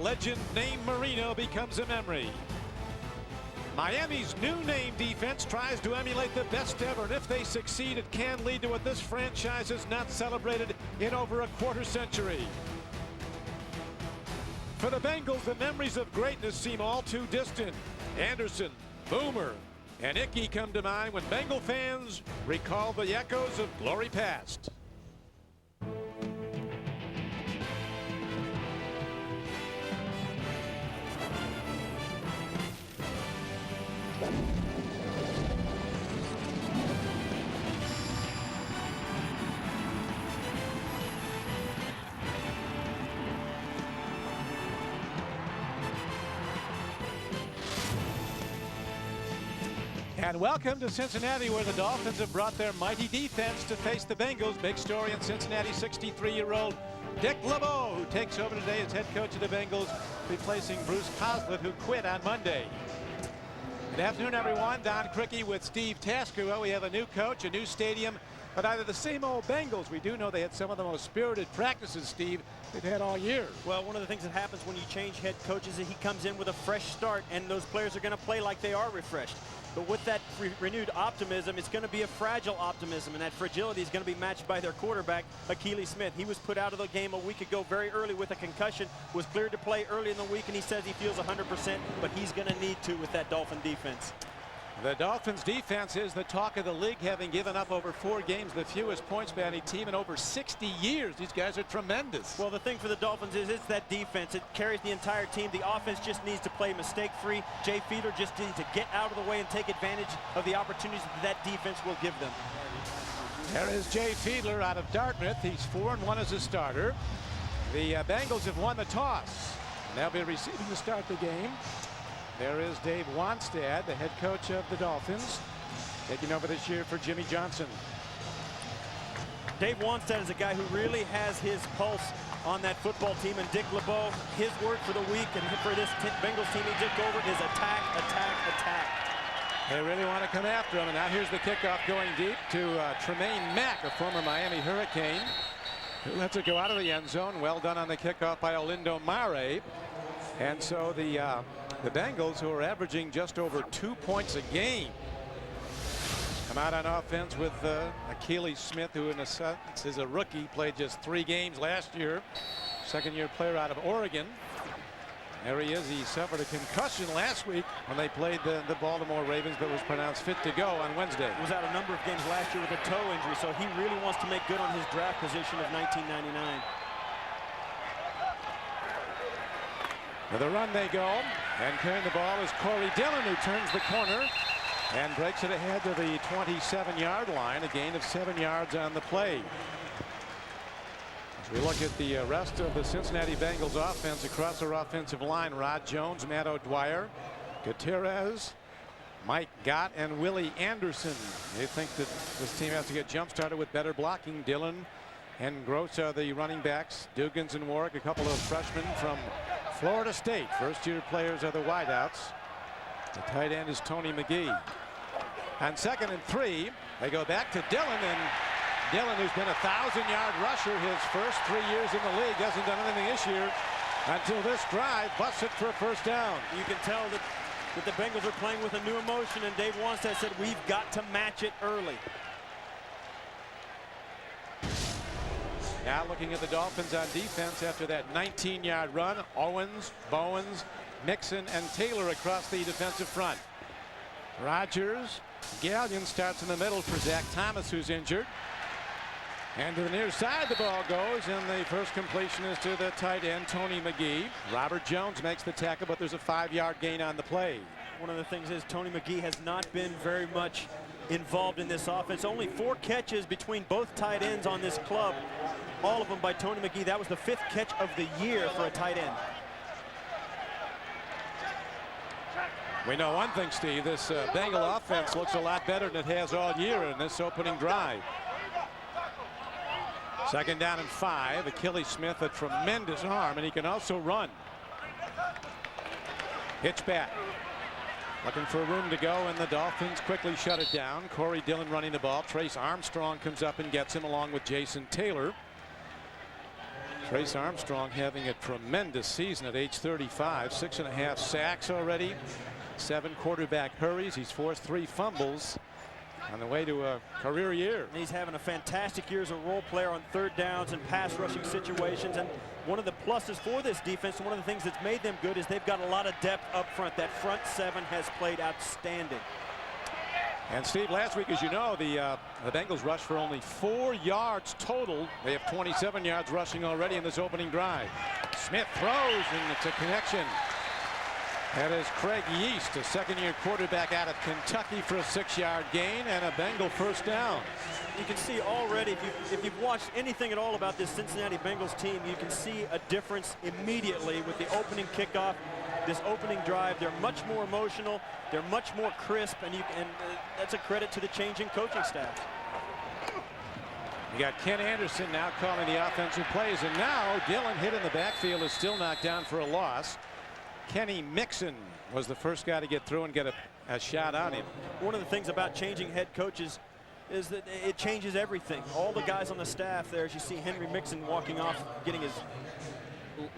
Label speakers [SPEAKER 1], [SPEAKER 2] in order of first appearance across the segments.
[SPEAKER 1] legend named Marino becomes a memory. Miami's new name defense tries to emulate the best ever, and if they succeed, it can lead to what this franchise has not celebrated in over a quarter century. For the Bengals, the memories of greatness seem all too distant. Anderson, Boomer, and Ickey come to mind when Bengal fans recall the echoes of glory past. And welcome to Cincinnati, where the Dolphins have brought their mighty defense to face the Bengals. Big story in Cincinnati, 63-year-old Dick LeBeau, who takes over today as head coach of the Bengals, replacing Bruce Coslett, who quit on Monday. Good afternoon, everyone. Don Criqui with Steve Tasker. Well, we have a new coach, a new stadium, but either the same old Bengals. We do know they had some of the most spirited practices, Steve, they've had all year.
[SPEAKER 2] Well, one of the things that happens when you change head coaches is he comes in with a fresh start, and those players are going to play like they are refreshed. But with that renewed optimism, it's going to be a fragile optimism, and that fragility is going to be matched by their quarterback, Akili Smith. He was put out of the game a week ago very early with a concussion, was cleared to play early in the week, and he says he feels 100%, but he's going to need to with that Dolphin defense.
[SPEAKER 1] The Dolphins defense is the talk of the league, having given up over 4 games, the fewest points by any team in over 60 years. These guys are tremendous.
[SPEAKER 2] Well, the thing for the Dolphins is it's that defense. It carries the entire team. The offense just needs to play mistake-free. Jay Fiedler just needs to get out of the way and take advantage of the opportunities that defense will give them.
[SPEAKER 1] There is Jay Fiedler out of Dartmouth. He's 4-1 as a starter. The Bengals have won the toss. They'll be receiving to start the game. There is Dave Wannstedt, the head coach of the Dolphins, taking over this year for Jimmy Johnson.
[SPEAKER 2] Dave Wannstedt is a guy who really has his pulse on that football team, and Dick LeBeau, his word for the week and for this Bengals team he took over is attack, attack, attack.
[SPEAKER 1] They really want to come after him, and now here's the kickoff going deep to Tremaine Mack, a former Miami Hurricane, who lets it go out of the end zone. Well done on the kickoff by Olindo Mare. And so the Bengals, who are averaging just over 2 points a game, come out on offense with Akili Smith, who in a sense is a rookie, played just 3 games last year, second-year player out of Oregon. There he is. He suffered a concussion last week when they played the Baltimore Ravens, but was pronounced fit to go on Wednesday.
[SPEAKER 2] He was out a number of games last year with a toe injury, so he really wants to make good on his draft position of 1999.
[SPEAKER 1] For the run they go, and carrying the ball is Corey Dillon, who turns the corner and breaks it ahead to the 27-yard line, a gain of 7 yards on the play. As we look at the rest of the Cincinnati Bengals offense across their offensive line, Rod Jones, Matt O'Dwyer, Gutierrez, Mike Gott, and Willie Anderson. They think that this team has to get jump-started with better blocking. Dillon and Gross are the running backs. Dugans and Warwick, a couple of freshmen from Florida State. First-year players are the wideouts. The tight end is Tony McGee. On 2nd and 3, they go back to Dillon, and Dillon, who's been a 1,000-yard rusher his first 3 years in the league, hasn't done anything this year until this drive, busts it for a first down.
[SPEAKER 2] You can tell that the Bengals are playing with a new emotion, and Dave Wannstedt said we've got to match it early.
[SPEAKER 1] Now looking at the Dolphins on defense after that 19-yard run, Owens, Bowens, Mixon, and Taylor across the defensive front. Rodgers, Gallion starts in the middle for Zach Thomas, who's injured. And to the near side the ball goes, and the first completion is to the tight end, Tony McGee. Robert Jones makes the tackle, but there's a 5-yard gain on the play.
[SPEAKER 2] One of the things is Tony McGee has not been very much involved in this offense. Only 4 catches between both tight ends on this club. All of them by Tony McGee. That was the 5th catch of the year for a tight end.
[SPEAKER 1] We know one thing, Steve. This Bengal offense looks a lot better than it has all year in this opening drive. 2nd down and 5. Akili Smith, a tremendous arm, and he can also run. Hitch back. Looking for room to go, and the Dolphins quickly shut it down. Corey Dillon running the ball. Trace Armstrong comes up and gets him along with Jason Taylor. Trace Armstrong having a tremendous season at age 35. 6.5 sacks already. 7 quarterback hurries. He's forced 3 fumbles on the way to a career year.
[SPEAKER 2] And he's having a fantastic year as a role player on third downs and pass rushing situations. And one of the pluses for this defense, and one of the things that's made them good, is they've got a lot of depth up front. That front 7 has played outstanding.
[SPEAKER 1] And Steve, last week, as you know, the Bengals rushed for only 4 yards total. They have 27 yards rushing already in this opening drive. Smith throws, and it's a connection. That is Craig Yeast, a second-year quarterback out of Kentucky, for a 6-yard gain and a Bengal first down.
[SPEAKER 2] You can see already, if you've watched anything at all about this Cincinnati Bengals team, you can see a difference immediately with the opening kickoff. This opening drive, they're much more emotional, they're much more crisp, and that's a credit to the changing coaching staff.
[SPEAKER 1] You got Ken Anderson now calling the offensive plays, and now Dillon hit in the backfield is still knocked down for a loss. Kenny Mixon was the first guy to get through and get a shot on him.
[SPEAKER 2] One of the things about changing head coaches is that it changes everything. All the guys on the staff there, as you see Henry Mixon walking off, getting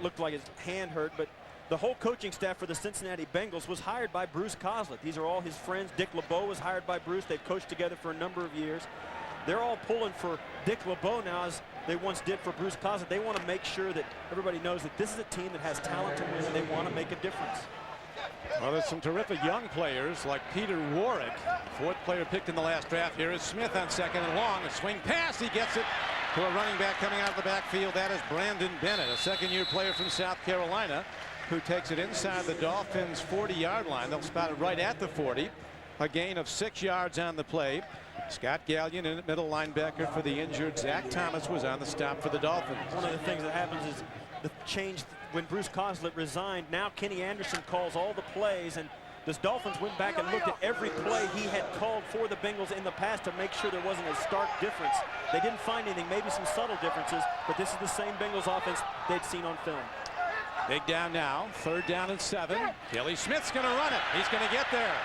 [SPEAKER 2] looked like his hand hurt, but the whole coaching staff for the Cincinnati Bengals was hired by Bruce Coslett. These are all his friends. Dick LeBeau was hired by Bruce. They've coached together for a number of years. They're all pulling for Dick LeBeau now, as they once did for Bruce Coslett. They want to make sure that everybody knows that this is a team that has talent to win, and they want to make a difference.
[SPEAKER 1] Well, there's some terrific young players like Peter Warwick, 4th player picked in the last draft. Here is Smith on 2nd and long. A swing pass. He gets it to a running back coming out of the backfield. That is Brandon Bennett, a 2nd-year player from South Carolina, who takes it inside the Dolphins' 40-yard line. They'll spot it right at the 40. A gain of 6 yards on the play. Scott Gallion, in middle linebacker for the injured Zach Thomas, was on the stop for the Dolphins.
[SPEAKER 2] One of the things that happens is the change when Bruce Coslett resigned. Now Kenny Anderson calls all the plays, and the Dolphins went back and looked at every play he had called for the Bengals in the past to make sure there wasn't a stark difference. They didn't find anything, maybe some subtle differences, but this is the same Bengals offense they'd seen on film.
[SPEAKER 1] Big down now, 3rd down and 7. Kelly Smith's going to run it. He's going to get there.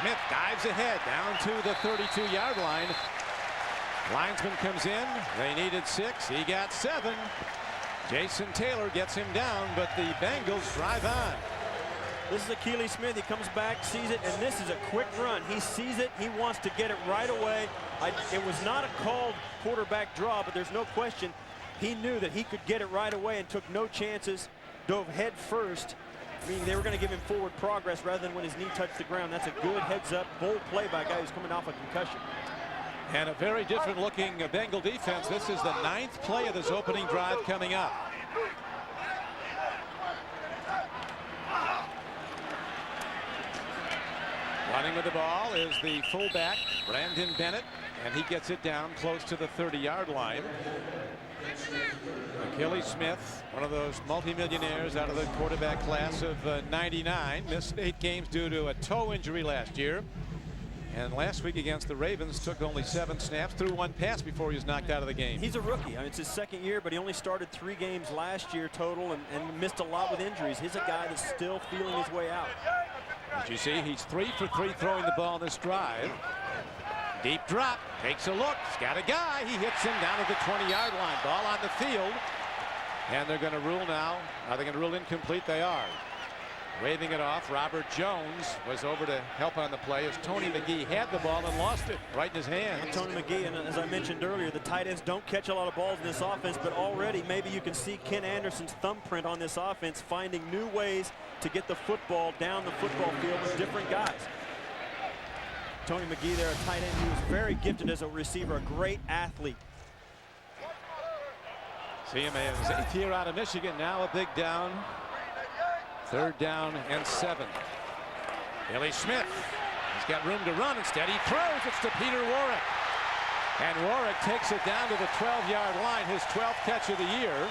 [SPEAKER 1] Smith dives ahead down to the 32-yard line. Linesman comes in. They needed 6. He got 7. Jason Taylor gets him down, but the Bengals drive on.
[SPEAKER 2] This is Akili Smith. He comes back, sees it, and this is a quick run. He sees it. He wants to get it right away. It was not a called quarterback draw, but there's no question. He knew that he could get it right away and took no chances. Dove head first, meaning they were going to give him forward progress rather than when his knee touched the ground. That's a good heads-up, bold play by a guy who's coming off a concussion.
[SPEAKER 1] And a very different looking Bengal defense. This is the 9th play of this opening drive coming up. Running with the ball is the fullback, Brandon Bennett, and he gets it down close to the 30-yard line. Akili Smith, one of those multimillionaires out of the quarterback class of '99, missed 8 games due to a toe injury last year. And last week against the Ravens took only 7 snaps, threw 1 pass before he was knocked out of the game.
[SPEAKER 2] He's a rookie. I mean, it's his 2nd year, but he only started 3 games last year total and missed a lot with injuries. He's a guy that's still feeling his way out.
[SPEAKER 1] As you see, he's 3 for 3 throwing the ball in this drive. Deep drop, takes a look, he's got a guy, he hits him down to the 20-yard line. Ball on the field, and they're going to rule now. Are they going to rule incomplete? They are. Waving it off, Robert Jones was over to help on the play as Tony McGee had the ball and lost it right in his hand.
[SPEAKER 2] And Tony McGee, and as I mentioned earlier, the tight ends don't catch a lot of balls in this offense, but already maybe you can see Ken Anderson's thumbprint on this offense, finding new ways to get the football down the football field with different guys. Tony McGee there, a tight end who was very gifted as a receiver, a great athlete.
[SPEAKER 1] See him as 8th year out of Michigan, now a big down. 3rd down and 7. Billy Smith, he's got room to run. Instead he throws. It's to Peter Warwick. And Warwick takes it down to the 12-yard line, his 12th catch of the year.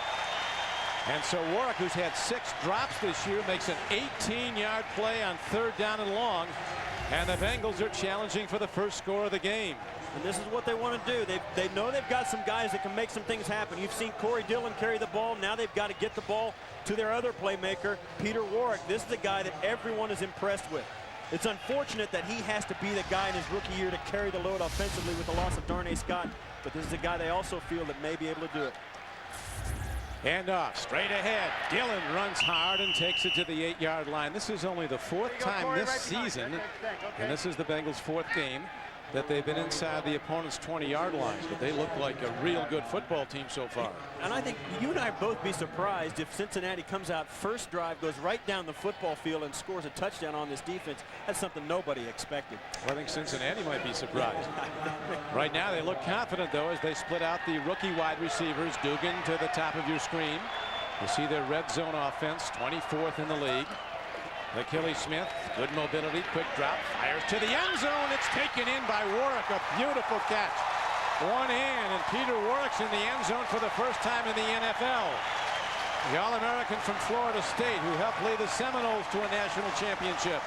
[SPEAKER 1] And so Warwick, who's had 6 drops this year, makes an 18-yard play on 3rd down and long. And the Bengals are challenging for the first score of the game.
[SPEAKER 2] And this is what they want to do. They know they've got some guys that can make some things happen. You've seen Corey Dillon carry the ball. Now they've got to get the ball to their other playmaker, Peter Warwick. This is the guy that everyone is impressed with. It's unfortunate that he has to be the guy in his rookie year to carry the load offensively with the loss of Darnay Scott. But this is a guy they also feel that may be able to do it.
[SPEAKER 1] Hand off, straight ahead. Dillon runs hard and takes it to the 8-yard line. This is only the 4th time this season, and this is the Bengals' 4th game that they've been inside the opponent's 20-yard lines, but they look like a real good football team so far.
[SPEAKER 2] And I think you and I both be surprised if Cincinnati comes out first drive, goes right down the football field and scores a touchdown on this defense. That's something nobody expected.
[SPEAKER 1] Well, I think Cincinnati might be surprised. Right now they look confident, though, as they split out the rookie wide receivers. Dugan to the top of your screen. You see their red zone offense, 24th in the league. Achilles Smith, good mobility, quick drop, fires to the end zone. It's taken in by Warwick, a beautiful catch. One hand, and Peter Warwick's in the end zone for the first time in the NFL. The All-American from Florida State, who helped lead the Seminoles to a national championship.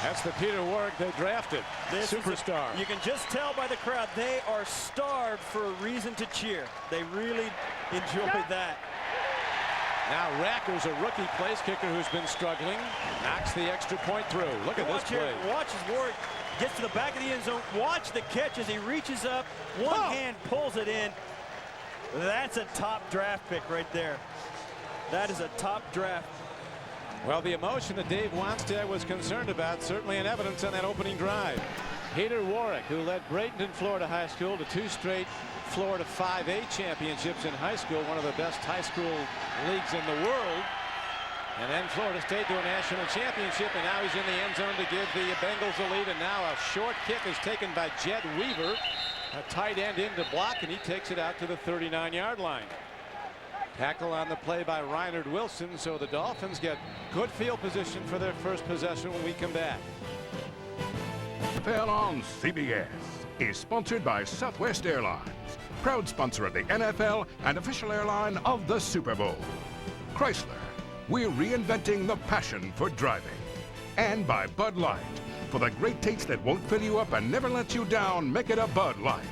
[SPEAKER 1] That's the Peter Warwick they drafted. This superstar.
[SPEAKER 2] You can just tell by the crowd they are starved for a reason to cheer. They really enjoy that.
[SPEAKER 1] Now Racker's a rookie place kicker who's been struggling. Knocks the extra point through. Look at this play.
[SPEAKER 2] Watch as Warwick gets to the back of the end zone. Watch the catch as he reaches up. One hand pulls it in. That's a top draft pick right there. That is a top draft.
[SPEAKER 1] Well, the emotion that Dave Wanstead was concerned about certainly in evidence on that opening drive. Peter Warwick, who led Bradenton Florida High School to 2 straight Florida 5A championships in high school, one of the best high school leagues in the world. And then Florida State to a national championship, and now he's in the end zone to give the Bengals a lead. And now a short kick is taken by Jed Weaver, a tight end in to block, and he takes it out to the 39-yard line. Tackle on the play by Reinhard Wilson, so the Dolphins get good field position for their first possession when we come back.
[SPEAKER 3] NFL on CBS is sponsored by Southwest Airlines, proud sponsor of the NFL and official airline of the Super Bowl. Chrysler, we're reinventing the passion for driving. And by Bud Light, for the great taste that won't fill you up and never let you down, make it a Bud Light.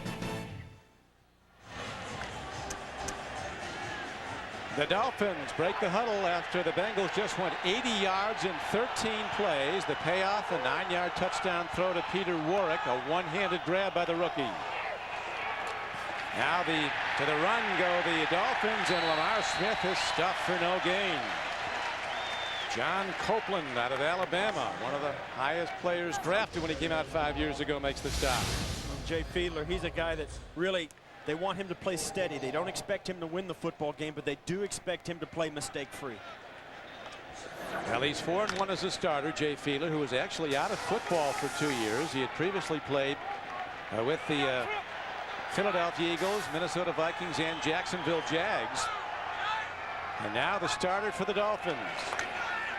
[SPEAKER 1] The Dolphins break the huddle after the Bengals just went 80 yards in 13 plays. The payoff, a 9-yard touchdown throw to Peter Warwick, a one-handed grab by the rookie. Now to the run go the Dolphins, and Lamar Smith is stuffed for no gain. John Copeland out of Alabama, one of the highest players drafted when he came out 5 years ago, makes the stop.
[SPEAKER 2] Jay Fiedler, he's a guy that's really, they want him to play steady. They don't expect him to win the football game, but they do expect him to play mistake-free.
[SPEAKER 1] Well, he's 4-1 as a starter, Jay Fiedler, who was actually out of football for 2 years. He had previously played with the Philadelphia Eagles, Minnesota Vikings, and Jacksonville Jags. And now the starter for the Dolphins.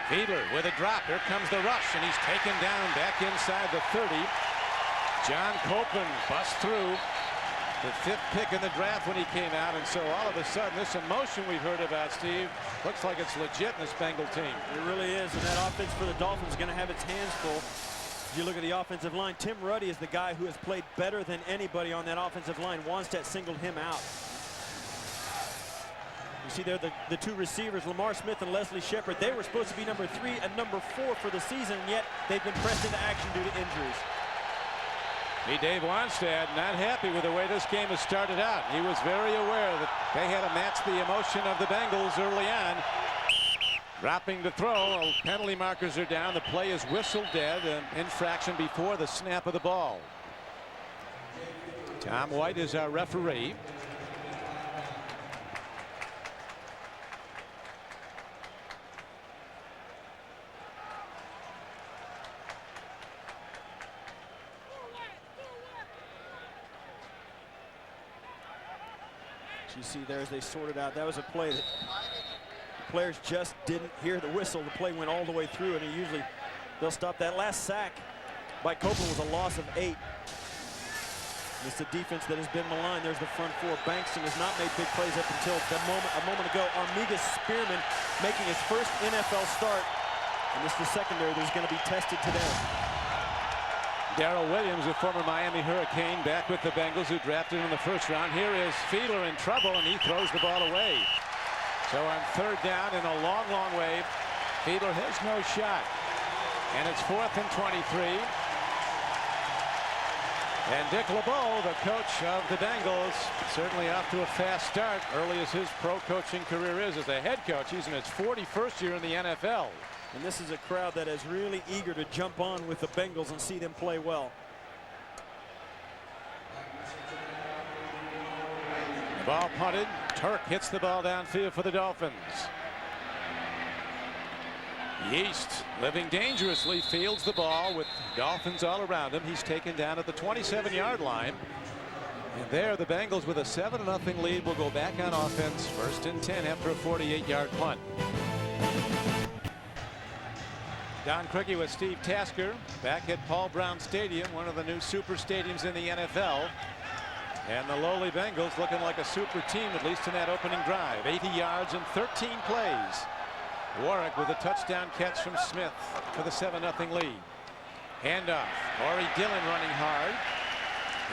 [SPEAKER 1] Fiedler with a drop. Here comes the rush, and he's taken down back inside the 30. John Copeland busts through. The 5th pick in the draft when he came out, and so all of a sudden this emotion we've heard about, Steve, looks like it's legit in this Bengal team.
[SPEAKER 2] It really is, and that offense for the Dolphins is going to have its hands full. If you look at the offensive line, Tim Ruddy is the guy who has played better than anybody on that offensive line. Wanstead singled him out. You see there the 2 receivers, Lamar Smith and Leslie Shepard. They were supposed to be number 3 and number 4 for the season, and yet they've been pressed into action due to injuries.
[SPEAKER 1] Dave Wanstead not happy with the way this game has started out. He was very aware that they had to match the emotion of the Bengals early on. Dropping to throw. Penalty markers are down. The play is whistled dead. An infraction before the snap of the ball. Tom White is our referee.
[SPEAKER 2] You see there as they sorted out, that was a play that the players just didn't hear the whistle. The play went all the way through. I mean, usually they'll stop. That last sack by Copeland was a loss of 8. It's the defense that has been maligned. There's the front 4. Bankston has not made big plays up until a moment ago. Armigas Spearman making his first NFL start, and this is the secondary that is going to be tested today.
[SPEAKER 1] Darrell Williams, a former Miami Hurricane, back with the Bengals, who drafted him in the 1st round. Here is Fiedler in trouble, and he throws the ball away. So on third down in a long, long way, Fiedler has no shot. And it's 4th and 23. And Dick LeBeau, the coach of the Bengals, certainly off to a fast start, early as his pro coaching career is as a head coach. He's in his 41st year in the NFL.
[SPEAKER 2] And this is a crowd that is really eager to jump on with the Bengals and see them play well.
[SPEAKER 1] The ball punted. Turk hits the ball downfield for the Dolphins. Yeast, living dangerously, fields the ball with Dolphins all around him. He's taken down at the 27-yard line. And there, the Bengals with a 7-0 lead will go back on offense. 1st and 10 after a 48-yard punt. Don Criqui with Steve Tasker back at Paul Brown Stadium, one of the new super stadiums in the NFL. And the lowly Bengals looking like a super team, at least in that opening drive. 80 yards and 13 plays. Warwick with a touchdown catch from Smith for the 7-0 lead. Handoff. Corey Dillon running hard.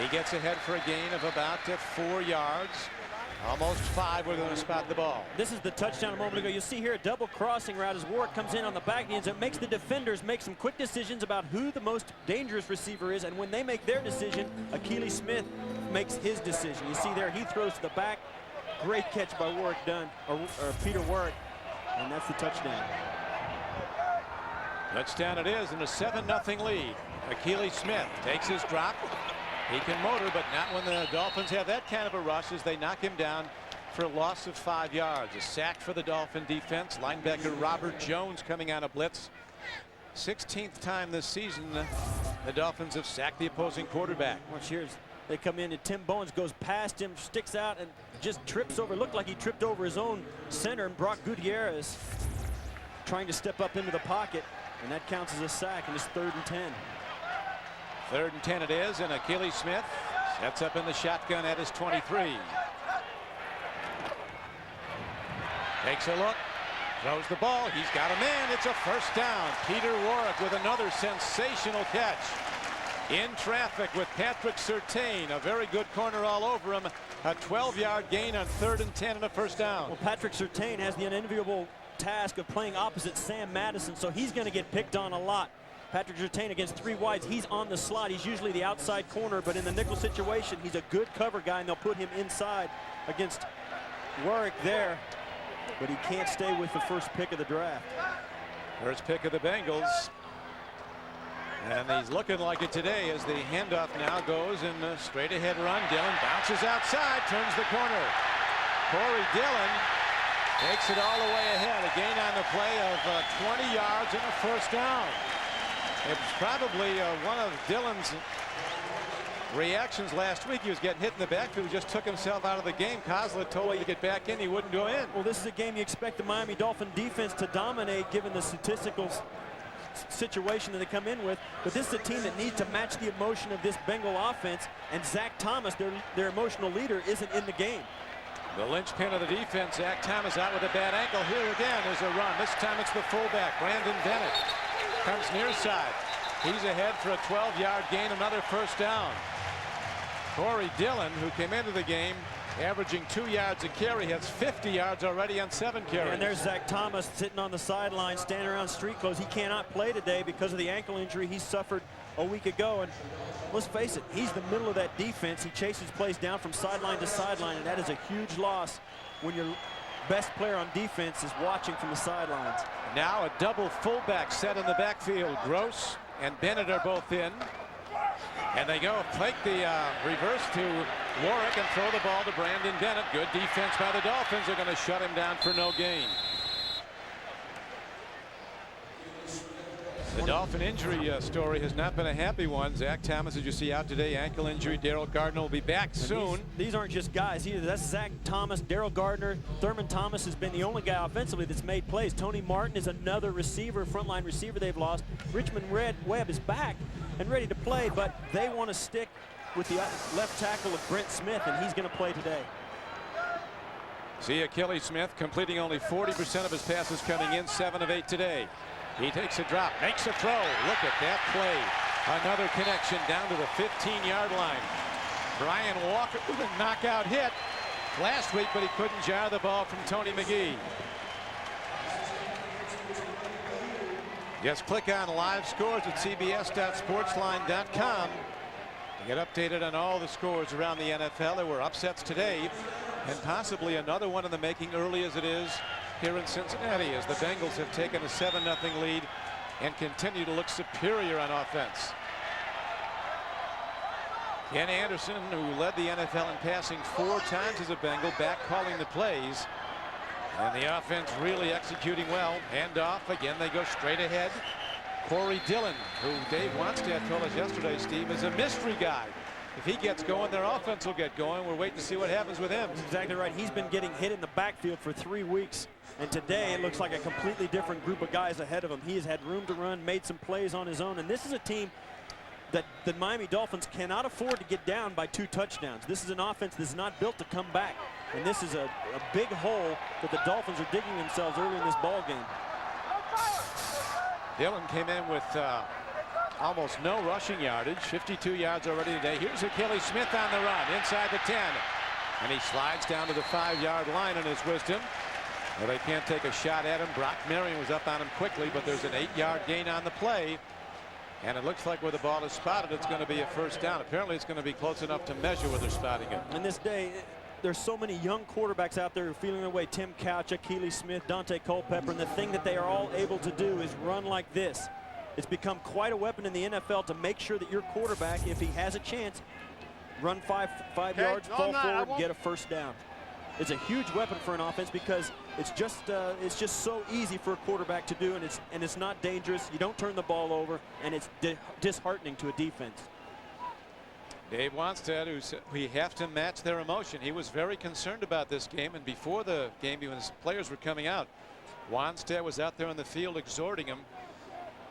[SPEAKER 1] He gets ahead for a gain of about 4 yards. Almost 5. We're going to spot the ball.
[SPEAKER 2] This is the touchdown a moment ago. You see here a double crossing route as Warwick comes in on the back ends. It makes the defenders make some quick decisions about who the most dangerous receiver is. And when they make their decision, Akili Smith makes his decision. You see there, he throws to the back. Great catch by Warwick Dunn, or Peter Warwick. And that's the touchdown.
[SPEAKER 1] Touchdown it is in a 7-0 lead. Akili Smith takes his drop. He can motor, but not when the Dolphins have that kind of a rush as they knock him down for a loss of 5 yards. A sack for the Dolphin defense. Linebacker Robert Jones coming on a blitz. 16th time this season the Dolphins have sacked the opposing quarterback.
[SPEAKER 2] Watch here. They come in and Tim Bowens goes past him, sticks out, and just trips over. Looked like he tripped over his own center, and Brock Gutierrez trying to step up into the pocket, and that counts as a sack, and it's 3rd and 10.
[SPEAKER 1] 3rd and 10 it is, and Akili Smith sets up in the shotgun at his 23. Takes a look, throws the ball. He's got a man. It's a 1st down. Peter Warwick with another sensational catch. In traffic with Patrick Surtain, a very good corner all over him. A 12-yard gain on 3rd and 10 and a 1st down.
[SPEAKER 2] Well, Patrick Surtain has the unenviable task of playing opposite Sam Madison, so he's going to get picked on a lot. Patrick Surtain against 3 wides. He's on the slot. He's usually the outside corner, but in the nickel situation, he's a good cover guy, and they'll put him inside against Warwick there, but he can't stay with the first pick of the draft.
[SPEAKER 1] First pick of the Bengals. And he's looking like it today as the handoff now goes in a straight ahead run. Dillon bounces outside, turns the corner. Corey Dillon takes it all the way ahead. A gain on the play of 20 yards and a 1st down. It was probably one of Dillon's reactions last week. He was getting hit in the backfield. He just took himself out of the game. Kozlov told him to get back in. He wouldn't go in.
[SPEAKER 2] Well, this is a game you expect the Miami Dolphin defense to dominate given the statistical situation that they come in with, but this is a team that needs to match the emotion of this Bengal offense, and Zach Thomas, their emotional leader, isn't in the game.
[SPEAKER 1] The linchpin of the defense, Zach Thomas, out with a bad ankle. Here again is a run. This time it's the fullback, Brandon Bennett. Comes near side. He's ahead for a 12-yard gain, another 1st down. Corey Dillon, who came into the game averaging 2 yards a carry, has 50 yards already on 7 carries.
[SPEAKER 2] And there's Zach Thomas sitting on the sideline, standing around street clothes. He cannot play today because of the ankle injury he suffered a week ago. And let's face it, he's the middle of that defense. He chases plays down from sideline to sideline, and that is a huge loss when your best player on defense is watching from the sidelines.
[SPEAKER 1] Now a double fullback set in the backfield. Gross and Bennett are both in. And they go take the reverse to Warwick and throw the ball to Brandon Bennett. Good defense by the Dolphins. They're going to shut him down for no gain. The Dolphin injury story has not been a happy one. Zach Thomas, as you see out today, ankle injury. Daryl Gardner will be back soon.
[SPEAKER 2] These aren't just guys either. That's Zach Thomas, Daryl Gardner. Thurman Thomas has been the only guy offensively that's made plays. Tony Martin is another receiver, frontline receiver they've lost. Richmond Webb is back and ready to play, but they want to stick with the left tackle of Brent Smith, and he's going to play today.
[SPEAKER 1] See Akili Smith completing only 40% of his passes coming in, 7 of 8 today. He takes a drop, makes a throw. Look at that play. Another connection down to the 15-yard line. Brian Walker with a knockout hit. last week, but he couldn't jar the ball from Tony McGee. Just click on live scores at cbs.sportsline.com to get updated on all the scores around the NFL. There were upsets today, and possibly another one in the making early as it is here in Cincinnati, as the Bengals have taken a 7-0 lead and continue to look superior on offense. Ken Anderson, who led the NFL in passing 4 times as a Bengal, back calling the plays. And the offense really executing well. Hand off. Again, they go straight ahead. Corey Dillon, who Dave Wanstead told us yesterday, Steve, is a mystery guy. If he gets going, their offense will get going. We're waiting to see what happens with him.
[SPEAKER 2] That's exactly right. He's been getting hit in the backfield for 3 weeks. And today it looks like a completely different group of guys ahead of him. He has had room to run, made some plays on his own. And this is a team that the Miami Dolphins cannot afford to get down by 2 touchdowns. This is an offense that's not built to come back. And this is a big hole that the Dolphins are digging themselves early in this ball game.
[SPEAKER 1] Dillon came in with almost no rushing yardage, 52 yards already today. Here's Achilles Smith on the run inside the 10. And he slides down to the 5-yard line in his wisdom. Well, they can't take a shot at him. Brock Marion was up on him quickly, but there's an 8-yard gain on the play. And it looks like where the ball is spotted, it's going to be a first down. Apparently it's going to be close enough to measure where they're spotting it.
[SPEAKER 2] In this day, there's so many young quarterbacks out there who are feeling their way. Tim Couch, Achilles Smith, Dante Culpepper, and the thing that they are all able to do is run like this. It's become quite a weapon in the NFL to make sure that your quarterback, if he has a chance, run five yards, fall forward, get a first down. It's a huge weapon for an offense because it's just so easy for a quarterback to do, and it's not dangerous. You don't turn the ball over, and it's disheartening to a defense.
[SPEAKER 1] Dave Wanstead, we have to match their emotion. He was very concerned about this game, and before the game, when his players were coming out, Wanstead was out there on the field exhorting him.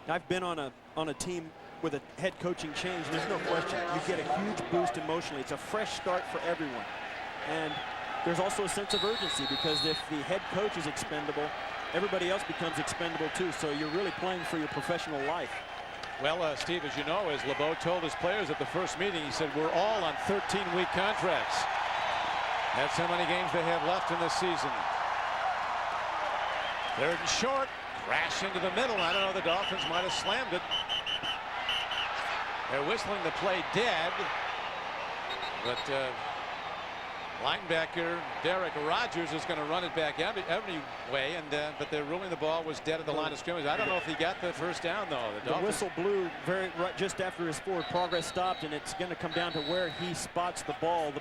[SPEAKER 2] I've been on a team with a head coaching change. There's no question. You get a huge boost emotionally. It's a fresh start for everyone. And there's also a sense of urgency because if the head coach is expendable, everybody else becomes expendable too. So you're really playing for your professional life.
[SPEAKER 1] Well, Steve, as you know, as LeBeau told his players at the first meeting, he said, we're all on 13-week contracts. That's how many games they have left in this season. 3rd and short. Crash into the middle. I don't know, the Dolphins might have slammed it. They're whistling the play dead. But linebacker Derek Rogers is going to run it back anyway, but they're ruling the ball was dead at the line of scrimmage. I don't know if he got the first down, though.
[SPEAKER 2] The whistle blew just after his forward progress stopped, and it's going to come down to where he spots the ball.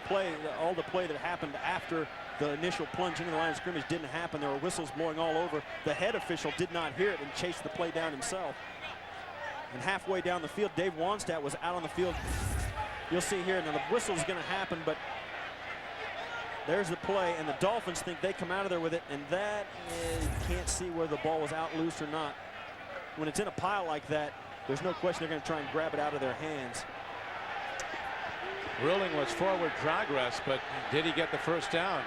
[SPEAKER 2] All the play that happened after the initial plunge into the line of scrimmage didn't happen. There were whistles blowing all over. The head official did not hear it and chased the play down himself. And halfway down the field, Dave Wanstead was out on the field. You'll see here, now the whistle is going to happen, but there's the play, and the Dolphins think they come out of there with it, and that you can't see whether the ball was out loose or not. When it's in a pile like that, there's no question they're going to try and grab it out of their hands.
[SPEAKER 1] Ruling was forward progress, but did he get the first down?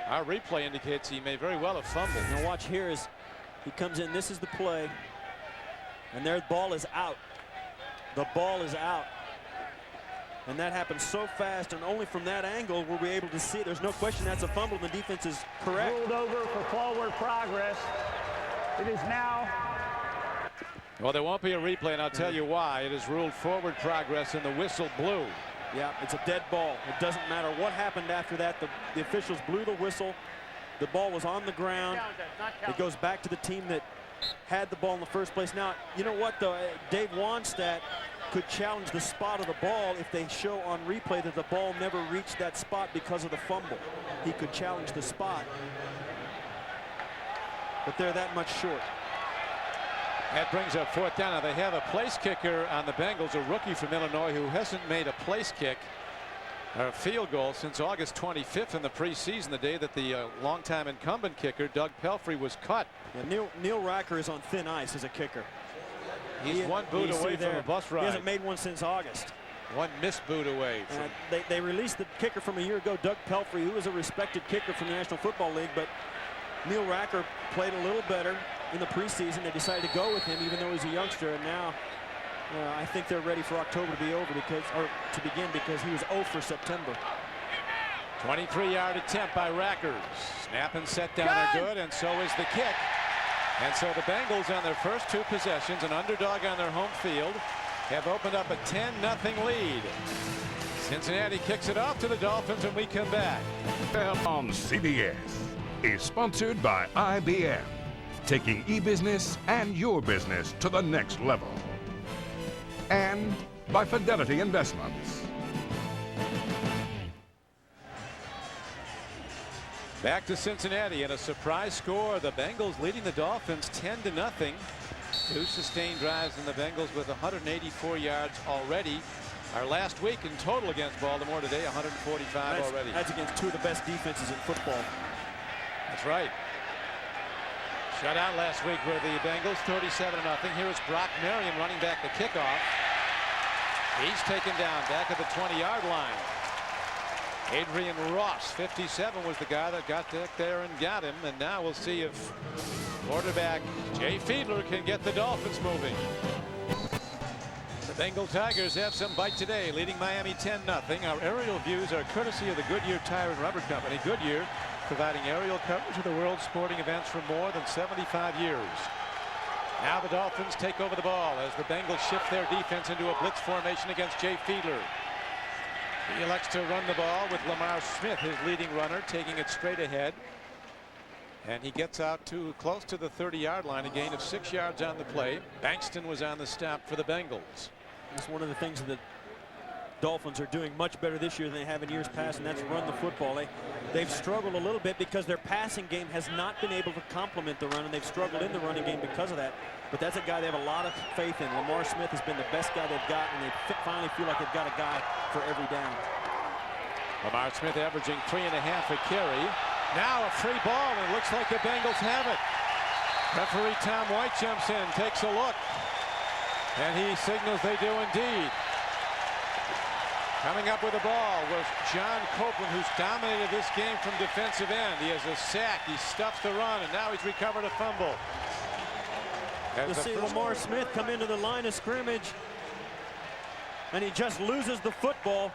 [SPEAKER 1] Our replay indicates he may very well have fumbled.
[SPEAKER 2] Now watch here as he comes in. This is the play, and their ball is out. The ball is out. And that happened so fast, and only from that angle were we able to see it. There's no question that's a fumble, and the defense is correct.
[SPEAKER 4] Ruled over for forward progress. It is now.
[SPEAKER 1] Well, there won't be a replay, and I'll tell you why. It is ruled forward progress, and the whistle blew.
[SPEAKER 2] Yeah, it's a dead ball. It doesn't matter what happened after that. The officials blew the whistle. The ball was on the ground. It goes back to the team that had the ball in the first place. Now, you know what, though? Dave Wanstead could challenge the spot of the ball if they show on replay that the ball never reached that spot because of the fumble. He could challenge the spot. But they're that much short.
[SPEAKER 1] That brings up 4th down. Now they have a place kicker on the Bengals, a rookie from Illinois who hasn't made a place kick or a field goal since August 25th in the preseason, the day that the longtime incumbent kicker Doug Pelfrey was cut.
[SPEAKER 2] Yeah, Neil Racker is on thin ice as a kicker.
[SPEAKER 1] He's one boot away from a bus ride.
[SPEAKER 2] He hasn't made one since August.
[SPEAKER 1] One missed boot away.
[SPEAKER 2] They released the kicker from a year ago, Doug Pelfrey, who was a respected kicker from the National Football League, but Neil Racker played a little better in the preseason. They decided to go with him even though he's a youngster, and now I think they're ready for October to be over to begin because he was 0 for September.
[SPEAKER 1] 23-yard attempt by Rackers. Snap and set down are good, and so is the kick. And so the Bengals on their first 2 possessions, an underdog on their home field, have opened up a 10-0 lead. Cincinnati kicks it off to the Dolphins when we come back.
[SPEAKER 3] On CBS is sponsored by IBM, taking e-business and your business to the next level. And by Fidelity Investments.
[SPEAKER 1] Back to Cincinnati and a surprise score. The Bengals leading the Dolphins 10-0. 2 sustained drives in the Bengals with 184 yards already. Our last week in total against Baltimore today, 145 already.
[SPEAKER 2] That's against 2 of the best defenses in football.
[SPEAKER 1] That's right. Shut out last week were the Bengals, 37-0. Here is Brock Marion running back the kickoff. He's taken down back at the 20-yard line. Adrian Ross, 57, was the guy that got there and got him. And now we'll see if quarterback Jay Fiedler can get the Dolphins moving. The Bengal Tigers have some bite today, leading Miami 10-0. Our aerial views are courtesy of the Goodyear Tire and Rubber Company. Goodyear providing aerial coverage of the world's sporting events for more than 75 years. Now the Dolphins take over the ball as the Bengals shift their defense into a blitz formation against Jay Fiedler. He elects to run the ball with Lamar Smith, his leading runner, taking it straight ahead. And he gets out to close to the 30-yard line, a gain of 6 yards on the play. Bankston was on the stop for the Bengals.
[SPEAKER 2] It's one of the things that the Dolphins are doing much better this year than they have in years past, and that's run the football. They've struggled a little bit because their passing game has not been able to complement the run, and they've struggled in the running game because of that. But that's a guy they have a lot of faith in. Lamar Smith has been the best guy they've got, and they finally feel like they've got a guy for every down.
[SPEAKER 1] Lamar Smith averaging 3.5 a carry. Now a free ball, and it looks like the Bengals have it. Referee Tom White jumps in, takes a look, and he signals they do indeed. Coming up with the ball was John Copeland, who's dominated this game from defensive end. He has a sack, he stuffs the run, and now he's recovered a fumble.
[SPEAKER 2] You'll see Lamar Smith come into the line of scrimmage, and he just loses the football.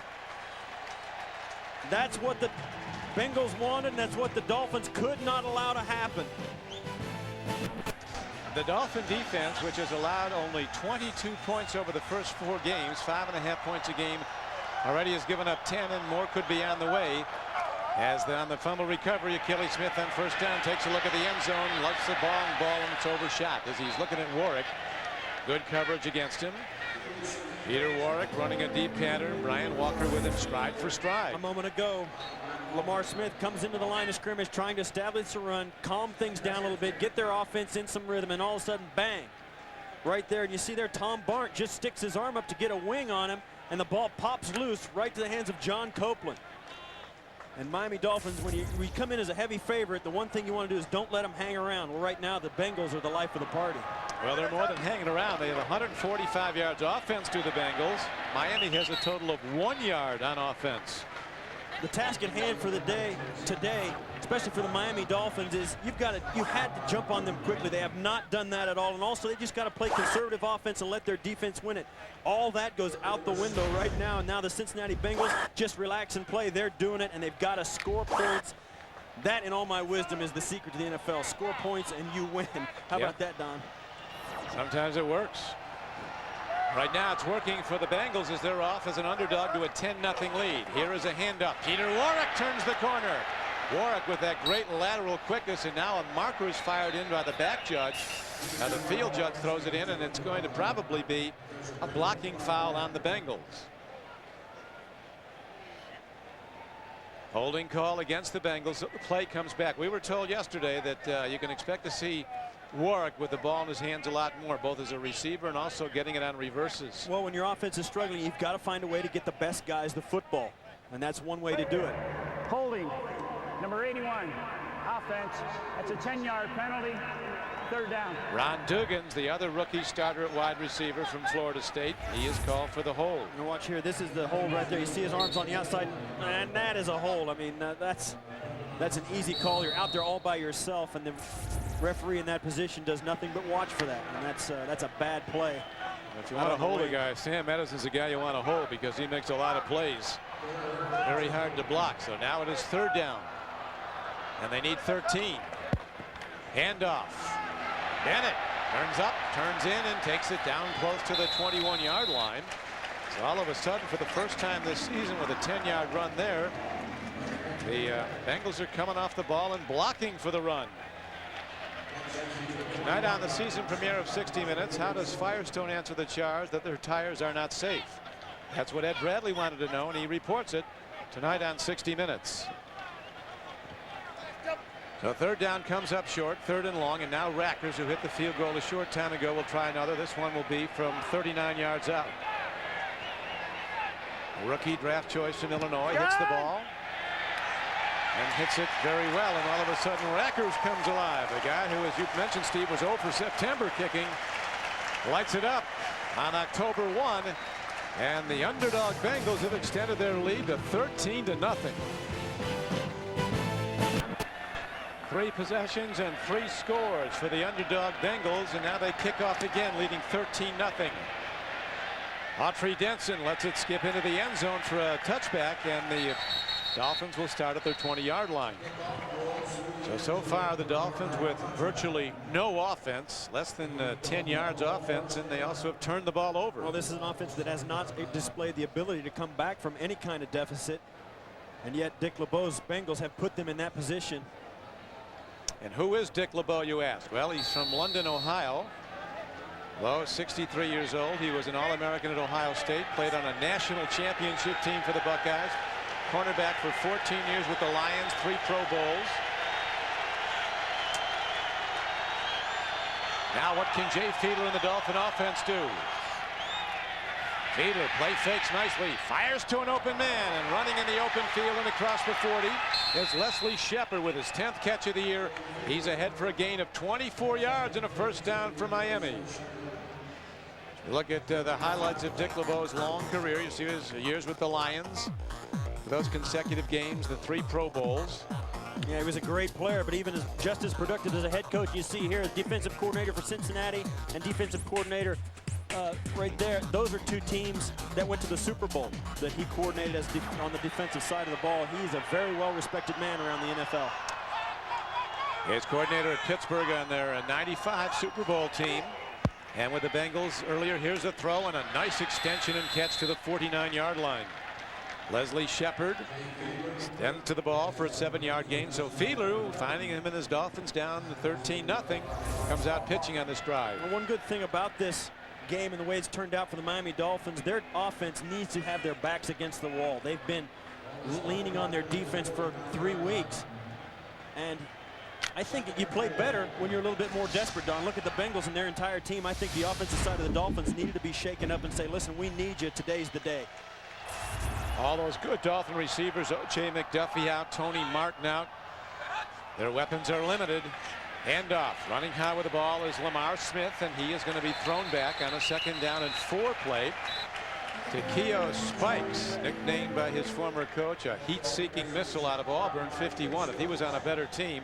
[SPEAKER 2] That's what the Bengals wanted, and that's what the Dolphins could not allow to happen.
[SPEAKER 1] The Dolphin defense, which has allowed only 22 points over the first 4 games, 5.5 points a game, already has given up 10, and more could be on the way. As on the fumble recovery, Achilles Smith on first down takes a look at the end zone, lets the ball, and it's overshot as he's looking at Warwick. Good coverage against him. Peter Warwick running a deep pattern. Brian Walker with him stride for stride.
[SPEAKER 2] A moment ago, Lamar Smith comes into the line of scrimmage trying to establish the run, calm things down a little bit, get their offense in some rhythm, and all of a sudden, bang. Right there, and you see there Tom Barnt just sticks his arm up to get a wing on him, and the ball pops loose right to the hands of John Copeland. And Miami Dolphins, when you come in as a heavy favorite, the one thing you want to do is don't let them hang around. Well, right now, the Bengals are the life of the party.
[SPEAKER 1] Well, they're more than hanging around. They have 145 yards offense to the Bengals. Miami has a total of 1 yard on offense.
[SPEAKER 2] The task at hand for the day today, especially for the Miami Dolphins, is you had to jump on them quickly. They have not done that at all, and also they just got to play conservative offense and let their defense win it. All that goes out the window right now, and now the Cincinnati Bengals just relax and play. They're doing it, and they've got to score points. That, in all my wisdom, is the secret to the NFL. Score points and you win. How about that, Don?
[SPEAKER 1] Sometimes it works. Right now it's working for the Bengals as they're off as an underdog to a 10-0 lead. Here is a handoff. Peter Warwick turns the corner. Warwick with that great lateral quickness, and now a marker is fired in by the back judge. Now the field judge throws it in, and it's going to probably be a blocking foul on the Bengals. Holding call against the Bengals. The play comes back. We were told yesterday that you can expect to see Warwick with the ball in his hands a lot more, both as a receiver and also getting it on reverses.
[SPEAKER 2] Well, when your offense is struggling, you've got to find a way to get the best guys the football, and that's one way to do it.
[SPEAKER 4] Holding, number 81, offense. That's a 10-yard penalty. 3rd down.
[SPEAKER 1] Ron Dugan's the other rookie starter at wide receiver from Florida State. He is called for the hold.
[SPEAKER 2] You watch here. This is the hold right there. You see his arms on the outside, and that is a hold. I mean, that's an easy call. You're out there all by yourself, and referee in that position does nothing but watch for that, and that's a bad play.
[SPEAKER 1] If you want to hold a guy, Sam Edison's a guy you want to hold because he makes a lot of plays. Very hard to block. So now it is 3rd down. And they need 13. Handoff. Bennett turns up, turns in, and takes it down close to the 21-yard line. So all of a sudden, for the first time this season with a 10-yard run there, the Bengals are coming off the ball and blocking for the run. Tonight on the season premiere of 60 Minutes, how does Firestone answer the charge that their tires are not safe? That's what Ed Bradley wanted to know, and he reports it tonight on 60 Minutes. So 3rd down comes up short, 3rd and long, and now Rackers, who hit the field goal a short time ago, will try another. This one will be from 39 yards out. A rookie draft choice from Illinois hits the ball and hits it very well, and all of a sudden Rackers comes alive. The guy who, as you mentioned, Steve, was 0 for September kicking, lights it up on October 1, and the underdog Bengals have extended their lead to 13-0. 3 possessions and 3 scores for the underdog Bengals, and now they kick off again, leading 13-0. Autry Denson lets it skip into the end zone for a touchback, and the Dolphins will start at their 20-yard line. So far the Dolphins with virtually no offense, less than 10 yards offense, and they also have turned the ball over.
[SPEAKER 2] Well, this is an offense that has not displayed the ability to come back from any kind of deficit, and yet Dick LeBeau's Bengals have put them in that position.
[SPEAKER 1] And who is Dick LeBeau, you ask? Well, he's from London, Ohio. Lowe is 63 years old. He was an All-American at Ohio State, played on a national championship team for the Buckeyes, cornerback for 14 years with the Lions, 3 Pro Bowls. Now what can Jay Fiedler and the Dolphin offense do? Fiedler play fakes nicely, fires to an open man, and running in the open field and across the 40 is Leslie Shepard with his 10th catch of the year. He's ahead for a gain of 24 yards and a 1st down for Miami. Look at the highlights of Dick LeBeau's long career. You see his years with the Lions, those consecutive games, the 3 Pro Bowls.
[SPEAKER 2] Yeah, he was a great player, but even just as productive as a head coach. You see here, defensive coordinator for Cincinnati and defensive coordinator right there. Those are 2 teams that went to the Super Bowl that he coordinated as on the defensive side of the ball. He's a very well-respected man around the NFL.
[SPEAKER 1] His coordinator at Pittsburgh on their 95 Super Bowl team. And with the Bengals earlier, here's a throw and a nice extension and catch to the 49-yard line. Leslie Shepard then to the ball for a 7-yard gain. So Fiedler, finding him and his Dolphins down 13-0, comes out pitching on this drive.
[SPEAKER 2] Well, one good thing about this game and the way it's turned out for the Miami Dolphins, their offense needs to have their backs against the wall. They've been leaning on their defense for 3 weeks, and I think you play better when you're a little bit more desperate, Don. Look at the Bengals and their entire team. I think the offensive side of the Dolphins needed to be shaken up and say, listen, we need you. Today's the day.
[SPEAKER 1] All those good Dolphin receivers, O.J. McDuffie out, Tony Martin out. Their weapons are limited. Handoff, running high with the ball is Lamar Smith, and he is going to be thrown back on a 2nd down and 4 play. Takeo Spikes, nicknamed by his former coach a heat-seeking missile out of Auburn, 51. If he was on a better team,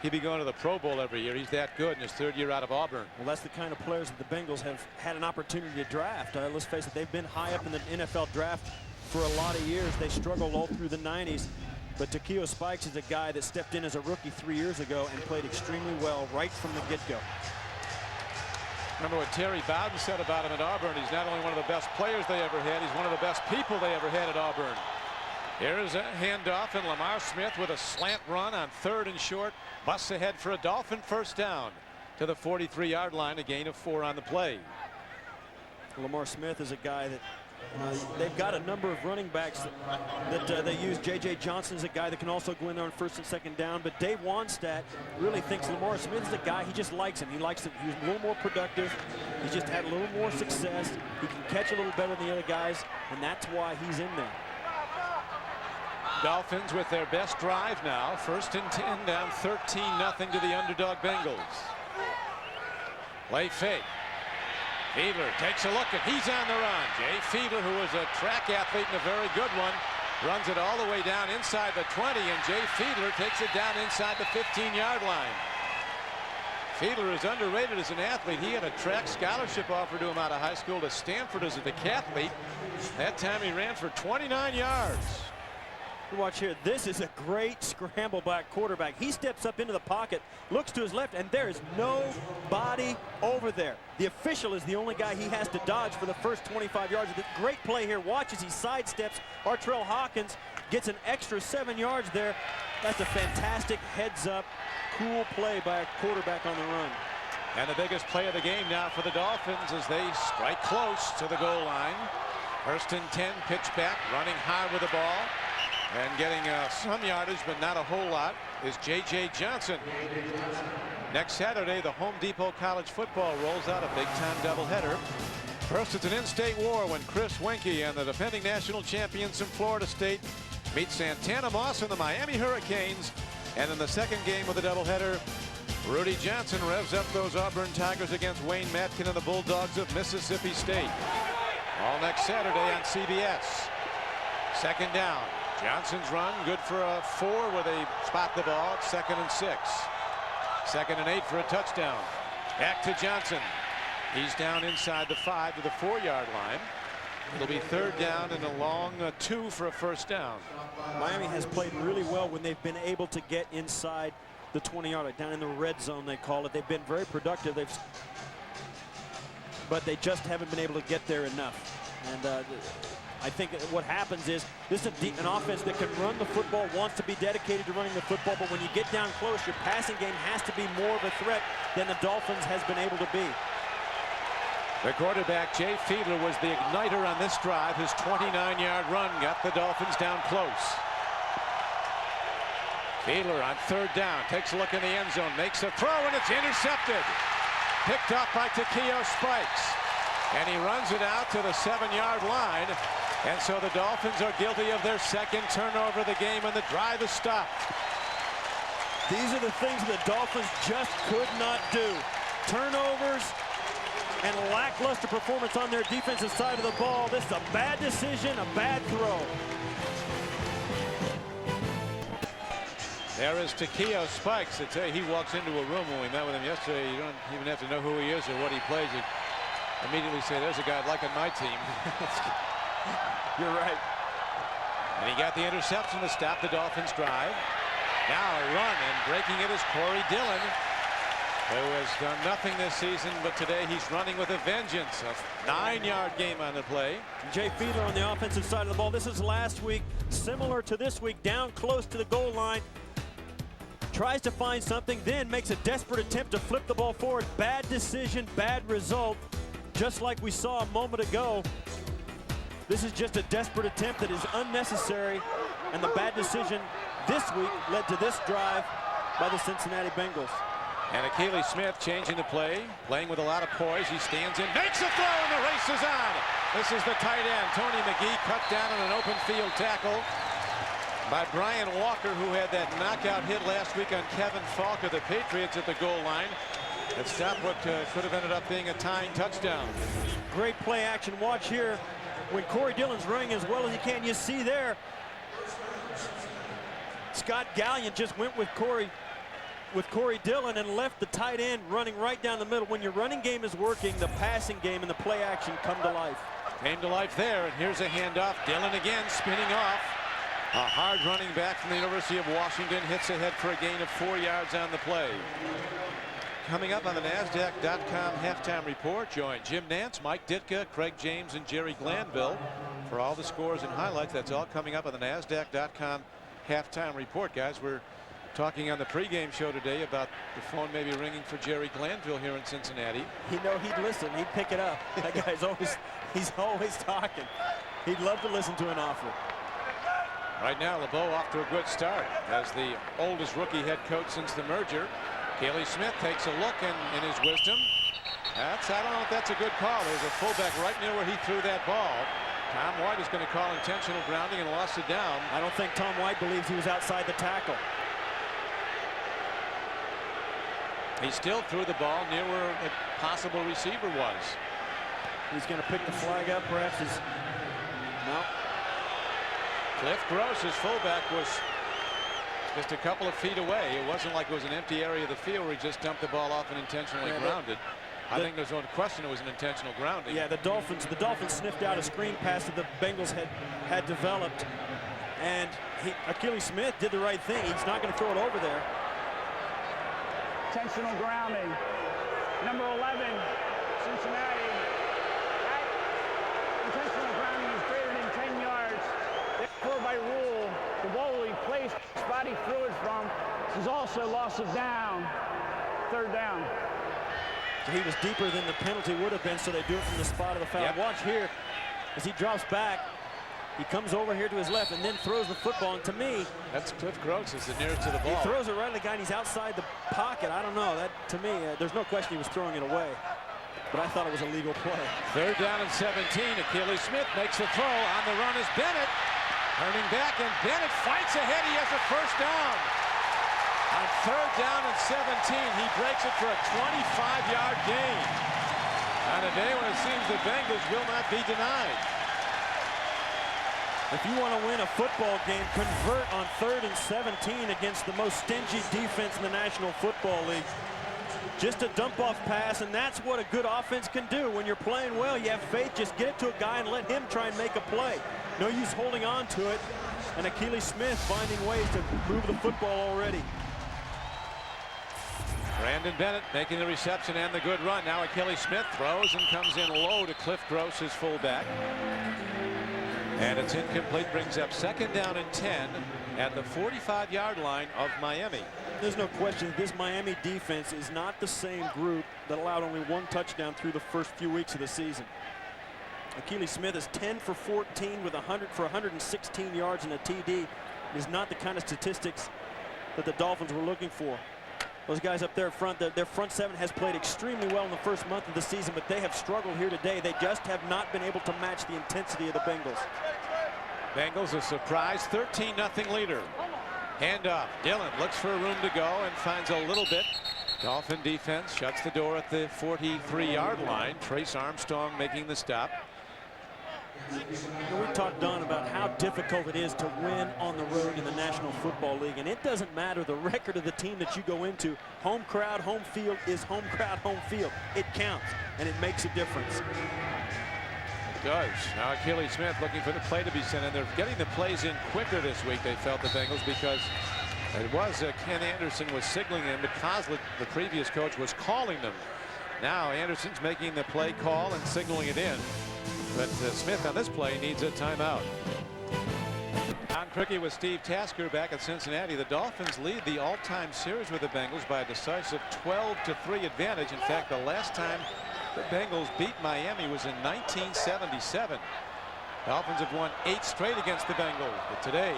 [SPEAKER 1] he'd be going to the Pro Bowl every year. He's that good in his 3rd year out of Auburn.
[SPEAKER 2] Well, that's the kind of players that the Bengals have had an opportunity to draft. Let's face it, they've been high up in the NFL draft for a lot of years. They struggled all through the 90s. But Takeo Spikes is a guy that stepped in as a rookie 3 years ago and played extremely well right from the get-go.
[SPEAKER 1] Remember what Terry Bowden said about him at Auburn. He's not only one of the best players they ever had, he's one of the best people they ever had at Auburn. Here's a handoff, and Lamar Smith with a slant run on 3rd and short. Busts ahead for a Dolphin 1st down to the 43-yard line, a gain of 4 on the play.
[SPEAKER 2] Lamar Smith is a guy that they've got a number of running backs that they use. J.J. Johnson is a guy that can also go in there on 1st and 2nd down. But Dave Wannstedt really thinks Lamar Smith is a guy, he just likes him. He likes him. He's a little more productive. He's just had a little more success. He can catch a little better than the other guys, and that's why he's in there.
[SPEAKER 1] Dolphins with their best drive now. 1st and 10, down 13-0 to the underdog Bengals. Play fake. Fiedler takes a look, and he's on the run. Jay Fiedler, who is a track athlete and a very good one, runs it all the way down inside the 20, and Jay Fiedler takes it down inside the 15-yard line. Fiedler is underrated as an athlete. He had a track scholarship offered to him out of high school to Stanford as a decathlete. That time he ran for 29 yards.
[SPEAKER 2] Watch here. This is a great scramble back quarterback. He steps up into the pocket, looks to his left, and there is nobody over there. The official is the only guy he has to dodge for the first 25 yards. Great play here. Watch as he sidesteps. Artrell Hawkins gets an extra 7 yards there. That's a fantastic heads-up, cool play by a quarterback on the run.
[SPEAKER 1] And the biggest play of the game now for the Dolphins as they strike close to the goal line. First and 10, pitch back, running high with the ball. And getting some yardage, but not a whole lot, is J.J. Johnson. Next Saturday, the Home Depot College football rolls out a big-time doubleheader. First, it's an in-state war when Chris Weinke and the defending national champions from Florida State meet Santana Moss and the Miami Hurricanes. And in the second game of the doubleheader, Rudy Johnson revs up those Auburn Tigers against Wayne Matkin and the Bulldogs of Mississippi State. All next Saturday on CBS. Second down. Johnson's run good for a 4 where they spot the ball. 2nd and 6. 2nd and 8 for a touchdown. Back to Johnson. He's down inside the 5 to the 4-yard line. It'll be 3rd down and a long 2 for a first down.
[SPEAKER 2] Miami has played really well when they've been able to get inside the 20-yard line, down in the red zone they call it. They've been very productive. But they just haven't been able to get there enough. And I think what happens is this is an offense that can run the football, wants to be dedicated to running the football, but when you get down close, your passing game has to be more of a threat than the Dolphins has been able to be.
[SPEAKER 1] The quarterback, Jay Fiedler, was the igniter on this drive. His 29-yard run got the Dolphins down close. Fiedler on 3rd down, takes a look in the end zone, makes a throw, and it's intercepted. Picked off by Takeo Spikes. And he runs it out to the 7-yard line. And so the Dolphins are guilty of their 2nd turnover of the game, and the drive is stopped.
[SPEAKER 2] These are the things the Dolphins just could not do. Turnovers and lackluster performance on their defensive side of the ball. This is a bad decision, a bad throw.
[SPEAKER 1] There is Takeo Spikes. I tell you, he walks into a room when we met with him yesterday. You don't even have to know who he is or what he plays. You immediately say, there's a guy I'd like on my team.
[SPEAKER 2] You're right.
[SPEAKER 1] And he got the interception to stop the Dolphins' drive. Now a run, and breaking it is Corey Dillon, who has done nothing this season, but today he's running with a vengeance. A 9-yard game on the play.
[SPEAKER 2] Jay Fiedler on the offensive side of the ball. This is last week, similar to this week, down close to the goal line. Tries to find something, then makes a desperate attempt to flip the ball forward. Bad decision, bad result. Just like we saw a moment ago, this is just a desperate attempt that is unnecessary, and the bad decision this week led to this drive by the Cincinnati Bengals.
[SPEAKER 1] And Akili Smith changing the play, playing with a lot of poise. He stands in, makes a throw, and the race is on. This is the tight end, Tony McGee, cut down on an open field tackle by Brian Walker, who had that knockout hit last week on Kevin Falk of the Patriots at the goal line. That stopped what could have ended up being a tying touchdown.
[SPEAKER 2] Great play action. Watch here. When Corey Dillon's running as well as he can, you see there, Scott Gallion just went with Corey Dillon and left the tight end running right down the middle. When your running game is working, the passing game and the play action come to life.
[SPEAKER 1] Came to life there, and here's a handoff. Dillon again spinning off. A hard running back from the University of Washington hits ahead for a gain of 4 yards on the play. Coming up on the NASDAQ.com halftime report, join Jim Nance, Mike Ditka, Craig James, and Jerry Glanville for all the scores and highlights. That's all coming up on the NASDAQ.com halftime report. Guys, we're talking on the pregame show today about the phone maybe ringing for Jerry Glanville here in Cincinnati.
[SPEAKER 2] You know, he'd listen. He'd pick it up. That guy's he's always talking. He'd love to listen to an offer.
[SPEAKER 1] Right now, LeBeau off to a good start as the oldest rookie head coach since the merger. Akili Smith takes a look, and in his wisdom, I don't know if that's a good call. There's a fullback right near where he threw that ball. Tom White is going to call intentional grounding and lost it down.
[SPEAKER 2] I don't think Tom White believes he was outside the tackle.
[SPEAKER 1] He still threw the ball near where a possible receiver was.
[SPEAKER 2] He's going to pick the flag up. Perhaps no.
[SPEAKER 1] Cliff Gross, his fullback, was just a couple of feet away. It wasn't like it was an empty area of the field where he just dumped the ball off and intentionally grounded. I think there's no question it was an intentional grounding.
[SPEAKER 2] Yeah, the Dolphins sniffed out a screen pass that the Bengals had developed, and Achilles Smith did the right thing. He's not going to throw it over there.
[SPEAKER 4] Intentional grounding. Number 11, Cincinnati. That intentional grounding is greater than 10 yards. Therefore, by rule, the ball will be placed where the spot he threw it from. This is also loss of down. Third down.
[SPEAKER 2] So he was deeper than the penalty would have been, so they do it from the spot of the foul.
[SPEAKER 1] Yep.
[SPEAKER 2] Watch here as he drops back. He comes over here to his left and then throws the football. And to me,
[SPEAKER 1] that's Cliff Gross is the nearest to the ball.
[SPEAKER 2] He throws it right at the guy, and he's outside the pocket. I don't know. That, to me, there's no question he was throwing it away. But I thought it was a legal play.
[SPEAKER 1] Third down and 17. Achilles Smith makes the throw. On the run is Bennett. Turning back, and Bennett fights ahead. He has a first down. On third down and 17, he breaks it for a 25-yard gain. On a day when it seems the Bengals will not be denied.
[SPEAKER 2] If you want to win a football game, convert on 3rd and 17 against the most stingy defense in the National Football League. Just a dump-off pass, and that's what a good offense can do. When you're playing well, you have faith, just get it to a guy and let him try and make a play. No use holding on to it. And Achilles Smith finding ways to move the football already.
[SPEAKER 1] Brandon Bennett making the reception and the good run. Now Achilles Smith throws and comes in low to Cliff Gross, his fullback. And it's incomplete, brings up 2nd down and 10 at the 45-yard line of Miami.
[SPEAKER 2] There's no question this Miami defense is not the same group that allowed only 1 touchdown through the first few weeks of the season. Achilles Smith is 10 for 14 with 116 yards and a TD. It is not the kind of statistics that the Dolphins were looking for. Those guys up there in front, their front 7 has played extremely well in the first month of the season, but they have struggled here today. They just have not been able to match the intensity of the Bengals.
[SPEAKER 1] Bengals a surprise 13-0 leader. Handoff. Dillon looks for room to go and finds a little bit. Dolphin defense shuts the door at the 43-yard line. Trace Armstrong making the stop.
[SPEAKER 2] We talked, Don, about how difficult it is to win on the road in the National Football League, and it doesn't matter the record of the team that you go into. Home crowd, home field is home crowd, home field. It counts, and it makes a difference.
[SPEAKER 1] It does. Now Achilles Smith looking for the play to be sent in. They're getting the plays in quicker this week, they felt, the Bengals, because it was Ken Anderson was signaling them, but Coslett, the previous coach, was calling them. Now Anderson's making the play call and signaling it in. But Smith on this play needs a timeout. Don Criqui with Steve Tasker back at Cincinnati. The Dolphins lead the all-time series with the Bengals by a decisive 12-3 advantage. In fact, the last time the Bengals beat Miami was in 1977. Dolphins have won 8 straight against the Bengals, but today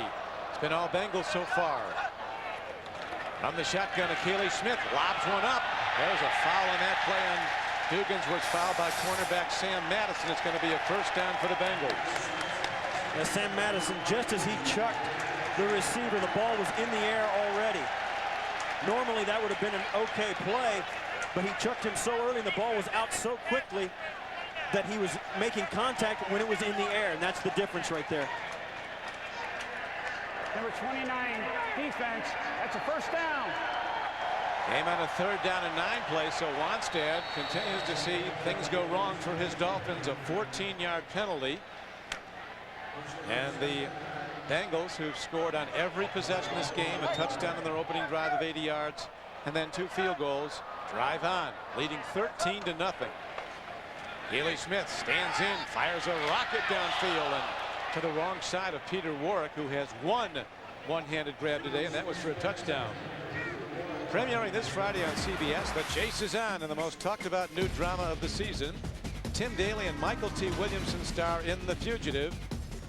[SPEAKER 1] it's been all Bengals so far. From the shotgun, Achilles Smith lobs one up. There's a foul on that play on Dugans, was fouled by cornerback Sam Madison. It's going to be a first down for the Bengals.
[SPEAKER 2] Now, Sam Madison, just as he chucked the receiver, the ball was in the air already. Normally that would have been an okay play, but he chucked him so early and the ball was out so quickly that he was making contact when it was in the air, and that's the difference right there.
[SPEAKER 4] Number 29, defense. That's a first down.
[SPEAKER 1] Game on a 3rd down and 9 play, so Wanstad continues to see things go wrong for his Dolphins. A 14-yard penalty. And the Bengals, who've scored on every possession this game, a touchdown in their opening drive of 80 yards, and then 2 field goals, drive on, leading 13-0. Achilles Smith stands in, fires a rocket downfield and to the wrong side of Peter Warrick, who has one-handed grab today, and that was for a touchdown. Premiering this Friday on CBS, The Chase is on, and the most talked about new drama of the season. Tim Daly and Michael T. Williamson star in The Fugitive.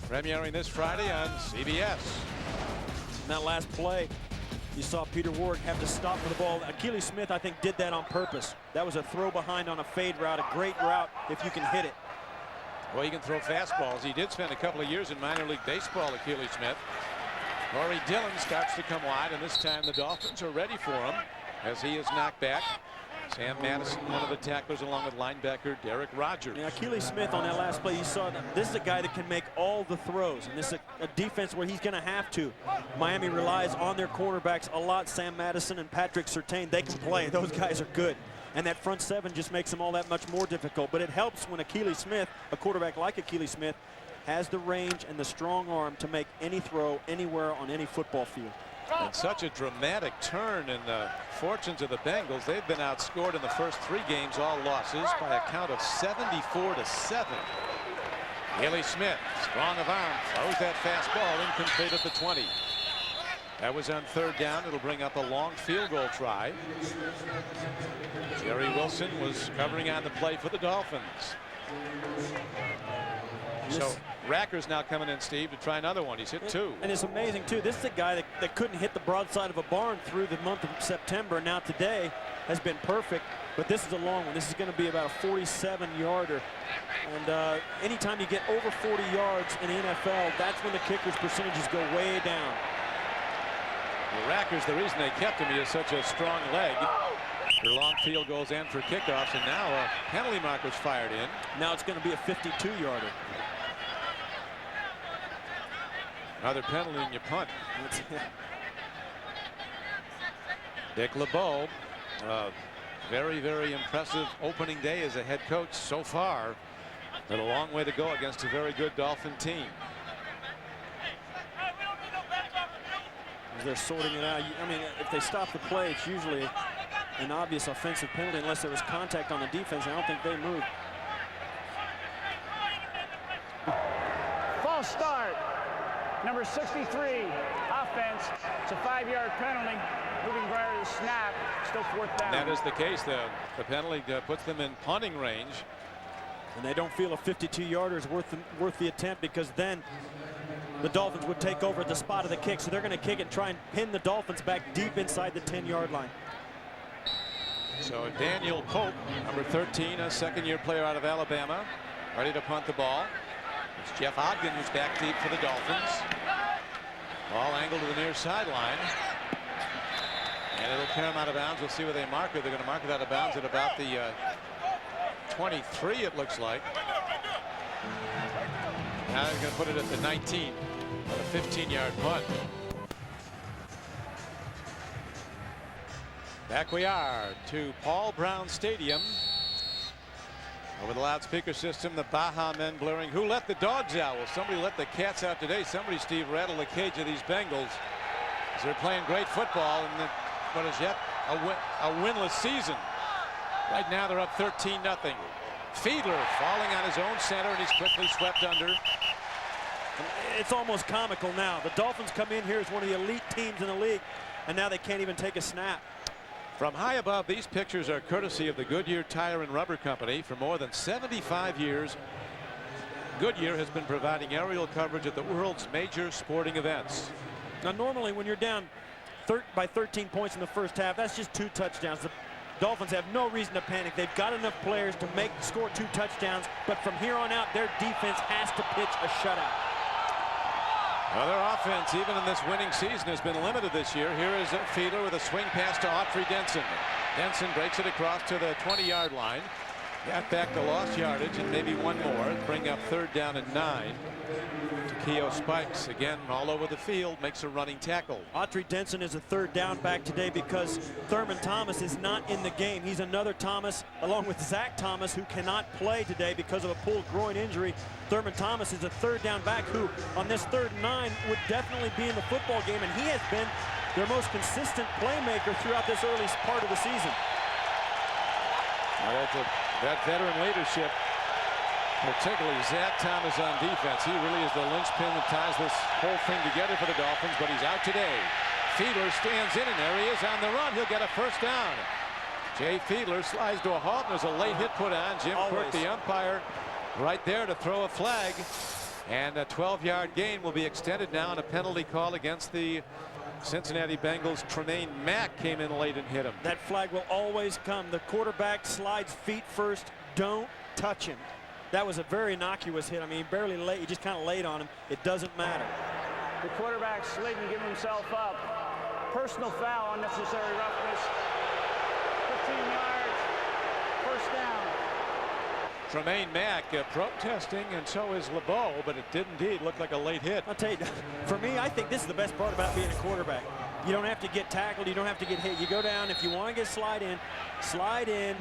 [SPEAKER 1] Premiering this Friday on CBS.
[SPEAKER 2] In that last play, you saw Peter Warrick have to stop for the ball. Achilles Smith, I think, did that on purpose. That was a throw behind on a fade route, a great route if you can hit it.
[SPEAKER 1] Well, he can throw fastballs. He did spend a couple of years in minor league baseball, Achilles Smith. Rory Dillon starts to come wide, and this time the Dolphins are ready for him as he is knocked back. Sam Madison, one of the tacklers, along with linebacker Derek Rogers.
[SPEAKER 2] Yeah, Keely Smith on that last play, you saw that this is a guy that can make all the throws, and this is a defense where he's going to have to. Miami relies on their quarterbacks a lot. Sam Madison and Patrick Surtain, they can play. Those guys are good. And that front seven just makes them all that much more difficult. But it helps when Keely Smith, a quarterback like Keely Smith, has the range and the strong arm to make any throw anywhere on any football field.
[SPEAKER 1] And such a dramatic turn in the fortunes of the Bengals. They've been outscored in the first 3 games, all losses, by a count of 74-7. Keely Smith, strong of arm, throws that fastball incomplete at the 20. That was on 3rd down. It'll bring up a long field goal try. Jerry Wilson was covering on the play for the Dolphins. So Racker's now coming in, Steve, to try another one. He's hit 2.
[SPEAKER 2] And it's amazing, too. This is a guy that couldn't hit the broadside of a barn through the month of September. Now today has been perfect, but this is a long one. This is going to be about a 47-yarder. And anytime you get over 40 yards in the NFL, that's when the kicker's percentages go way down.
[SPEAKER 1] Well, Racker's the reason they kept him. He has such a strong leg for long field goals and for kickoffs. And now a penalty marker's fired in.
[SPEAKER 2] Now it's going to be a 52-yarder.
[SPEAKER 1] Another penalty and you punt. Dick LeBeau, very, very impressive opening day as a head coach so far, but a long way to go against a very good Dolphin team.
[SPEAKER 2] As they're sorting it out, I mean, if they stop the play, it's usually an obvious offensive penalty unless there was contact on the defense. I don't think they moved.
[SPEAKER 4] False start. Number 63, offense. It's a 5-yard penalty. Moving prior to the snap. Still 4th down.
[SPEAKER 1] That is the case. The penalty puts them in punting range.
[SPEAKER 2] And they don't feel a 52-yarder is worth the attempt, because then the Dolphins would take over at the spot of the kick. So they're going to kick it and try and pin the Dolphins back deep inside the 10-yard line.
[SPEAKER 1] So Daniel Pope, number 13, a 2nd-year player out of Alabama, ready to punt the ball. It's Jeff Ogden who's back deep for the Dolphins. Ball angled to the near sideline. And it'll carry him out of bounds. We'll see where they mark it. They're going to mark it out of bounds at about the 23, it looks like. Now they're going to put it at the 19 on a 15-yard punt. Back we are to Paul Brown Stadium. Over the loudspeaker system, the Baja men blaring, "Who let the dogs out?" Well, somebody let the cats out today. Somebody, Steve, rattled the cage of these Bengals. As they're playing great football in what is yet a winless season. Right now they're up 13-0. Fiedler falling on his own center, and he's quickly swept under.
[SPEAKER 2] It's almost comical now. The Dolphins come in here as one of the elite teams in the league, and now they can't even take a snap.
[SPEAKER 1] From high above, these pictures are courtesy of the Goodyear Tire and Rubber Company. For more than 75 years, Goodyear has been providing aerial coverage at the world's major sporting events.
[SPEAKER 2] Now, normally when you're down by 13 points in the first half, that's just 2 touchdowns. The Dolphins have no reason to panic. They've got enough players to score 2 touchdowns, but from here on out, their defense has to pitch a shutout.
[SPEAKER 1] Well, their offense, even in this winning season, has been limited this year. Here is Fiedler with a swing pass to Autry Denson. Denson breaks it across to the 20-yard line. Got back the lost yardage and maybe one more. Bring up 3rd down and 9. Takeo Spikes again all over the field, makes a running tackle.
[SPEAKER 2] Autry Denson is a 3rd down back today because Thurman Thomas is not in the game. He's another Thomas, along with Zach Thomas, who cannot play today because of a pulled groin injury. Thurman Thomas is a 3rd down back who, on this 3rd and 9, would definitely be in the football game, and he has been their most consistent playmaker throughout this early part of the season.
[SPEAKER 1] Well, that veteran leadership, particularly Zach Thomas on defense. He really is the linchpin that ties this whole thing together for the Dolphins, but he's out today. Fiedler stands in, and there he is on the run. He'll get a 1st down. Jay Fiedler slides to a halt, and there's a late hit put on. Jim Quirk, the umpire, right there to throw a flag. And a 12-yard gain will be extended now on a penalty call against the Cincinnati Bengals. Tremaine Mack came in late and hit him.
[SPEAKER 2] That flag will always come. The quarterback slides feet first. Don't touch him. That was a very innocuous hit. I mean, he barely laid. He just kind of laid on him. It doesn't matter.
[SPEAKER 4] The quarterback slid and giving himself up. Personal foul, unnecessary roughness. 15 yards.
[SPEAKER 1] Tremaine Mack protesting, and so is LeBeau, but it did indeed look like a late hit.
[SPEAKER 2] I'll tell you, for me, I think this is the best part about being a quarterback. You don't have to get tackled. You don't have to get hit. You go down. If you want to get slide in,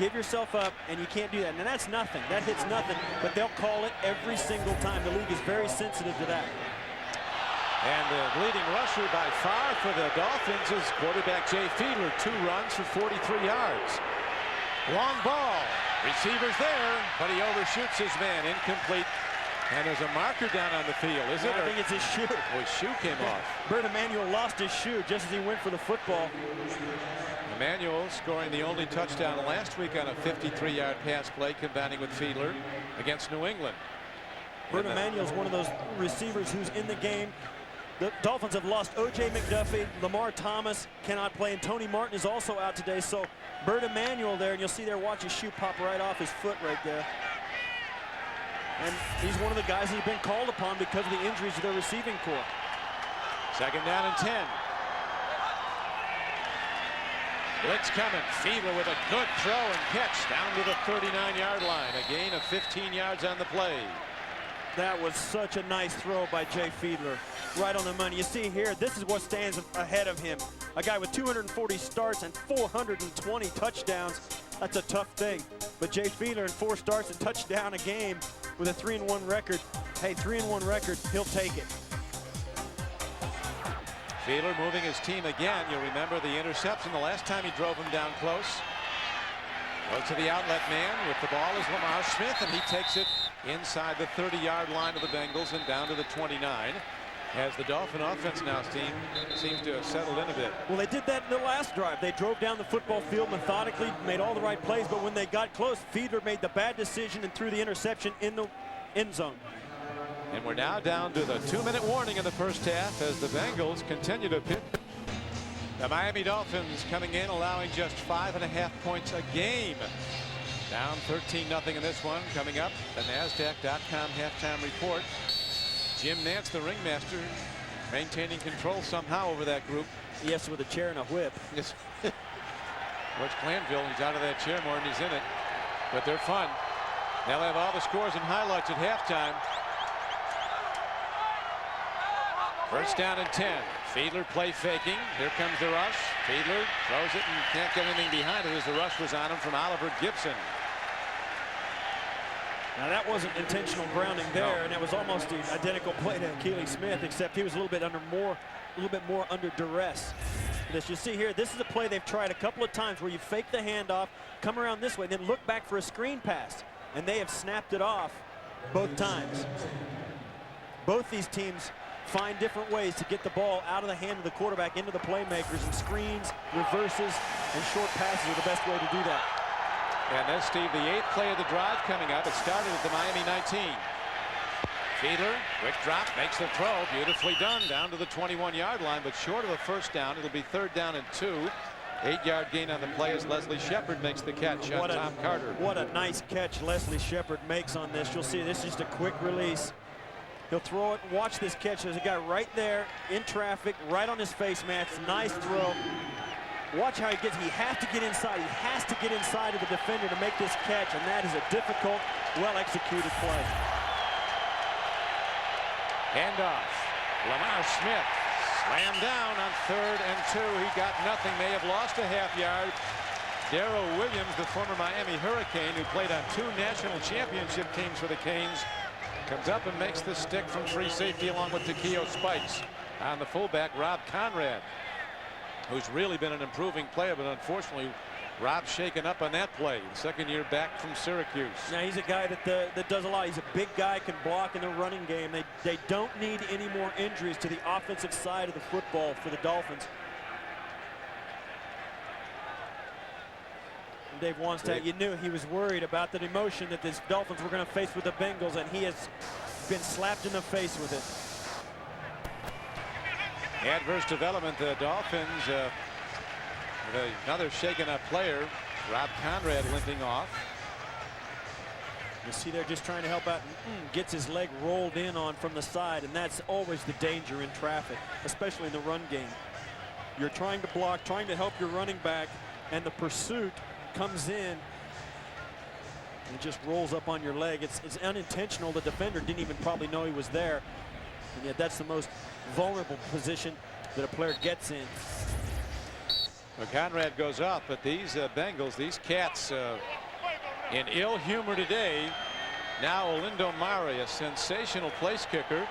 [SPEAKER 2] give yourself up, and you can't do that. And that's nothing. That hits nothing, but they'll call it every single time. The league is very sensitive to that.
[SPEAKER 1] And the leading rusher by far for the Dolphins is quarterback Jay Fiedler. 2 runs for 43 yards. Long ball. Receiver's there, but he overshoots his man. Incomplete. And there's a marker down on the field, is it?
[SPEAKER 2] I think it's his shoe.
[SPEAKER 1] Oh, his shoe came off.
[SPEAKER 2] Bert Emanuel lost his shoe just as he went for the football.
[SPEAKER 1] Emanuel scoring the only touchdown last week on a 53-yard pass play, combining with Fiedler against New England.
[SPEAKER 2] Bert Emanuel's one of those receivers who's in the game. The Dolphins have lost O.J. McDuffie. Lamar Thomas cannot play, and Tony Martin is also out today. So Bert Emanuel there, and you'll see there, watch his shoe pop right off his foot right there. And he's one of the guys who's been called upon because of the injuries to their receiving corps.
[SPEAKER 1] 2nd down and 10. Blitz coming. Fiedler with a good throw and catch down to the 39-yard line. A gain of 15 yards on the play.
[SPEAKER 2] That was such a nice throw by Jay Fiedler. Right on the money. You see here, this is what stands ahead of him. A guy with 240 starts and 420 touchdowns. That's a tough thing. But Jay Fiedler in 4 starts and touchdown a game with a 3-1 record. Hey, 3-1 record, he'll take it.
[SPEAKER 1] Fiedler moving his team again. You'll remember the interception the last time he drove him down close. Goes to the outlet man. With the ball is Lamar Smith, and he takes it inside the 30-yard line of the Bengals and down to the 29. As the Dolphin offense now seems to have settled in a bit.
[SPEAKER 2] Well, they did that in the last drive. They drove down the football field methodically, made all the right plays, but when they got close, Fiedler made the bad decision and threw the interception in the end zone.
[SPEAKER 1] And we're now down to the 2-minute warning in the first half as the Bengals continue to pit. The Miami Dolphins coming in, allowing just 5.5 points a game. Down 13-0 in this one. Coming up, the NASDAQ.com halftime report. Jim Nantz, the ringmaster, maintaining control somehow over that group.
[SPEAKER 2] Yes, with a chair and a whip.
[SPEAKER 1] Yes. Coach Glanville, he's out of that chair more than he's in it. But they're fun. They'll have all the scores and highlights at halftime. 1st down and 10. Fiedler play faking. Here comes the rush. Fiedler throws it and can't get anything behind it as the rush was on him from Oliver Gibson.
[SPEAKER 2] Now that wasn't intentional grounding there, and it was almost the identical play to Keely Smith, except he was a little bit more under duress. As you see here, this is a play they've tried a couple of times where you fake the handoff, come around this way, then look back for a screen pass, and they have snapped it off both times. Both these teams find different ways to get the ball out of the hand of the quarterback into the playmakers, and screens, reverses, and short passes are the best way to do that.
[SPEAKER 1] And that's, Steve, the 8th play of the drive coming up. It started at the Miami 19. Fiedler, quick drop, makes the throw. Beautifully done down to the 21-yard line, but short of a 1st down. It'll be 3rd down and 2. 8-yard gain on the play as Leslie Shepard makes the catch on Tom Carter.
[SPEAKER 2] What a nice catch Leslie Shepard makes on this. You'll see this is just a quick release. He'll throw it. Watch this catch. There's a guy right there in traffic, right on his face mask. Nice throw. Watch how he gets. He has to get inside. He has to get inside of the defender to make this catch, and that is a difficult, well-executed play.
[SPEAKER 1] Handoff. Lamar Smith slammed down on 3rd and 2. He got nothing. May have lost a half-yard. Darrell Williams, the former Miami Hurricane, who played on 2 national championship teams for the Canes, comes up and makes the stick from free safety along with Takeo Spikes. On the fullback, Rob Conrad, who's really been an improving player, but unfortunately Rob's shaken up on that play. 2nd year back from Syracuse.
[SPEAKER 2] Now he's a guy that does a lot. He's a big guy, can block in the running game. They don't need any more injuries to the offensive side of the football for the Dolphins. And Dave Wannstedt, you knew he was worried about the emotion that the Dolphins were going to face with the Bengals, and he has been slapped in the face with it.
[SPEAKER 1] Adverse development. The Dolphins with another shaken up player. Rob Conrad limping off.
[SPEAKER 2] You see they're just trying to help out. Gets his leg rolled in on from the side, and that's always the danger in traffic, especially in the run game. You're trying to block, trying to help your running back, and the pursuit comes in It just rolls up on your leg. It's unintentional. The defender didn't even probably know he was there. And yet that's the most vulnerable position that a player gets in.
[SPEAKER 1] Well, Conrad goes off, but these Bengals, these Cats in ill humor today. Now Olindo Mare, a sensational place kicker,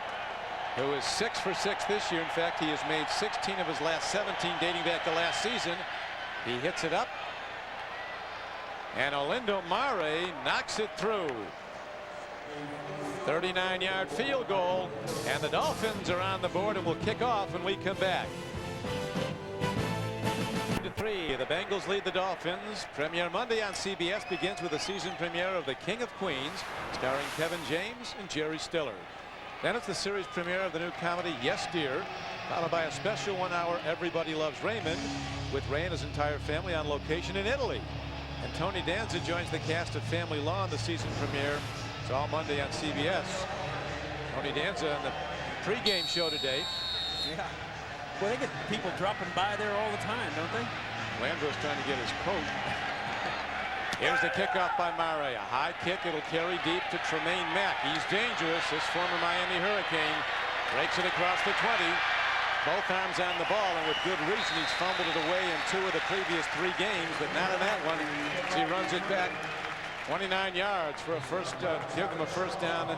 [SPEAKER 1] who is 6 for 6 this year. In fact, he has made 16 of his last 17 dating back to last season. He hits it up, and Olindo Mare knocks it through. 39-yard field goal, and the Dolphins are on the board and will kick off when we come back. 3. The Bengals lead the Dolphins. Premiere Monday on CBS begins with the season premiere of The King of Queens, starring Kevin James and Jerry Stiller. Then it's the series premiere of the new comedy Yes Dear, followed by a special 1-hour Everybody Loves Raymond, with Ray and his entire family on location in Italy. And Tony Danza joins the cast of Family Law in the season premiere. It's all Monday on CBS. Tony Danza on the pregame show today.
[SPEAKER 2] Yeah. Well, they get people dropping by there all the time, don't they?
[SPEAKER 1] Landro's trying to get his coat. Here's the kickoff by Mare. A high kick. It'll carry deep to Tremaine Mack. He's dangerous. This former Miami Hurricane breaks it across the 20. Both arms on the ball, and with good reason. He's fumbled it away in 2 of the previous 3 games, but not in that one. So he runs it back 29 yards for a first, give them a first down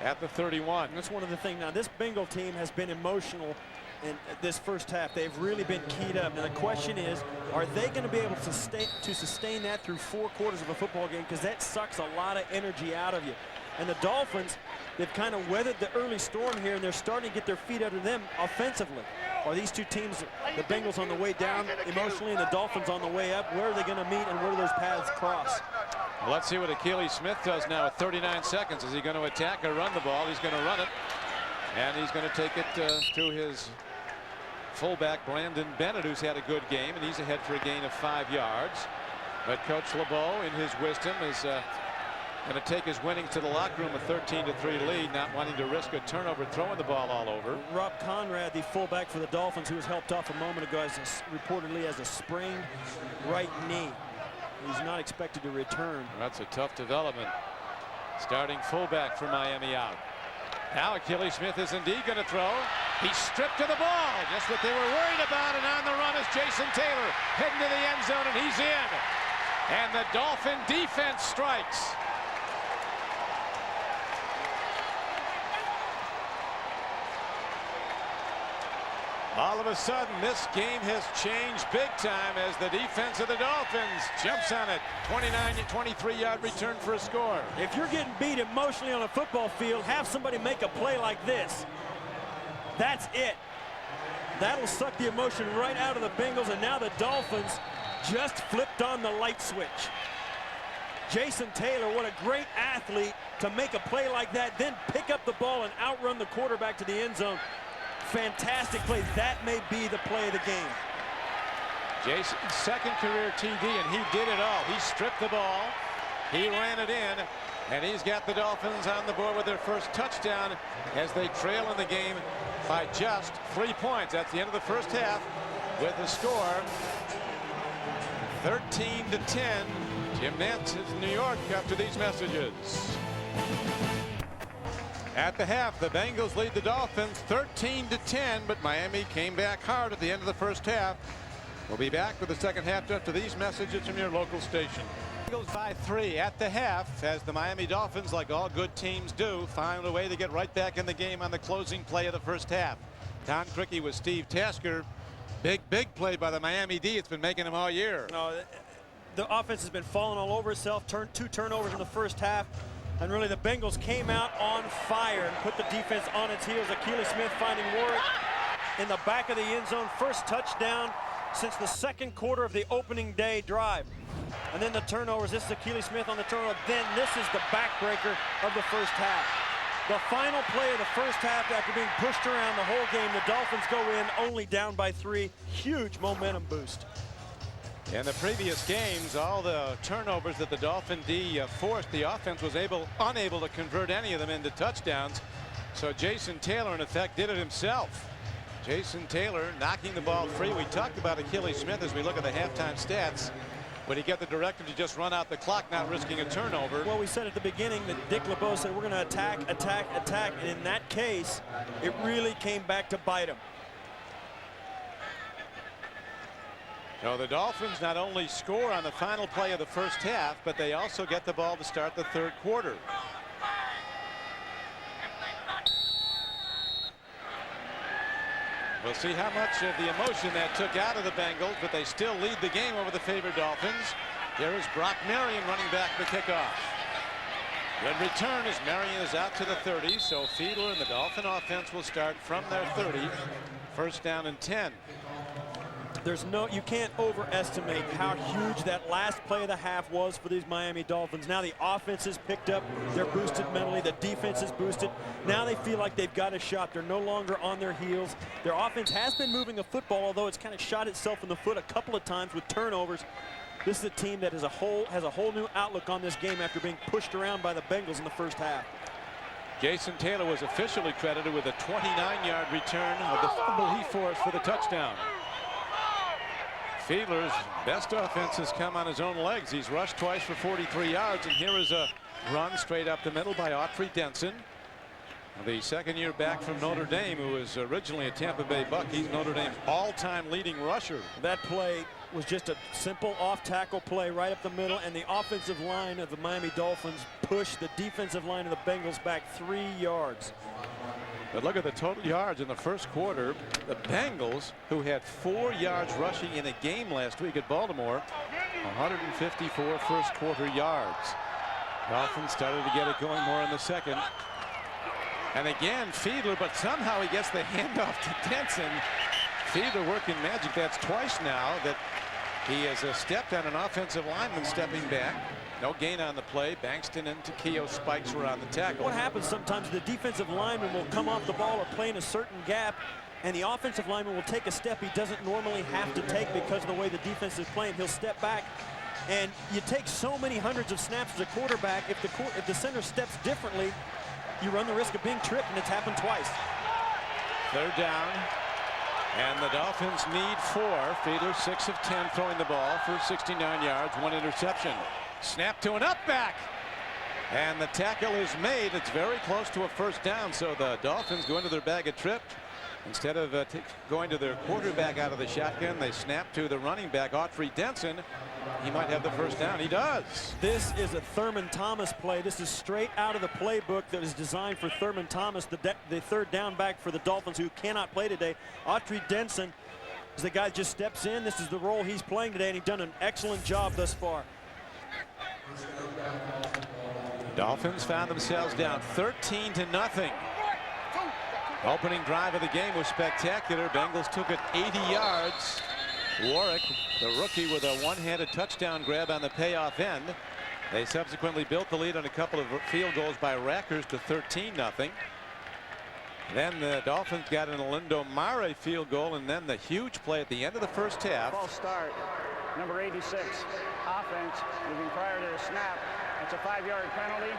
[SPEAKER 1] at the 31.
[SPEAKER 2] That's one of the things. Now, this Bengal team has been emotional in this first half. They've really been keyed up. Now the question is, are they going to be able to sustain that through 4 quarters of a football game? Because that sucks a lot of energy out of you. And the Dolphins, they've kind of weathered the early storm here, and they're starting to get their feet under them offensively. Are these two teams, the Bengals on the way down emotionally and the Dolphins on the way up? Where are they going to meet, and where do those paths cross?
[SPEAKER 1] Well, let's see what Akili Smith does now at 39 seconds. Is he going to attack or run the ball? He's going to run it, and he's going to take it to his fullback Brandon Bennett, who's had a good game, and he's ahead for a gain of 5 yards. But Coach LeBeau, in his wisdom, is going to take his winnings to the locker room, a 13-3 lead, not wanting to risk a turnover throwing the ball all over.
[SPEAKER 2] Rob Conrad, the fullback for the Dolphins, who was helped off a moment ago, reportedly has a sprained right knee. He's not expected to return.
[SPEAKER 1] That's a tough development. Starting fullback for Miami out. Now Akili Smith is indeed going to throw. He's stripped to the ball. Just what they were worried about. And on the run is Jason Taylor heading to the end zone, and he's in. And the Dolphin defense strikes. All of a sudden, this game has changed big time as the defense of the Dolphins jumps on it. 23-yard return for a score.
[SPEAKER 2] If you're getting beat emotionally on a football field, have somebody make a play like this. That's it. That'll suck the emotion right out of the Bengals, and now the Dolphins just flipped on the light switch. Jason Taylor, what a great athlete to make a play like that, then pick up the ball and outrun the quarterback to the end zone. Fantastic play. That may be the play of the game.
[SPEAKER 1] Jason's second career TD, and he did it all. He stripped the ball, he ran it in, and he's got the Dolphins on the board with their first touchdown as they trail in the game by just 3 points. That's the end of the first half with the score 13-10. Jim Nantz is in New York after these messages. At the half, the Bengals lead the Dolphins 13-10, but Miami came back hard at the end of the first half. We'll be back with the second half after these messages from your local station. Bengals by 3 at the half as the Miami Dolphins, like all good teams do, find a way to get right back in the game on the closing play of the first half. Don Criqui with Steve Tasker. Big play by the Miami D. It's been making them all year.
[SPEAKER 2] The offense has been falling all over itself. 2 turnovers in the first half. And really, the Bengals came out on fire and put the defense on its heels. Akili Smith finding Warwick in the back of the end zone. First touchdown since the second quarter of the opening day drive. And then the turnovers. This is Akili Smith on the turnover. Then this is the backbreaker of the first half. The final play of the first half, after being pushed around the whole game, the Dolphins go in only down by 3. Huge momentum boost.
[SPEAKER 1] In the previous games, all the turnovers that the Dolphin D forced, the offense was unable to convert any of them into touchdowns. So Jason Taylor, in effect, did it himself. Jason Taylor knocking the ball free. We talked about Akili Smith as we look at the halftime stats. But he got the directive to just run out the clock, not risking a turnover.
[SPEAKER 2] Well, we said at the beginning that Dick LeBeau said we're going to attack, attack, attack. And in that case, it really came back to bite him.
[SPEAKER 1] So the Dolphins not only score on the final play of the first half, but they also get the ball to start the third quarter. We'll see how much of the emotion that took out of the Bengals, but they still lead the game over the favored Dolphins. Here is Brock Marion running back the kickoff. Good return as Marion is out to the 30, so Fiedler and the Dolphin offense will start from their 30. First down and 10.
[SPEAKER 2] You can't overestimate how huge that last play of the half was for these Miami Dolphins. Now the offense is picked up. They're boosted mentally. The defense is boosted. Now they feel like they've got a shot. They're no longer on their heels. Their offense has been moving the football, although it's kind of shot itself in the foot a couple of times with turnovers. This is a team that has a whole new outlook on this game after being pushed around by the Bengals in the first half.
[SPEAKER 1] Jason Taylor was officially credited with a 29-yard return of the fumble he forced for the touchdown. Fiedler's best offense has come on his own legs. He's rushed twice for 43 yards, and here is a run straight up the middle by Autry Denson, the second-year back from Notre Dame, who was originally a Tampa Bay Buck. He's Notre Dame's all-time leading rusher.
[SPEAKER 2] That play was just a simple off-tackle play right up the middle, and the offensive line of the Miami Dolphins pushed the defensive line of the Bengals back 3 yards.
[SPEAKER 1] But look at the total yards in the first quarter. The Bengals, who had 4 yards rushing in a game last week at Baltimore, 154 first quarter yards. Dolphins started to get it going more in the second. And again, Fiedler, but somehow he gets the handoff to Denson. Fiedler working magic. That's twice now that he has stepped on an offensive lineman stepping back. No gain on the play. Bankston and Takeo Spikes were on the tackle.
[SPEAKER 2] What happens sometimes, the defensive lineman will come off the ball or play in a certain gap, and the offensive lineman will take a step he doesn't normally have to take because of the way the defense is playing. He'll step back, and you take so many hundreds of snaps as a quarterback. If the center steps differently, you run the risk of being tripped, and it's happened twice.
[SPEAKER 1] Third down, and the Dolphins need 4. Fiedler 6 of 10 throwing the ball for 69 yards, 1 interception. Snap to an up back, and the tackle is made. It's very close to a first down, so the Dolphins go into their bag of trip. Instead of going to their quarterback out of the shotgun, they snap to the running back, Autry Denson. He might have the first down. He does.
[SPEAKER 2] This is a Thurman Thomas play. This is straight out of the playbook that is designed for Thurman Thomas, the third down back for the Dolphins, who cannot play today. Autry Denson is the guy that just steps in. This is the role he's playing today, and he's done an excellent job thus far.
[SPEAKER 1] Dolphins found themselves down 13-0. Opening drive of the game was spectacular. Bengals took it 80 yards. Warwick, the rookie, with a one-handed touchdown grab on the payoff end. They subsequently built the lead on a couple of field goals by Rackers to 13-0. Then the Dolphins got an Olindo Mare field goal, and then the huge play at the end of the first half.
[SPEAKER 4] False start. Number 86, offense, moving prior to the snap. It's a 5-yard penalty.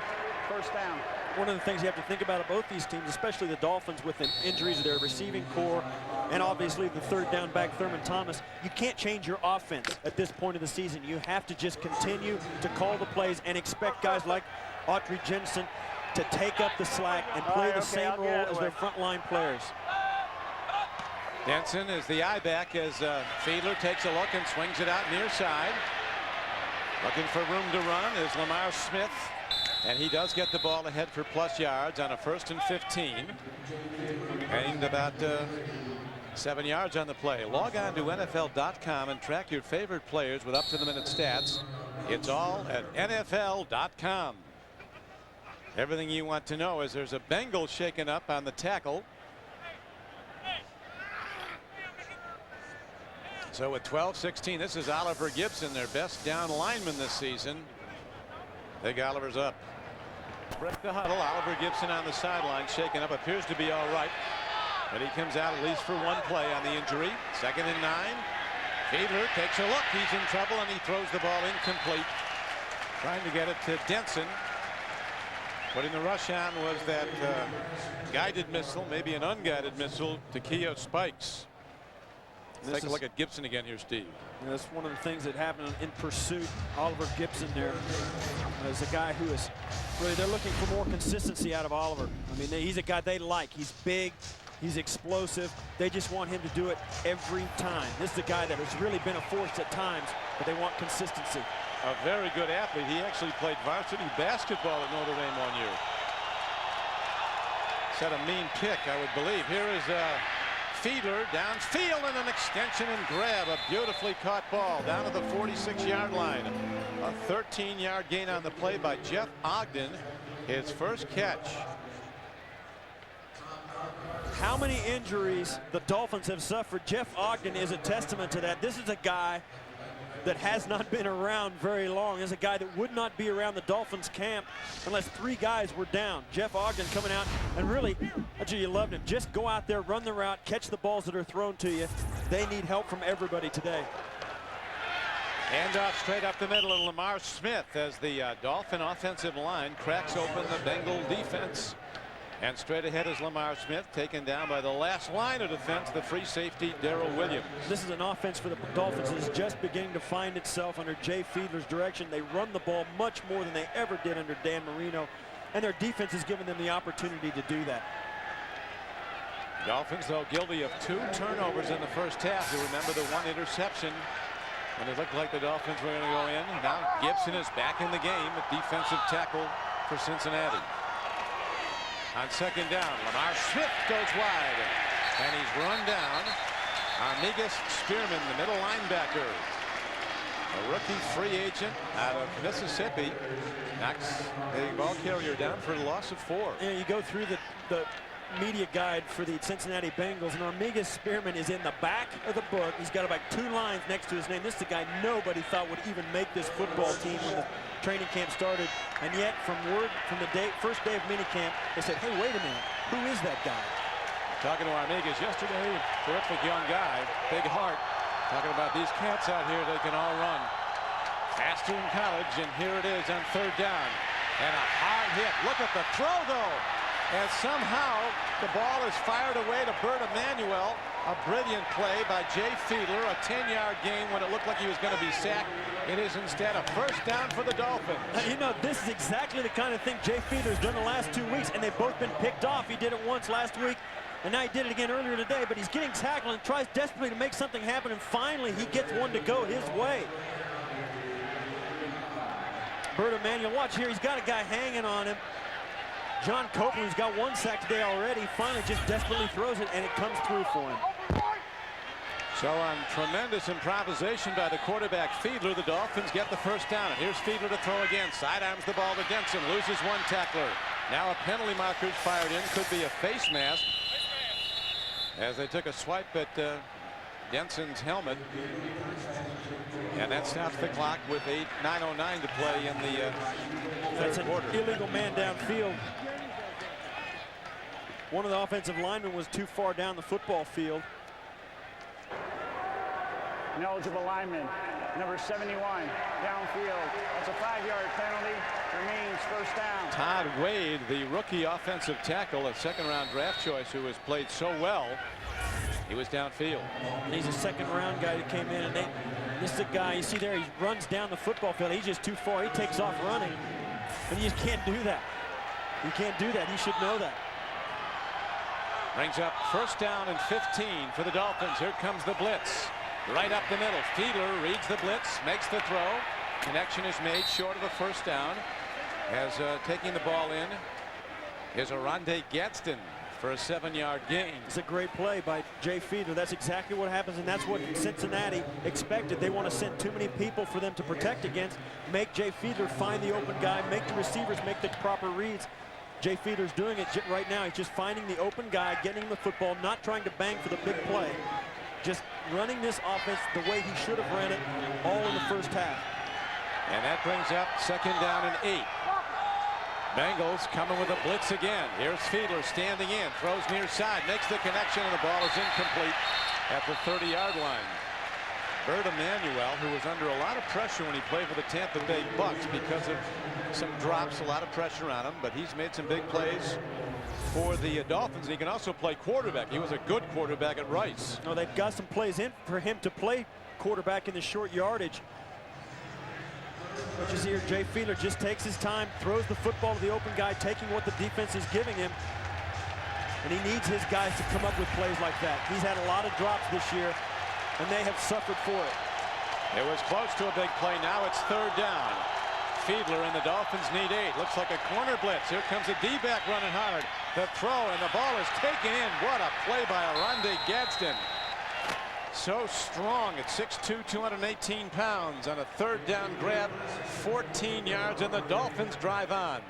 [SPEAKER 4] First down.
[SPEAKER 2] One of the things you have to think about both these teams, especially the Dolphins, with the injuries of their receiving core, and obviously the third down back, Thurman Thomas, you can't change your offense at this point of the season. You have to just continue to call the plays and expect guys like Autry Denson to take up the slack and play the same role as their frontline players.
[SPEAKER 1] Denson is the eye back as Fiedler takes a look and swings it out near side. Looking for room to run is Lamar Smith, and he does get the ball ahead for plus yards on a 1st and 15. Gained about 7 yards on the play. Log on to NFL.com and track your favorite players with up-to-the-minute stats. It's all at NFL.com. Everything you want to know is there's a Bengal shaken up on the tackle. So with 12-16, this is Oliver Gibson, their best down lineman this season. Big Oliver's up. Break the huddle. Oliver Gibson on the sideline, shaken up, appears to be all right. But he comes out at least for one play on the injury. 2nd and 9. Fiedler takes a look. He's in trouble, and he throws the ball incomplete. Trying to get it to Denson. Putting the rush on was that guided missile, maybe an unguided missile, to Takeo Spikes. Let's take a look at Gibson again here, Steve.
[SPEAKER 2] That's one of the things that happened in pursuit. Oliver Gibson there is a guy who is really, they're looking for more consistency out of Oliver. I mean, he's a guy they like. He's big. He's explosive. They just want him to do it every time. This is a guy that has really been a force at times, but they want consistency.
[SPEAKER 1] A very good athlete. He actually played varsity basketball at Notre Dame one year. Set a mean pick, I would believe. Here is Fiedler downfield and an extension and grab. A beautifully caught ball down to the 46-yard line. A 13-yard gain on the play by Jeff Ogden. His first catch.
[SPEAKER 2] How many injuries the Dolphins have suffered. Jeff Ogden is a testament to that. This is a guy that has not been around very long. This is a guy that would not be around the Dolphins camp unless 3 guys were down. Jeff Ogden coming out and really, you loved him. Just go out there, run the route, catch the balls that are thrown to you. They need help from everybody today.
[SPEAKER 1] Handoff straight up the middle, and Lamar Smith as the Dolphin offensive line cracks open the Bengal defense. And straight ahead is Lamar Smith, taken down by the last line of defense, the free safety, Darrell Williams.
[SPEAKER 2] This is an offense for the Dolphins that is just beginning to find itself under Jay Fiedler's direction. They run the ball much more than they ever did under Dan Marino, and their defense has given them the opportunity to do that.
[SPEAKER 1] Dolphins, though, guilty of 2 turnovers in the first half. You remember the 1 interception when it looked like the Dolphins were going to go in. Now Gibson is back in the game, a defensive tackle for Cincinnati. On second down, Lamar Smith goes wide, and he's run down. Armigas Spearman, the middle linebacker, a rookie free agent out of Mississippi, knocks the ball carrier down for a loss of 4.
[SPEAKER 2] You know, you go through the media guide for the Cincinnati Bengals, and Armigas Spearman is in the back of the book. He's got about 2 lines next to his name. This is a guy nobody thought would even make this football team when the training camp started, and yet from the first day of minicamp, they said, hey, wait a minute, who is that guy?
[SPEAKER 1] Talking to Armigas yesterday, terrific young guy, big heart, talking about these cats out here, they can all run faster in college, and here it is on 3rd down, and a hard hit. Look at the throw, though. And somehow the ball is fired away to Bert Emanuel. A brilliant play by Jay Fiedler, a 10-yard gain when it looked like he was going to be sacked. It is instead a first down for the Dolphins.
[SPEAKER 2] You know, this is exactly the kind of thing Jay Fiedler's done the last 2 weeks, and they've both been picked off. He did it once last week, and now he did it again earlier today, but he's getting tackled and tries desperately to make something happen, and finally he gets one to go his way. Bert Emanuel, watch here, he's got a guy hanging on him. John Copeland's got 1 sack today already. Finally just desperately throws it, and it comes through for him.
[SPEAKER 1] So on tremendous improvisation by the quarterback Fiedler, the Dolphins get the first down. And here's Fiedler to throw again. Sidearms the ball to Denson. Loses 1 tackler. Now a penalty marker's fired in. Could be a face mask. As they took a swipe at Denson's helmet. And that stops the clock with 9:09 to play in the
[SPEAKER 2] That's
[SPEAKER 1] third
[SPEAKER 2] an
[SPEAKER 1] quarter.
[SPEAKER 2] illegal man downfield. One of the offensive linemen was too far down the football field.
[SPEAKER 4] Ineligible lineman, number 71, downfield. That's a 5-yard penalty. Remains first down.
[SPEAKER 1] Todd Wade, the rookie offensive tackle, a 2nd-round draft choice who has played so well. He was downfield.
[SPEAKER 2] He's a 2nd-round guy that came in, and this is a guy, you see there, he runs down the football field. He's just too far. He takes off running, and you just can't do that. You can't do that. He should know that.
[SPEAKER 1] Brings up first down and 15 for the Dolphins. Here comes the blitz. Right up the middle. Fiedler reads the blitz, makes the throw. Connection is made short of a first down. As taking the ball in is Oronde Gadsden for a 7-yard gain.
[SPEAKER 2] It's a great play by Jay Fiedler. That's exactly what happens, and that's what Cincinnati expected. They want to send too many people for them to protect against. Make Jay Fiedler find the open guy, make the receivers make the proper reads. Jay Fiedler's doing it right now. He's just finding the open guy, getting the football, not trying to bang for the big play. Just running this offense the way he should have ran it all in the first half.
[SPEAKER 1] And that brings up 2nd down and 8. Bengals coming with a blitz again. Here's Fiedler standing in, throws near side, makes the connection, and the ball is incomplete at the 30-yard line. Bert Emanuel, who was under a lot of pressure when he played for the Tampa Bay Bucks because of some drops, a lot of pressure on him, but he's made some big plays for the Dolphins. And he can also play quarterback. He was a good quarterback at Rice.
[SPEAKER 2] No, they've got some plays in for him to play quarterback in the short yardage. Which is here, Jay Fiedler just takes his time, throws the football to the open guy, taking what the defense is giving him. And he needs his guys to come up with plays like that. He's had a lot of drops this year, and they have suffered for it.
[SPEAKER 1] It was close to a big play. Now it's third down. Fiedler and the Dolphins need 8. Looks like a corner blitz. Here comes a D-back running hard. The throw, and the ball is taken in. What a play by Oronde Gadsden. So strong at 6'2", 218 pounds on a third down grab, 14 yards, and the Dolphins drive on.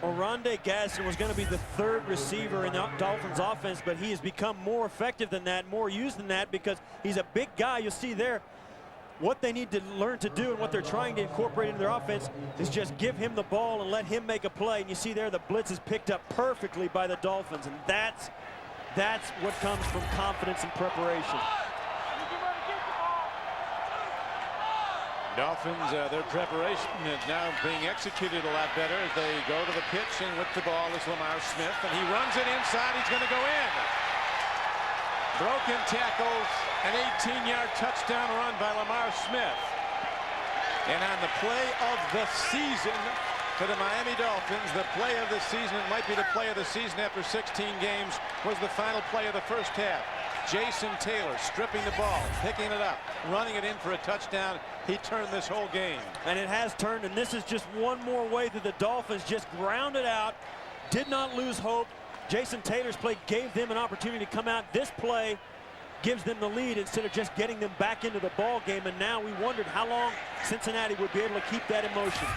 [SPEAKER 2] Oronde Gadsden was going to be the third receiver in the Dolphins offense, but he has become more effective than that, more used than that, because he's a big guy. You'll see there what they need to learn to do and what they're trying to incorporate into their offense is just give him the ball and let him make a play. And you see there the blitz is picked up perfectly by the Dolphins, and that's what comes from confidence and preparation.
[SPEAKER 1] Dolphins, their preparation is now being executed a lot better as they go to the pitch, and with the ball is Lamar Smith, and he runs it inside. He's going to go in. Broken tackles, an 18-yard touchdown run by Lamar Smith. And on the play of the season for the Miami Dolphins, the play of the season, it might be the play of the season after 16 games, was the final play of the first half. Jason Taylor stripping the ball, picking it up, running it in for a touchdown. He turned this whole game.
[SPEAKER 2] And it has turned, and this is just one more way that the Dolphins just grounded out, did not lose hope. Jason Taylor's play gave them an opportunity to come out. This play gives them the lead instead of just getting them back into the ball game. And now we wondered how long Cincinnati would be able to keep that in motion.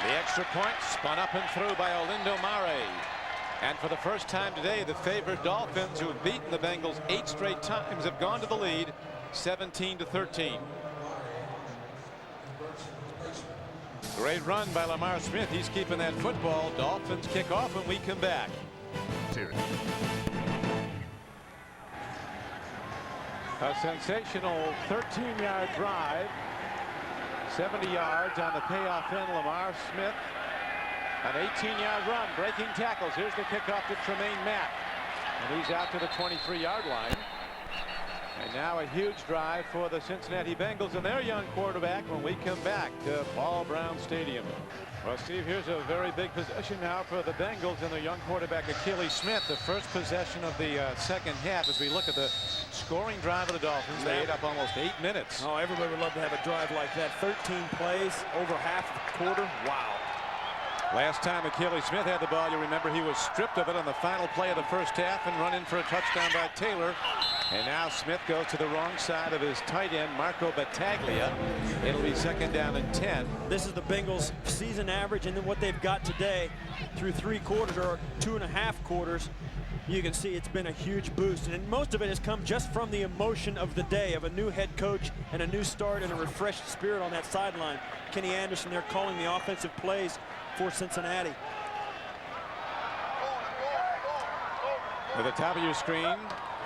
[SPEAKER 1] The extra point spun up and through by Olindo Mare. And for the first time today, the favored Dolphins, who have beaten the Bengals 8 straight times, have gone to the lead 17-13. Great run by Lamar Smith. He's keeping that football. Dolphins kick off when we come back. A sensational 13-yard drive. 70 yards on the payoff in. Lamar Smith. An 18-yard run, breaking tackles. Here's the kickoff to Tremaine Matt. And he's out to the 23-yard line. And now a huge drive for the Cincinnati Bengals and their young quarterback when we come back to Paul Brown Stadium. Well, Steve, here's a very big possession now for the Bengals and their young quarterback, Achilles Smith. The first possession of the second half as we look at the scoring drive of the Dolphins. They ate up almost 8 minutes.
[SPEAKER 2] Oh, everybody would love to have a drive like that. 13 plays, over half the quarter. Wow.
[SPEAKER 1] Last time Achilles Smith had the ball, you remember he was stripped of it on the final play of the first half and run in for a touchdown by Taylor. And now Smith goes to the wrong side of his tight end, Marco Battaglia. It'll be second down and 10.
[SPEAKER 2] This is the Bengals season average, and then what they've got today through 3 quarters or 2.5 quarters. You can see it's been a huge boost, and most of it has come just from the emotion of the day of a new head coach and a new start and a refreshed spirit on that sideline. Kenny Anderson there calling the offensive plays for Cincinnati.
[SPEAKER 1] At the top of your screen,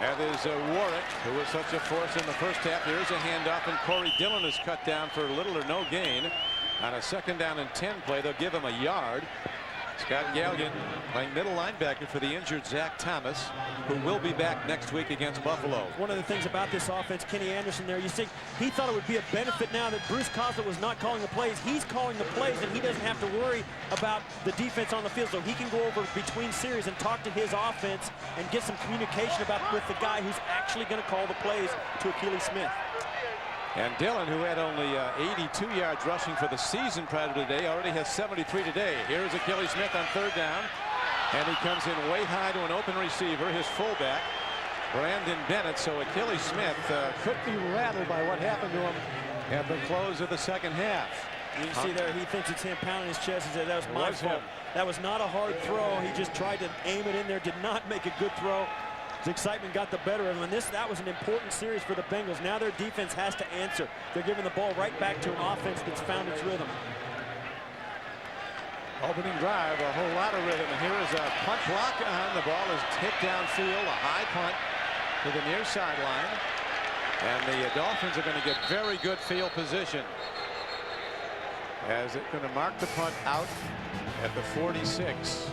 [SPEAKER 1] that is Warwick, who was such a force in the first half. Here's a handoff, and Corey Dillon is cut down for little or no gain. On a second down and 10 play, they'll give him a yard. Scott Gallion playing middle linebacker for the injured Zach Thomas, who will be back next week against Buffalo.
[SPEAKER 2] One of the things about this offense, Kenny Anderson there, you see, he thought it would be a benefit now that Bruce Coslet was not calling the plays. He's calling the plays, and he doesn't have to worry about the defense on the field, so he can go over between series and talk to his offense and get some communication with the guy who's actually going to call the plays to Achilles Smith.
[SPEAKER 1] And Dillon, who had only 82 yards rushing for the season prior to today, already has 73 today. Here's Achilles Smith on third down. And he comes in way high to an open receiver, his fullback, Brandon Bennett. So Achilles Smith could be rattled by what happened to him at the close of the second half.
[SPEAKER 2] You see there, he thinks it's him pounding his chest and said, that was my fault. That was not a hard throw. He just tried to aim it in there, did not make a good throw. The excitement got the better of him, and that was an important series for the Bengals. Now their defense has to answer. They're giving the ball right back to an offense that's found its rhythm.
[SPEAKER 1] Opening drive, a whole lot of rhythm. And here is a punt block on. The ball is hit downfield, a high punt to the near sideline. And the Dolphins are going to get very good field position, as it's going to mark the punt out at the 46.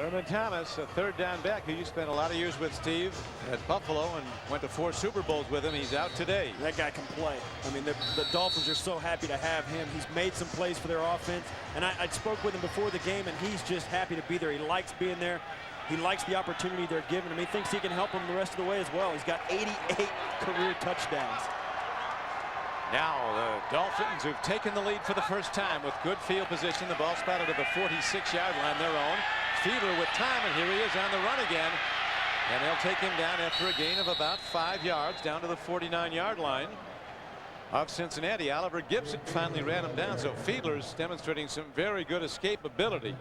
[SPEAKER 1] Thurman Thomas, a third down back who you spent a lot of years with, Steve, at Buffalo and went to 4 Super Bowls with him. He's out today.
[SPEAKER 2] That guy can play. I mean, the Dolphins are so happy to have him. He's made some plays for their offense. And I spoke with him before the game, and he's just happy to be there. He likes being there. He likes the opportunity they're giving him. He thinks he can help him the rest of the way as well. He's got 88 career touchdowns.
[SPEAKER 1] Now the Dolphins, who've taken the lead for the first time with good field position. The ball spotted at the 46-yard line, their own. Fiedler with time, and here he is on the run again. And they'll take him down after a gain of about 5 yards down to the 49-yard line of Cincinnati. Oliver Gibson finally ran him down, so Fiedler's demonstrating some very good escapability.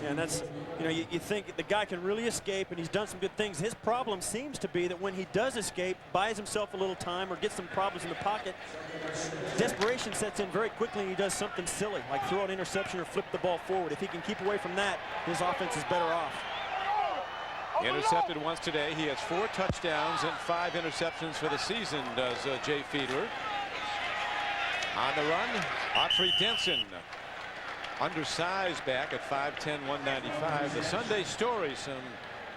[SPEAKER 2] And that's, you know, you think the guy can really escape, and he's done some good things. His problem seems to be that when he does escape, buys himself a little time or gets some problems in the pocket, desperation sets in very quickly, and he does something silly, like throw an interception or flip the ball forward. If he can keep away from that, his offense is better off.
[SPEAKER 1] Intercepted once today. He has 4 touchdowns and 5 interceptions for the season, does Jay Fiedler. On the run, Autry Denson, undersized back at 5'10", 195. The Sunday story, some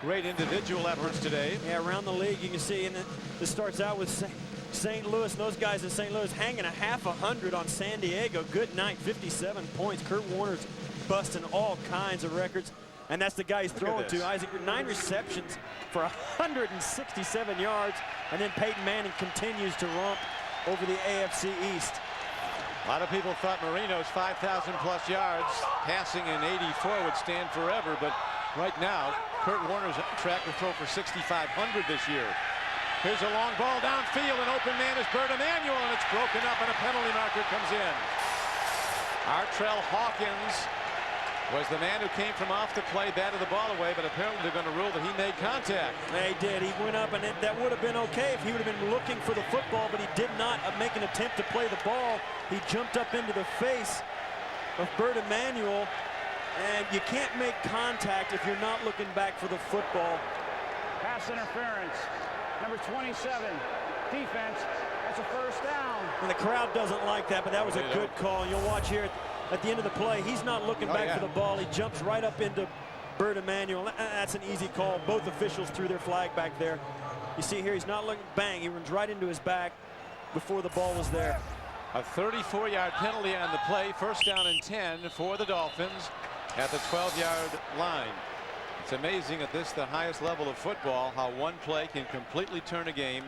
[SPEAKER 1] great individual efforts today.
[SPEAKER 2] Yeah, around the league you can see, and this starts out with St. Louis, and those guys in St. Louis hanging a half 100 on San Diego. Good night, 57 points. Kurt Warner's busting all kinds of records, and that's the guy he's throwing to. Isaac, 9 receptions for 167 yards, and then Peyton Manning continues to romp over the AFC East.
[SPEAKER 1] A lot of people thought Marino's 5,000-plus yards passing in '84 would stand forever, but right now, Kurt Warner's on track to throw for 6,500 this year. Here's a long ball downfield. An open man is Bert Emanuel, and it's broken up, and a penalty marker comes in. Artrell Hawkins was the man who came from off the play, batted the ball away, but apparently they're going to rule that he made contact.
[SPEAKER 2] They did. He went up, and that would have been okay if he would have been looking for the football, but he did not make an attempt to play the ball. He jumped up into the face of Bert Emanuel, and you can't make contact if you're not looking back for the football.
[SPEAKER 4] Pass interference. Number 27, defense. That's a first down.
[SPEAKER 2] And the crowd doesn't like that, but that was a good call. You'll watch here at the end of the play, he's not looking back for the ball. He jumps right up into Bert Emanuel. That's an easy call. Both officials threw their flag back there. You see here, he's not looking, bang, he runs right into his back before the ball was there.
[SPEAKER 1] A 34-yard penalty on the play. First down and 10 for the Dolphins at the 12-yard line. It's amazing at this, the highest level of football, how one play can completely turn a game.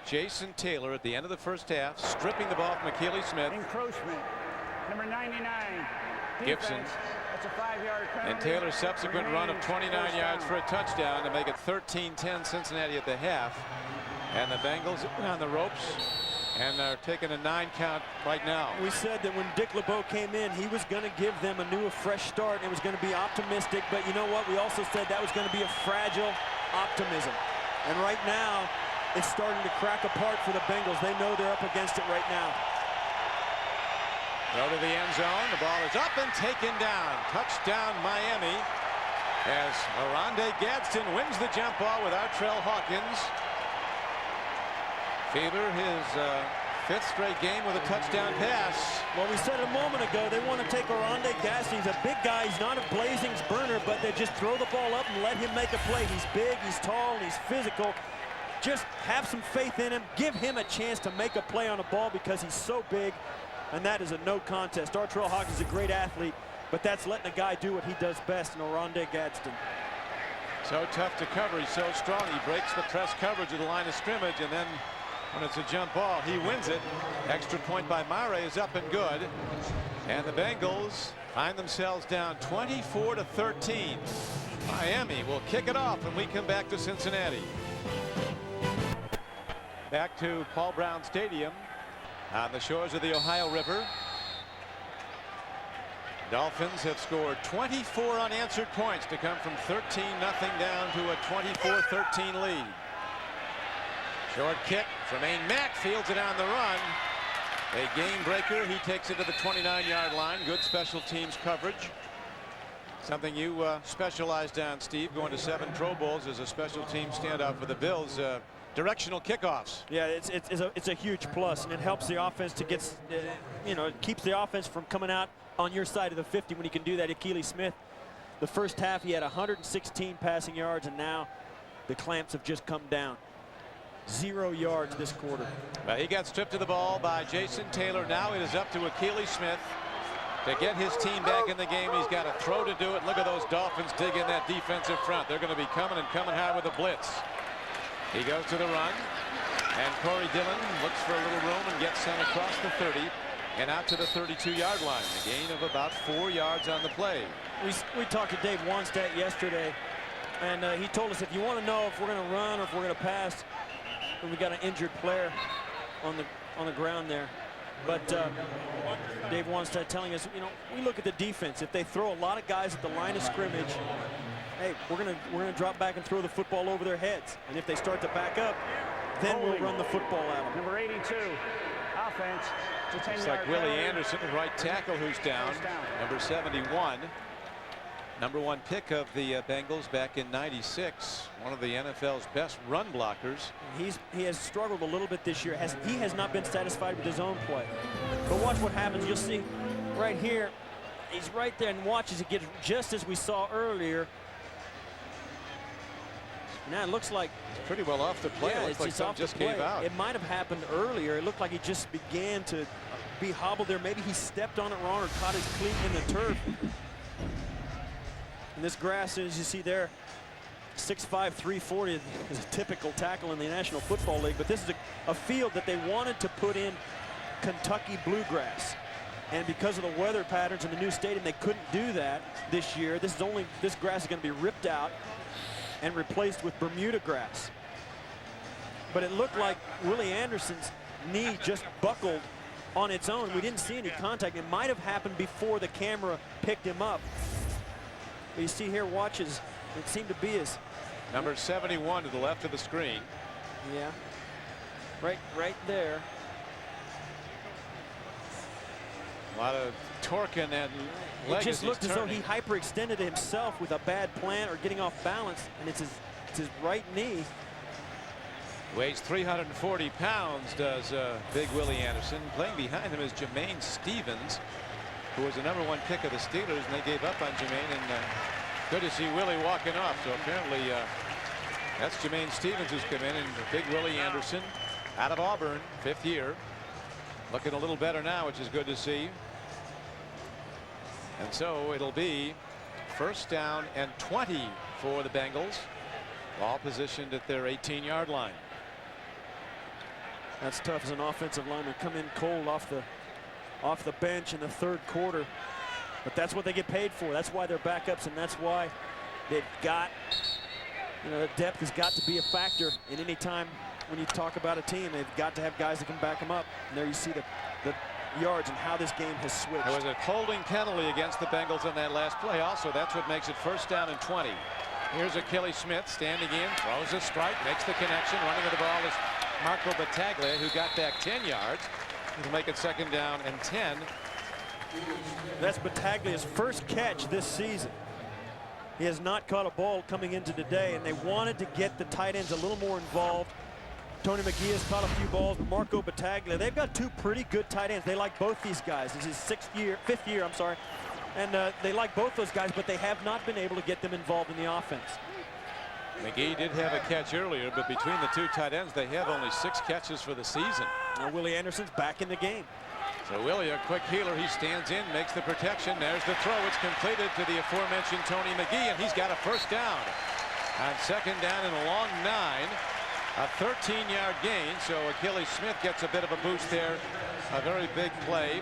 [SPEAKER 1] Jason Taylor at the end of the first half, stripping the ball from McKeely Smith.
[SPEAKER 4] Encroachment. Number 99.
[SPEAKER 1] Gibson.
[SPEAKER 4] That's a 5-yard penalty.
[SPEAKER 1] And Taylor's subsequent run of 29 yards for a touchdown to make it 13-10 Cincinnati at the half. And the Bengals on the ropes and are taking a 9-count right now.
[SPEAKER 2] We said that when Dick LeBeau came in, he was going to give them a fresh start. It was going to be optimistic, but you know what? We also said that was going to be a fragile optimism. And right now, it's starting to crack apart for the Bengals. They know they're up against it right now.
[SPEAKER 1] Go to the end zone. The ball is up and taken down. Touchdown Miami as Oronde Gadsden wins the jump ball with Artrell Hawkins. Fiedler, his 5th straight game with a touchdown pass.
[SPEAKER 2] Well, we said a moment ago they want to take Oronde Gadsden. He's a big guy. He's not a blazing burner, but they just throw the ball up and let him make a play. He's big, he's tall, and he's physical. Just have some faith in him. Give him a chance to make a play on a ball because he's so big. And that is a no contest. Artrell Hawkins is a great athlete, but that's letting a guy do what he does best in Oronde Gadsden.
[SPEAKER 1] So tough to cover. He's so strong. He breaks the press coverage of the line of scrimmage, and then when it's a jump ball, he wins it. Extra point by Mare is up and good. And the Bengals find themselves down 24-13. Miami will kick it off when we come back to Cincinnati. Back to Paul Brown Stadium on the shores of the Ohio River. Dolphins have scored 24 unanswered points to come from 13-0 down to a 24-13 lead. Short kick from Ain Mack, fields it on the run. A game breaker. He takes it to the 29-yard line. Good special teams coverage. Something you specialized on, Steve, going to 7 Pro Bowls as a special team standout for the Bills. Directional kickoffs.
[SPEAKER 2] Yeah, it's a huge plus, and it helps the offense to get, it keeps the offense from coming out on your side of the 50 when you can do that. Akili Smith The first half he had 116 passing yards, and now the clamps have just come down. 0 yards this quarter.
[SPEAKER 1] Well, he got stripped of the ball by Jason Taylor. Now it is up to Akili Smith to get his team back in the game. He's got a throw to do it. Look at those Dolphins dig in that defensive front. They're going to be coming hard with a blitz. He goes to the run, and Corey Dillon looks for a little room and gets sent across the 30 and out to the 32-yard line. A gain of about 4 yards on the play.
[SPEAKER 2] We talked to Dave Wannstedt yesterday, and he told us if you want to know if we're going to run or if we're going to pass, we got an injured player on the ground there. But Dave Wannstedt telling us, you know, we look at the defense. If they throw a lot of guys at the line of scrimmage, hey, we're gonna drop back and throw the football over their heads. And if they start to back up, then we'll run the football at them.
[SPEAKER 4] Number 82, offense.
[SPEAKER 1] It's like Willie Anderson, the right tackle, who's down. Number 71. Number 1 pick of the Bengals back in '96. One of the NFL's best run blockers.
[SPEAKER 2] He has struggled a little bit this year. He has not been satisfied with his own play. But watch what happens. You'll see right here. He's right there, and watch as it gets just as we saw earlier. Now it looks like
[SPEAKER 1] it's pretty well off the play.
[SPEAKER 2] Yeah,
[SPEAKER 1] it looks like something just gave out.
[SPEAKER 2] It might have happened earlier. It looked like he just began to be hobbled there. Maybe he stepped on it wrong or caught his cleat in the turf. And this grass, as you see there, 6'5", 340 is a typical tackle in the National Football League. But this is a field that they wanted to put in Kentucky bluegrass. And because of the weather patterns in the new stadium, they couldn't do that this year. This grass is going to be ripped out and replaced with Bermuda grass. But it looked like Willie Anderson's knee just buckled on its own. We didn't see any contact. It might have happened before the camera picked him up. But you see here, watches, it seemed to be his.
[SPEAKER 1] Number 71 to the left of the screen.
[SPEAKER 2] Yeah, right there.
[SPEAKER 1] A lot of torque in that leg.
[SPEAKER 2] It just looked as though he hyperextended himself with a bad plant or getting off balance, and it's his right knee.
[SPEAKER 1] Weighs 340 pounds, does Big Willie Anderson. Playing behind him is Jermaine Stevens, who was the number 1 pick of the Steelers, and they gave up on Jermaine. And good to see Willie walking off. So apparently that's Jermaine Stevens who's come in, and Big Willie Anderson out of Auburn, 5th year, looking a little better now, which is good to see. And so it'll be 1st down and 20 for the Bengals. Ball positioned at their 18-yard line.
[SPEAKER 2] That's tough as an offensive lineman. Come in cold off the bench in the 3rd quarter. But that's what they get paid for. That's why they're backups, and that's why they've got, you know, the depth has got to be a factor in any time when you talk about a team. They've got to have guys that can back them up. And there you see the yards and how this game has switched.
[SPEAKER 1] There was a holding penalty against the Bengals on that last play also. That's what makes it 1st down and 20. Here's Akili Smith standing in, throws a strike, makes the connection. Running of the ball is Marco Battaglia, who got back 10 yards. It'll make it 2nd down and 10.
[SPEAKER 2] That's Battaglia's first catch this season. He has not caught a ball coming into today, and they wanted to get the tight ends a little more involved. Tony McGee has caught a few balls, but Marco Battaglia, they've got 2 pretty good tight ends. They like both these guys. This is his 5th year, I'm sorry. And they like both those guys, but they have not been able to get them involved in the offense.
[SPEAKER 1] McGee did have a catch earlier, but between the 2 tight ends, they have only 6 catches for the season.
[SPEAKER 2] Now Willie Anderson's back in the game.
[SPEAKER 1] So Willie, a quick healer, he stands in, makes the protection. There's the throw. It's completed to the aforementioned Tony McGee, and he's got a 1st down. On 2nd down and a long 9. A 13-yard gain, so Akili Smith gets a bit of a boost there. A very big play.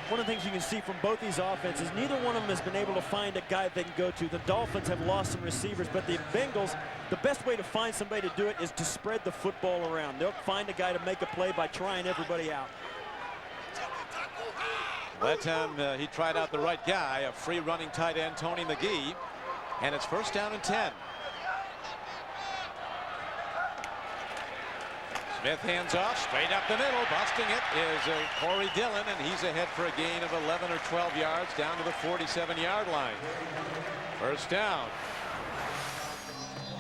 [SPEAKER 2] One of the things you can see from both these offenses, neither one of them has been able to find a guy they can go to. The Dolphins have lost some receivers, but the Bengals, the best way to find somebody to do it is to spread the football around. They'll find a guy to make a play by trying everybody out.
[SPEAKER 1] That time he tried out the right guy, a free running tight end, Tony McGee, and it's 1st down and 10. Smith hands off, straight up the middle. Busting it is Corey Dillon, and he's ahead for a gain of 11 or 12 yards down to the 47-yard line. 1st down.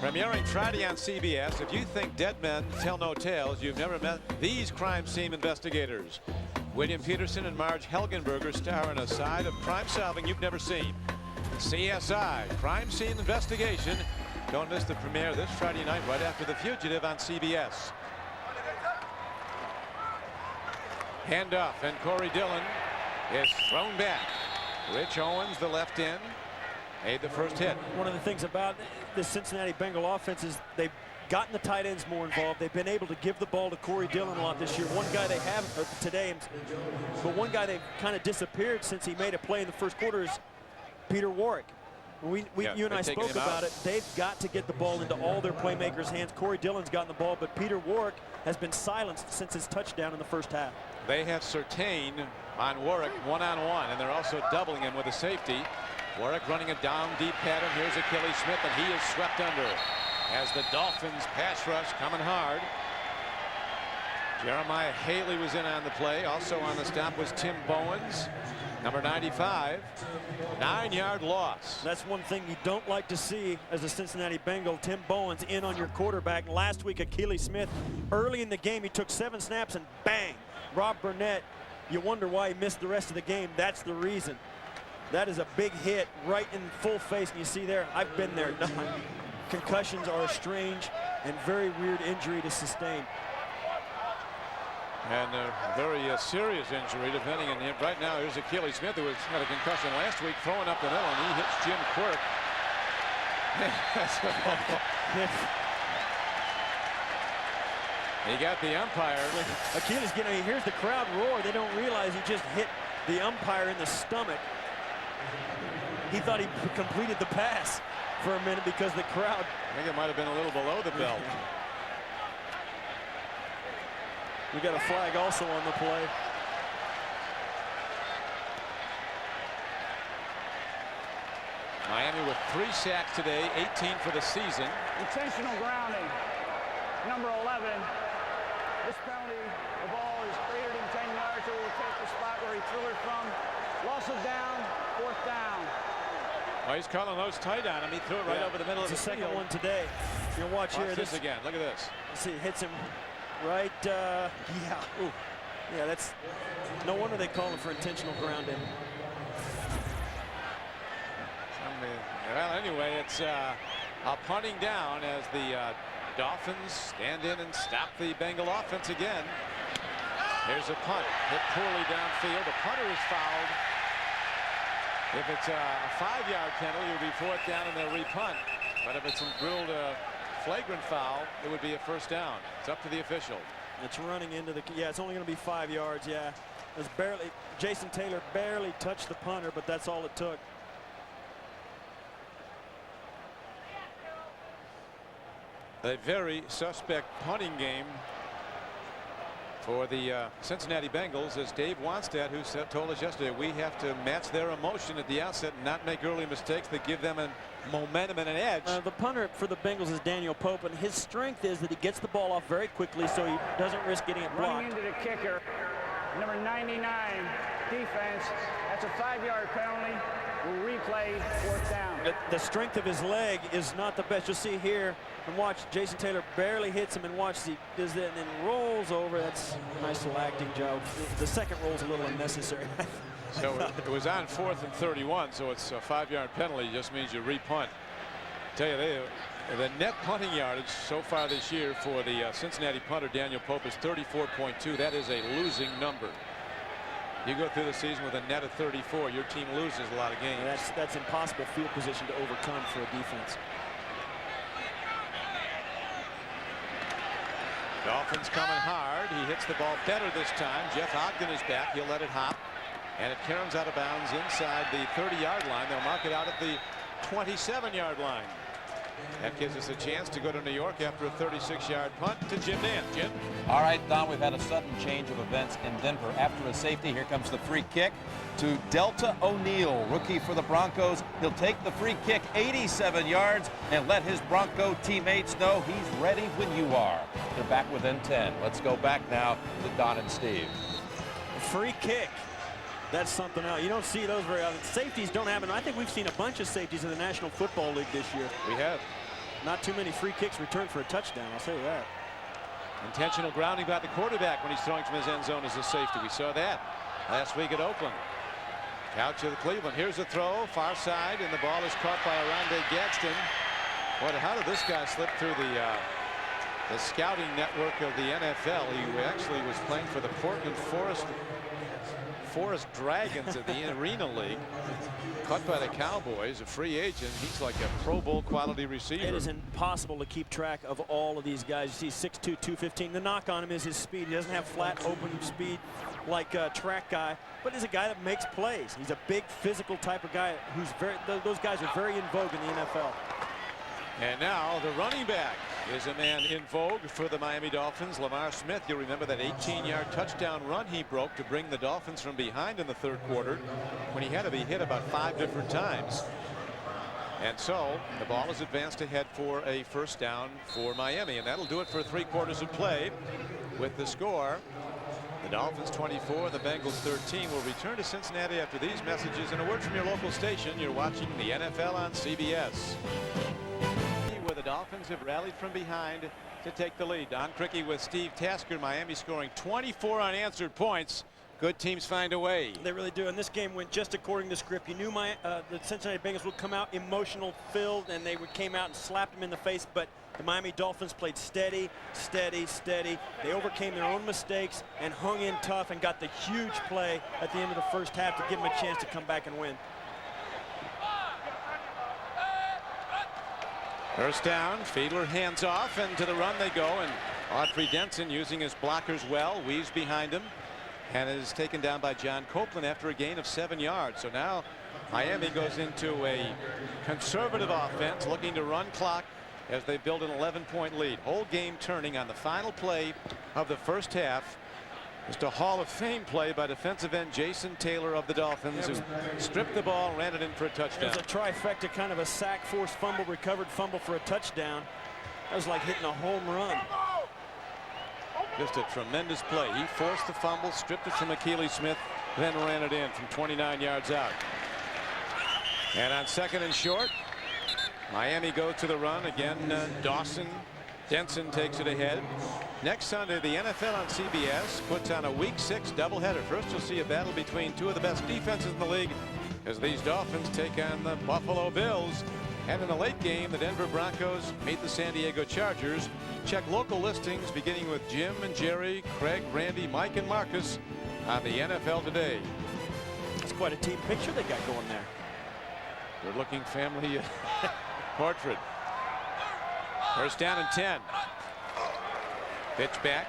[SPEAKER 1] Premiering Friday on CBS. If you think dead men tell no tales, you've never met these crime scene investigators. William Peterson and Marge Helgenberger star in a side of crime solving you've never seen. CSI, Crime Scene Investigation. Don't miss the premiere this Friday night right after The Fugitive on CBS. Handoff, and Corey Dillon is thrown back. Rich Owens, the left end, made the first hit.
[SPEAKER 2] One of the things about the Cincinnati Bengal offense is they've gotten the tight ends more involved. They've been able to give the ball to Corey Dillon a lot this year. One guy they have today, but one guy they've kind of disappeared since he made a play in the first quarter is Peter Warwick. You and I spoke about it. They've got to get the ball into all their playmakers' hands. Corey Dillon's gotten the ball, but Peter Warwick has been silenced since his touchdown in the first half.
[SPEAKER 1] They have Surtain on Warwick one-on-one, and they're also doubling him with a safety. Warwick running a down deep pattern. Here's Achilles Smith, and he is swept under as the Dolphins pass rush coming hard. Jeremiah Haley was in on the play. Also on the stop was Tim Bowens, number 95. 9-yard loss.
[SPEAKER 2] That's one thing you don't like to see as a Cincinnati Bengal. Tim Bowens in on your quarterback. Last week, Achilles Smith, early in the game, he took 7 snaps and bang. Rob Burnett, you wonder why he missed the rest of the game. That's the reason. That is a big hit right in full face, and you see there, I've been there. Concussions are a strange and very weird injury to sustain.
[SPEAKER 1] And a very serious injury, depending on him. Right now, here's Achilles Smith, who had a concussion last week, throwing up the middle, and he hits Jim Quirk. He got the umpire.
[SPEAKER 2] Achilles, he hears the crowd roar. They don't realize he just hit the umpire in the stomach. He thought he completed the pass for a minute because the crowd.
[SPEAKER 1] I think it might have been a little below the belt.
[SPEAKER 2] We got a flag also on the play.
[SPEAKER 1] Miami with 3 sacks today, 18 for the season.
[SPEAKER 4] Intentional grounding. Number 11. This penalty, the ball is greater than 10 yards, so we'll take the spot where he threw it from. Loss of down, 4th down.
[SPEAKER 1] Oh, he's calling those tight on him. He threw it right over the middle of the
[SPEAKER 2] second
[SPEAKER 1] field.
[SPEAKER 2] one today. You'll watch here.
[SPEAKER 1] This again. Look at this.
[SPEAKER 2] See, it hits him right. Yeah. Ooh. Yeah, that's no wonder they call him for intentional grounding.
[SPEAKER 1] Well, anyway, it's a punting down as the Dolphins stand in and stop the Bengal offense again. Here's a punt hit poorly downfield. The punter is fouled. If it's a 5-yard penalty, it would be 4th down and they'll repunt. But if it's ruled a flagrant foul, it would be a 1st down. It's up to the official.
[SPEAKER 2] It's running into the. Yeah, it's only going to be 5 yards. Yeah, it's barely. Jason Taylor barely touched the punter, but that's all it took.
[SPEAKER 1] A very suspect punting game for the Cincinnati Bengals, as Dave Wanstead, who told us yesterday, we have to match their emotion at the outset and not make early mistakes that give them a momentum and an edge.
[SPEAKER 2] The punter for the Bengals is Daniel Pope, and his strength is that he gets the ball off very quickly so he doesn't risk getting it blocked.
[SPEAKER 4] Running into the kicker, number 99, defense. That's a 5-yard penalty. We'll replay 4th down.
[SPEAKER 2] The strength of his leg is not the best. You'll see here, and watch, Jason Taylor barely hits him, and watch, he does that and then rolls over. That's a nice little acting job. The second roll's a little unnecessary.
[SPEAKER 1] So it was on 4th and 31, so it's a 5-yard penalty. Just means you repunt. I tell you, the net punting yardage so far this year for the Cincinnati punter Daniel Pope is 34.2. That is a losing number. You go through the season with a net of 34, your team loses a lot of games.
[SPEAKER 2] That's impossible field position to overcome for a defense.
[SPEAKER 1] Dolphins coming hard. He hits the ball better this time. Jeff Ogden is back. He'll let it hop. And it caroms out of bounds inside the 30-yard line. They'll mark it out at the 27-yard line. That gives us a chance to go to New York after a 36-yard punt to Jim Nance. Jim?
[SPEAKER 5] All right, Don, we've had a sudden change of events in Denver. After a safety, here comes the free kick to Delta O'Neal, rookie for the Broncos. He'll take the free kick 87 yards and let his Bronco teammates know he's ready when you are. They're back within 10. Let's go back now to Don and Steve.
[SPEAKER 2] A free kick. That's something else. You don't see those very often. Safeties don't happen. I think we've seen a bunch of safeties in the National Football League this year.
[SPEAKER 1] We have.
[SPEAKER 2] Not too many free kicks returned for a touchdown, I'll say that.
[SPEAKER 1] Intentional grounding by the quarterback when he's throwing from his end zone as a safety. We saw that last week at Oakland. Out to the Cleveland. Here's a throw, far side, and the ball is caught by Arande Gadsden. What? How did this guy slip through the scouting network of the NFL? He actually was playing for the Portland Forest Dragons of the Arena League. Cut by the Cowboys, a free agent. He's like a Pro Bowl quality receiver.
[SPEAKER 2] It is impossible to keep track of all of these guys. You see 6'2", 215. The knock on him is his speed. He doesn't have flat open speed like a track guy, but he's a guy that makes plays. He's a big physical type of guy who's those guys are very in vogue in the NFL.
[SPEAKER 1] And now the running back is a man in vogue for the Miami Dolphins. Lamar Smith, you'll remember that 18-yard touchdown run he broke to bring the Dolphins from behind in the third quarter when he had to be hit about 5 different times. And so the ball is advanced ahead for a first down for Miami, and that'll do it for 3 quarters of play. With the score, the Dolphins 24, the Bengals 13. Will return to Cincinnati after these messages and a word from your local station. You're watching the NFL on CBS. Where the Dolphins have rallied from behind to take the lead. Don Criqui with Steve Tasker. Miami scoring 24 unanswered points. Good teams find a way.
[SPEAKER 2] They really do, and this game went just according to script. You knew the Cincinnati Bengals would come out emotional filled, and they came out and slapped them in the face, but the Miami Dolphins played steady, steady, steady. They overcame their own mistakes and hung in tough and got the huge play at the end of the first half to give them a chance to come back and win.
[SPEAKER 1] First down, Fiedler hands off, and to the run they go, and Audrey Denson, using his blockers well, weaves behind him and is taken down by John Copeland after a gain of 7 yards. So now Miami goes into a conservative offense, looking to run clock as they build an 11-point lead. Whole game turning on the final play of the first half. Just a Hall of Fame play by defensive end Jason Taylor of the Dolphins, who stripped the ball, ran it in for a touchdown.
[SPEAKER 2] It was a trifecta, kind of a sack, forced fumble, recovered fumble for a touchdown. That was like hitting a home run.
[SPEAKER 1] Just a tremendous play. He forced the fumble, stripped it from Akili Smith, then ran it in from 29 yards out. And on second and short, Miami go to the run again. Denson takes it ahead. Next Sunday, the NFL on CBS puts on a Week 6 doubleheader. First, you'll see a battle between 2 of the best defenses in the league as these Dolphins take on the Buffalo Bills. And in the late game, the Denver Broncos meet the San Diego Chargers. Check local listings beginning with Jim and Jerry, Craig, Randy, Mike, and Marcus on the NFL Today.
[SPEAKER 2] That's quite a team picture they got going there.
[SPEAKER 1] Good-looking family portrait. First down and 10. Pitch back.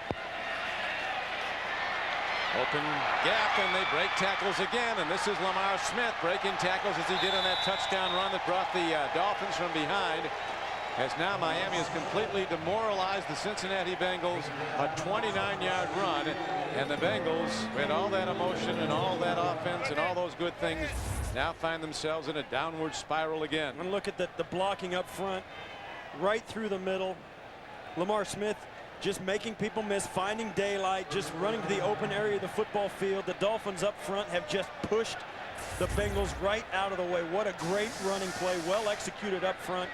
[SPEAKER 1] Open gap, and they break tackles again. And this is Lamar Smith breaking tackles as he did on that touchdown run that brought the Dolphins from behind. As now Miami has completely demoralized the Cincinnati Bengals. A 29-yard run, and the Bengals, with all that emotion and all that offense and all those good things, now find themselves in a downward spiral again.
[SPEAKER 2] And look at the blocking up front, right through the middle. Lamar Smith just making people miss, finding daylight, just running to the open area of the football field. The Dolphins up front have just pushed the Bengals right out of the way. What a great running play, well executed up front.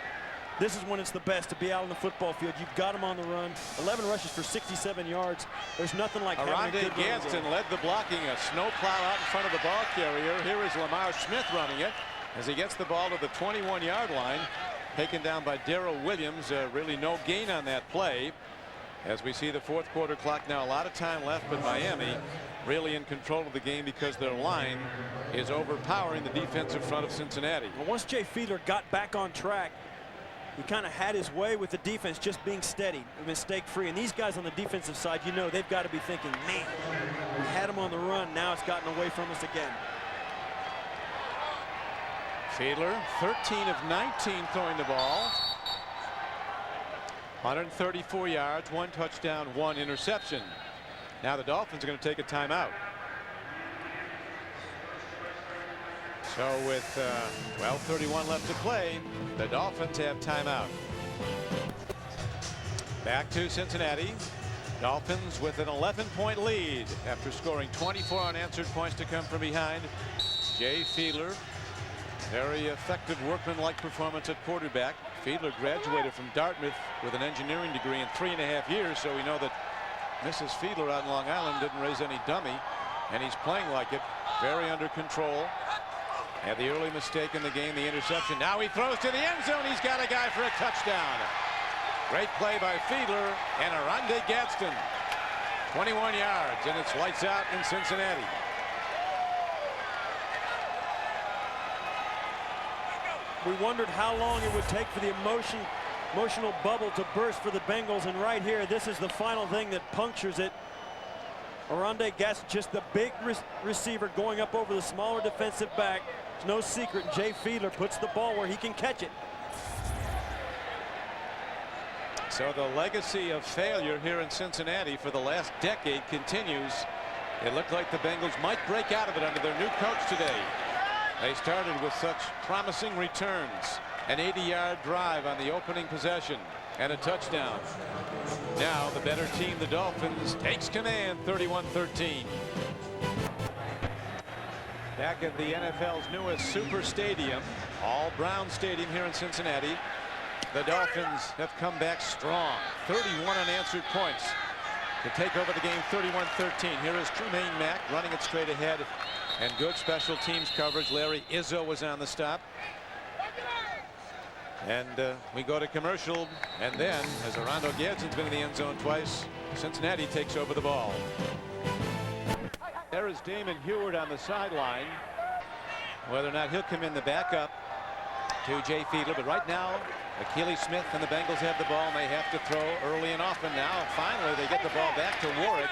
[SPEAKER 2] This is when it's the best to be out on the football field. You've got them on the run. 11 rushes for 67 yards. There's nothing like having a good
[SPEAKER 1] Arande Gadsden led the blocking, a snowplow out in front of the ball carrier. Here is Lamar Smith running it as he gets the ball to the 21-yard line. Taken down by Darrell Williams. Really no gain on that play. As we see the fourth quarter clock now, a lot of time left, but Miami really in control of the game because their line is overpowering the defensive front of Cincinnati.
[SPEAKER 2] Well, once Jay Fiedler got back on track, he kind of had his way with the defense, just being steady, mistake-free. And these guys on the defensive side, you know, they've got to be thinking, man, we had him on the run. Now it's gotten away from us again.
[SPEAKER 1] Fiedler, 13 of 19 throwing the ball. 134 yards, 1 touchdown, 1 interception. Now the Dolphins are going to take a timeout. So with 12:31 left to play, the Dolphins have timeout. Back to Cincinnati. Dolphins with an 11-point lead after scoring 24 unanswered points to come from behind. Jay Fiedler, very effective workman-like performance at quarterback. Fiedler graduated from Dartmouth with an engineering degree in 3.5 years, so we know that Mrs. Fiedler out in Long Island didn't raise any dummy, and he's playing like it, very under control. Had the early mistake in the game, the interception. Now he throws to the end zone. He's got a guy for a touchdown. Great play by Fiedler and Oronde Gadsden. 21 yards, and it's lights out in Cincinnati.
[SPEAKER 2] We wondered how long it would take for the emotional bubble to burst for the Bengals, and right here, this is the final thing that punctures it. Oronde Gadsden, just the big receiver going up over the smaller defensive back. It's no secret, Jay Fiedler puts the ball where he can catch it.
[SPEAKER 1] So the legacy of failure here in Cincinnati for the last decade continues. It looked like the Bengals might break out of it under their new coach today. They started with such promising returns. An 80-yard drive on the opening possession and a touchdown. Now the better team, the Dolphins, takes command 31-13. Back at the NFL's newest super stadium, all brown stadium here in Cincinnati. The Dolphins have come back strong. 31 unanswered points to take over the game 31-13. Here is Tremaine Mack running it straight ahead, and good special teams coverage. Larry Izzo was on the stop. And we go to commercial, and then, as Oronde Gadsden's been in the end zone twice, Cincinnati takes over the ball. There is Damon Heward on the sideline. Whether or not he'll come in the backup to Jay Fiedler, but right now Akili Smith and the Bengals have the ball, and they have to throw early and often now. And finally, they get the ball back to Warwick,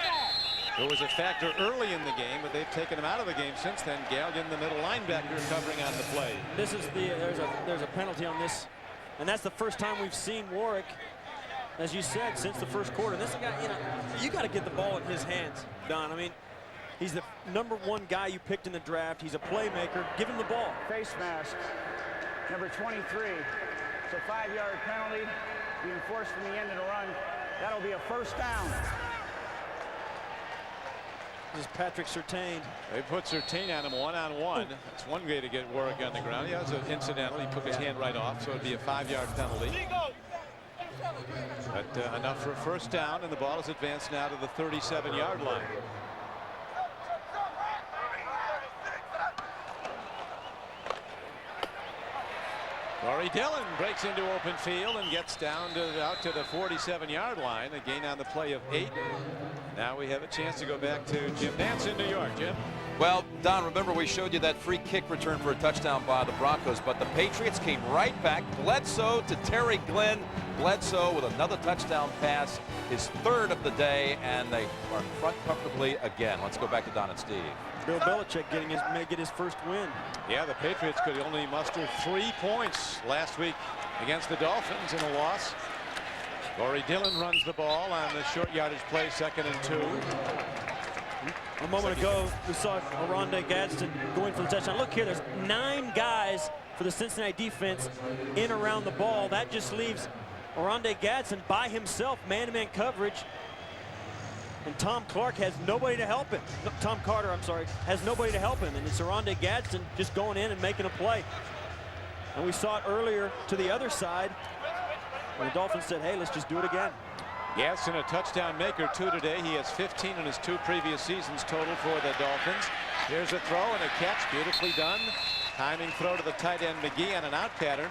[SPEAKER 1] who was a factor early in the game, but they've taken him out of the game since then. Gallion, the middle linebacker, covering on the play.
[SPEAKER 2] This is there's a penalty on this, and that's the first time we've seen Warwick, as you said, since the first quarter. This guy, you got to get the ball in his hands, Don. I mean, he's the #1 guy you picked in the draft. He's a playmaker. Give him the ball.
[SPEAKER 4] Face mask, number 23. It's a 5-yard penalty being forced from the end of the run. That'll be a first down.
[SPEAKER 2] This is Patrick Surtain.
[SPEAKER 1] They put Surtain on him one-on-one. That's one way to get Warwick on the ground. He has an incidental. He took his hand right off, so it'd be a 5-yard penalty. But enough for a first down, and the ball is advanced now to the 37-yard line. Corey Dillon breaks into open field and gets down out to the 47-yard line. A gain on the play of 8. Now we have a chance to go back to Jim Nantz in New York. Jim?
[SPEAKER 5] Well, Don, remember we showed you that free kick return for a touchdown by the Broncos, but the Patriots came right back. Bledsoe to Terry Glenn. Bledsoe with another touchdown pass, his 3rd of the day, and they are in front comfortably again. Let's go back to Don and Steve.
[SPEAKER 2] Bill Belichick may get his first win.
[SPEAKER 1] Yeah, the Patriots could only muster 3 points last week against the Dolphins in a loss. Corey Dillon runs the ball on the short yardage play, 2nd and 2.
[SPEAKER 2] A moment ago, we saw Oronde Gadsden going for the touchdown. Look here, there's 9 guys for the Cincinnati defense in around the ball. That just leaves Oronde Gadsden by himself, man-to-man coverage. And Tom Clark has nobody to help him. No, Tom Carter, I'm sorry, has nobody to help him. And it's Oronde Gadsden just going in and making a play. And we saw it earlier to the other side when the Dolphins said, hey, let's just do it again.
[SPEAKER 1] Gadsden, a touchdown maker, 2 today. He has 15 in his 2 previous seasons total for the Dolphins. Here's a throw and a catch, beautifully done. Timing throw to the tight end McGee on an out pattern.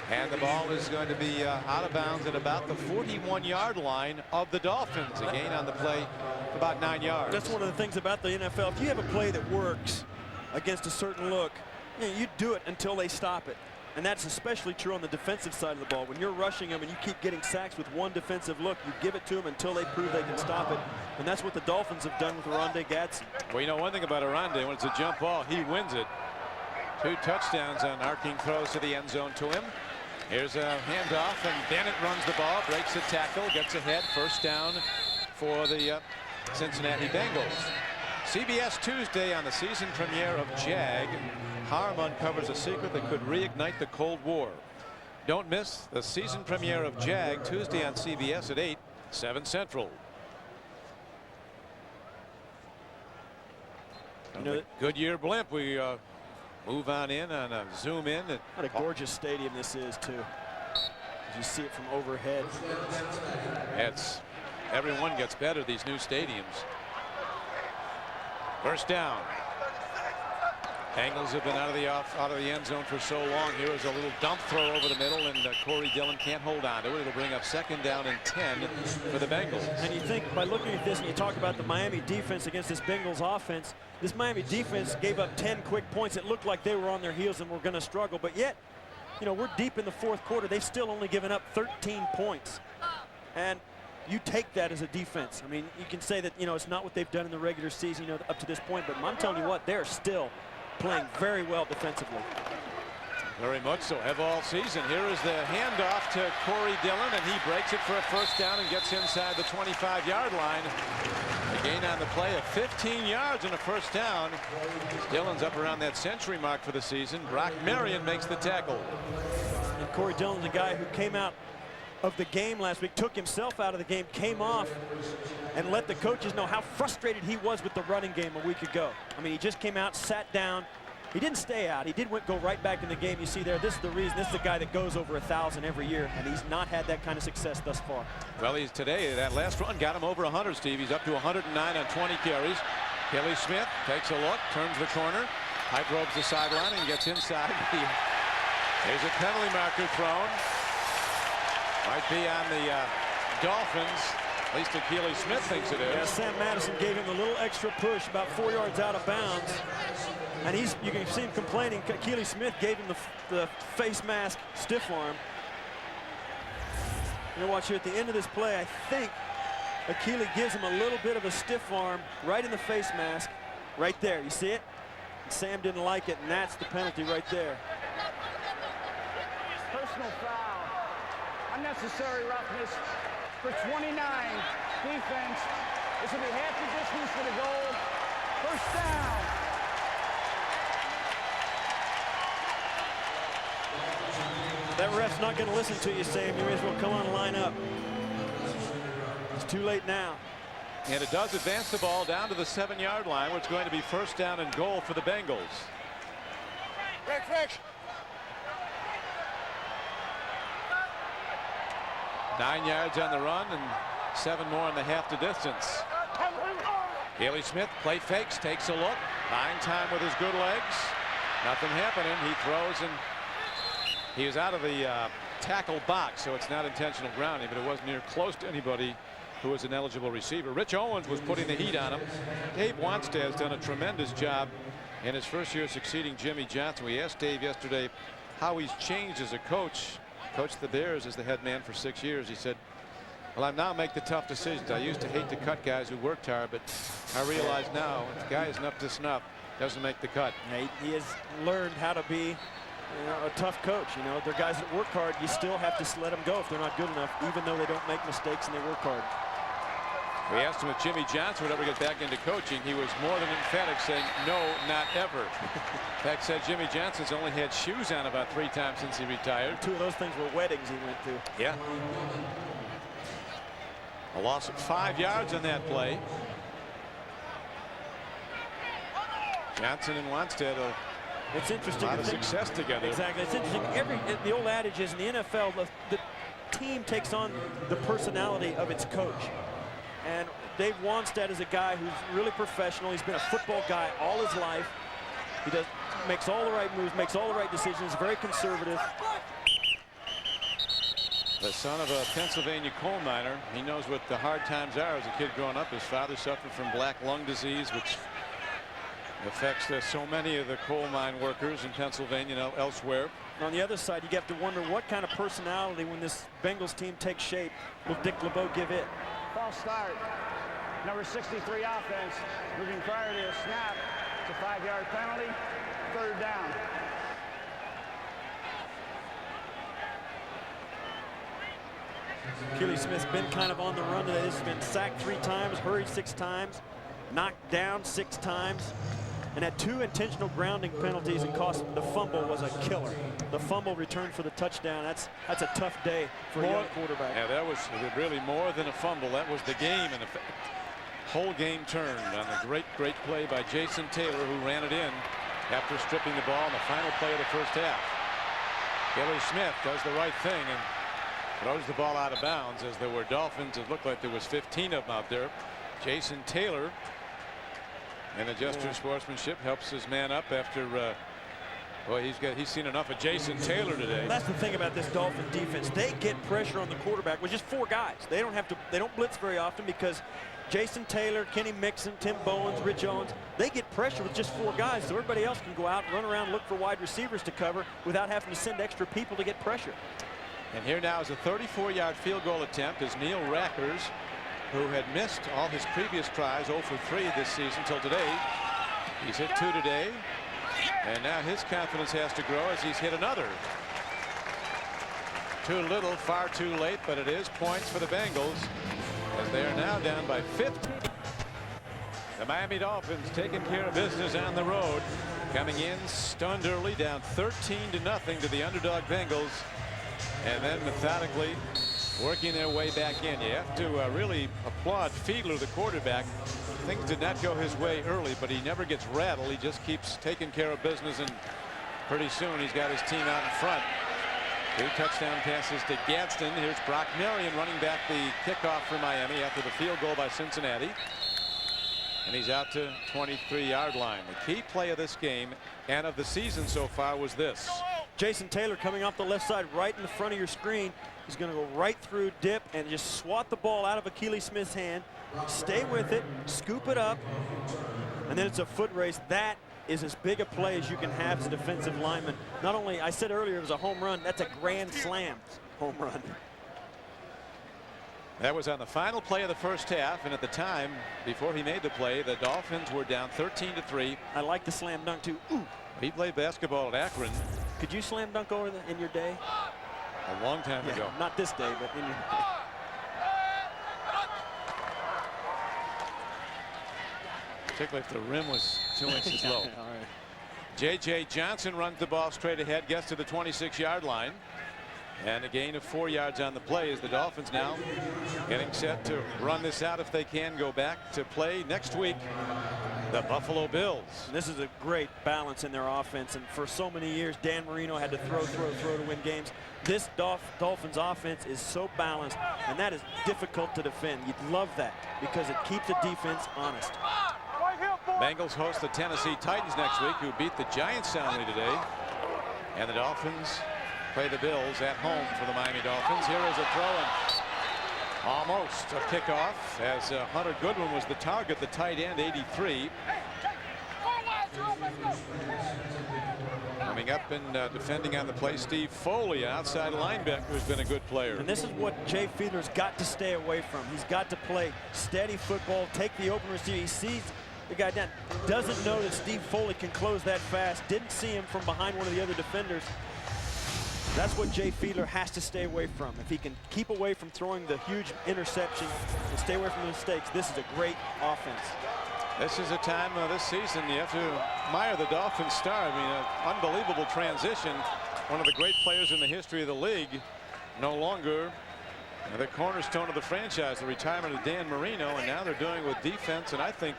[SPEAKER 1] And the ball is going to be out of bounds at about the 41-yard line of the Dolphins. A gain on the play, about 9 yards.
[SPEAKER 2] That's one of the things about the NFL. If you have a play that works against a certain look, you do it until they stop it. And that's especially true on the defensive side of the ball. When you're rushing them and you keep getting sacks with one defensive look, you give it to them until they prove they can stop it. And that's what the Dolphins have done with Oronde Gadsden.
[SPEAKER 1] Well, you know one thing about Oronde, when it's a jump ball, he wins it. 2 touchdowns on arcing throws to the end zone to him. Here's a handoff, and Bennett runs the ball, breaks a tackle, gets ahead, first down for the Cincinnati Bengals. CBS Tuesday on the season premiere of JAG. Harm uncovers a secret that could reignite the Cold War. Don't miss the season premiere of JAG Tuesday on CBS at 8, 7 Central. You know, Goodyear blimp. We move on in and zoom in.
[SPEAKER 2] What a gorgeous stadium this is, too. As you see it from overhead.
[SPEAKER 1] Everyone gets better, these new stadiums. First down. Bengals have been out of the end zone for so long. Here is a little dump throw over the middle, and Corey Dillon can't hold on to it. It'll bring up 2nd down and 10 for the Bengals.
[SPEAKER 2] And you think by looking at this, and you talk about the Miami defense against this Bengals offense, this Miami defense gave up 10 quick points. It looked like they were on their heels and were going to struggle, but yet, you know, we're deep in the 4th quarter. They've still only given up 13 points. And you take that as a defense. I mean, you can say that, you know, it's not what they've done in the regular season, you know, up to this point, but I'm telling you what, they're still playing very well defensively.
[SPEAKER 1] Very much so. Have all season. Here is the handoff to Corey Dillon, and he breaks it for a 1st down and gets inside the 25-yard line. A gain on the play of 15 yards and a 1st down. Dillon's up around that century mark for the season. Brock Marion makes the tackle.
[SPEAKER 2] And Corey Dillon's a guy who came out of the game last week, took himself out of the game, came off, and let the coaches know how frustrated he was with the running game a week ago. I mean, he just came out, sat down. He didn't stay out. He did go right back in the game. You see there, this is the reason. This is the guy that goes over 1,000 every year, and he's not had that kind of success thus far.
[SPEAKER 1] Well, today, that last run got him over 100, Steve. He's up to 109 on 20 carries. Kelly Smith takes a look, turns the corner, high probes the sideline, and gets inside. There's a penalty marker thrown. Might be on the Dolphins. At least Keely Smith thinks it is.
[SPEAKER 2] Yeah, Sam Madison gave him a little extra push about 4 yards out of bounds. And you can see him complaining. Keely Smith gave him the face mask stiff arm. You know, watch here at the end of this play, I think Keely gives him a little bit of a stiff arm right in the face mask. Right there, you see it? And Sam didn't like it, and that's the penalty right there.
[SPEAKER 4] Personal foul. Unnecessary roughness for 29. Defense. This will be half the distance to the goal. 1st down.
[SPEAKER 2] That ref's not going to listen to you, Sam. You may as well come on and line up. It's too late now.
[SPEAKER 1] And it does advance the ball down to the 7-yard line, where it's going to be 1st down and goal for the Bengals.
[SPEAKER 6] Rick.
[SPEAKER 1] 9 yards on the run and 7 more in the half to distance. Keely Smith play fakes, takes a look, buying time with his good legs. Nothing happening. He throws, and he was out of the tackle box, so it's not intentional grounding, but it wasn't near close to anybody who was an eligible receiver. Rich Owens was putting the heat on him. Dave Wanstead has done a tremendous job in his 1st year succeeding Jimmy Johnson. We asked Dave yesterday how he's changed as a coach. Coached the Bears as the head man for 6 years. He said, well, I now make the tough decisions. I used to hate to cut guys who worked hard, but I realize now if the guy isn't up to snuff, doesn't make the cut.
[SPEAKER 2] He has learned how to be, you know, a tough coach. You know, they're guys that work hard. You still have to let them go if they're not good enough, even though they don't make mistakes and they work hard.
[SPEAKER 1] We asked him if Jimmy Johnson would ever get back into coaching. He was more than emphatic, saying no, not ever. In fact, said Jimmy Johnson's only had shoes on about 3 times since he retired.
[SPEAKER 2] 2 of those things were weddings he went to.
[SPEAKER 1] Yeah. A loss of 5 yards on that play. Johnson and Wanstead
[SPEAKER 2] It's interesting.
[SPEAKER 1] a lot of success together.
[SPEAKER 2] Exactly. It's interesting. The old adage is in the NFL, the team takes on the personality of its coach. And Dave Wanstead is a guy who's really professional. He's been a football guy all his life. He makes all the right moves, makes all the right decisions, very conservative.
[SPEAKER 1] The son of a Pennsylvania coal miner, he knows what the hard times are as a kid growing up. His father suffered from black lung disease, which affects so many of the coal mine workers in Pennsylvania and elsewhere.
[SPEAKER 2] On the other side, you have to wonder what kind of personality, when this Bengals team takes shape, will Dick LeBeau give it?
[SPEAKER 4] False start. Number 63 offense. Moving prior to a snap. It's a 5-yard penalty. 3rd down.
[SPEAKER 2] Keely Smith's been kind of on the run today. He's been sacked 3 times, hurried 6 times, knocked down 6 times, and had 2 intentional grounding penalties, and cost the fumble was a killer. The fumble return for the touchdown. That's a tough day for a young quarterback.
[SPEAKER 1] Yeah, that was really more than a fumble. That was the game, and the whole game turned on a great play by Jason Taylor, who ran it in after stripping the ball in the final play of the 1st half. Kelly Smith does the right thing and throws the ball out of bounds. As there were Dolphins, it looked like there was 15 of them out there. Jason Taylor And the gesture of sportsmanship helps his man up after well, he's seen enough of Jason Taylor today.
[SPEAKER 2] That's the thing about this Dolphin defense. They get pressure on the quarterback with just 4 guys. They don't blitz very often because Jason Taylor, Kenny Mixon, Tim Bowens, Rich Owens, they get pressure with just 4 guys, so everybody else can go out, run around, look for wide receivers to cover without having to send extra people to get pressure.
[SPEAKER 1] And here now is a 34-yard field goal attempt as Neil Rackers, who had missed all his previous tries, 0 for 3 this season till today. He's hit 2 today, and now his confidence has to grow as he's hit another. Too little, far too late, but it is points for the Bengals as they are now down by 15. The Miami Dolphins taking care of business on the road, coming in stunned early, down 13-0 to the underdog Bengals, and then methodically working their way back in. You have to really applaud Fiedler, the quarterback. Things did not go his way early, but he never gets rattled. He just keeps taking care of business, and pretty soon he's got his team out in front. 2 touchdown passes to Gadsden. Here's Brock Marion running back the kickoff for Miami after the field goal by Cincinnati. And he's out to 23-yard line. The key play of this game and of the season so far was this.
[SPEAKER 2] Jason Taylor coming off the left side right in the front of your screen. He's going to go right through, dip, and just swat the ball out of Akili Smith's hand. Stay with it, scoop it up, and then it's a foot race. That is as big a play as you can have as a defensive lineman. Not only, I said earlier, it was a home run, that's a grand slam home run.
[SPEAKER 1] That was on the final play of the first half, and at the time, before he made the play, the Dolphins were down 13-3.
[SPEAKER 2] I like the slam dunk too. Ooh.
[SPEAKER 1] He played basketball at Akron.
[SPEAKER 2] Could you slam dunk over in your day?
[SPEAKER 1] A long time ago.
[SPEAKER 2] Not this day, but in your day.
[SPEAKER 1] Particularly if the rim was 2 inches low. J.J. Johnson runs the ball straight ahead, gets to the 26-yard line. And a gain of 4 yards on the play as the Dolphins now getting set to run this out if they can go back to play next week the Buffalo Bills.
[SPEAKER 2] And this is a great balance in their offense, and for so many years Dan Marino had to throw to win games. This Dolphins offense is so balanced, and that is difficult to defend. You'd love that because it keeps the defense honest.
[SPEAKER 1] Bengals host the Tennessee Titans next week, who beat the Giants soundly today, and the Dolphins play the Bills at home for the Miami Dolphins. Here is a throw and almost a kickoff as Hunter Goodwin was the target, the tight end, 83. Coming up and defending on the play, Steve Foley, outside linebacker, who's been a good player.
[SPEAKER 2] And this is what Jay Fiedler's got to stay away from. He's got to play steady football, take the open receiver. He sees the guy down, doesn't know that Steve Foley can close that fast, didn't see him from behind one of the other defenders. That's what Jay Fiedler has to stay away from. If he can keep away from throwing the huge interception and stay away from the mistakes, this is a great offense.
[SPEAKER 1] This is a time this season you have to admire the Dolphins star. I mean, an unbelievable transition. One of the great players in the history of the league, no longer the cornerstone of the franchise, the retirement of Dan Marino, and now they're doing it with defense, and I think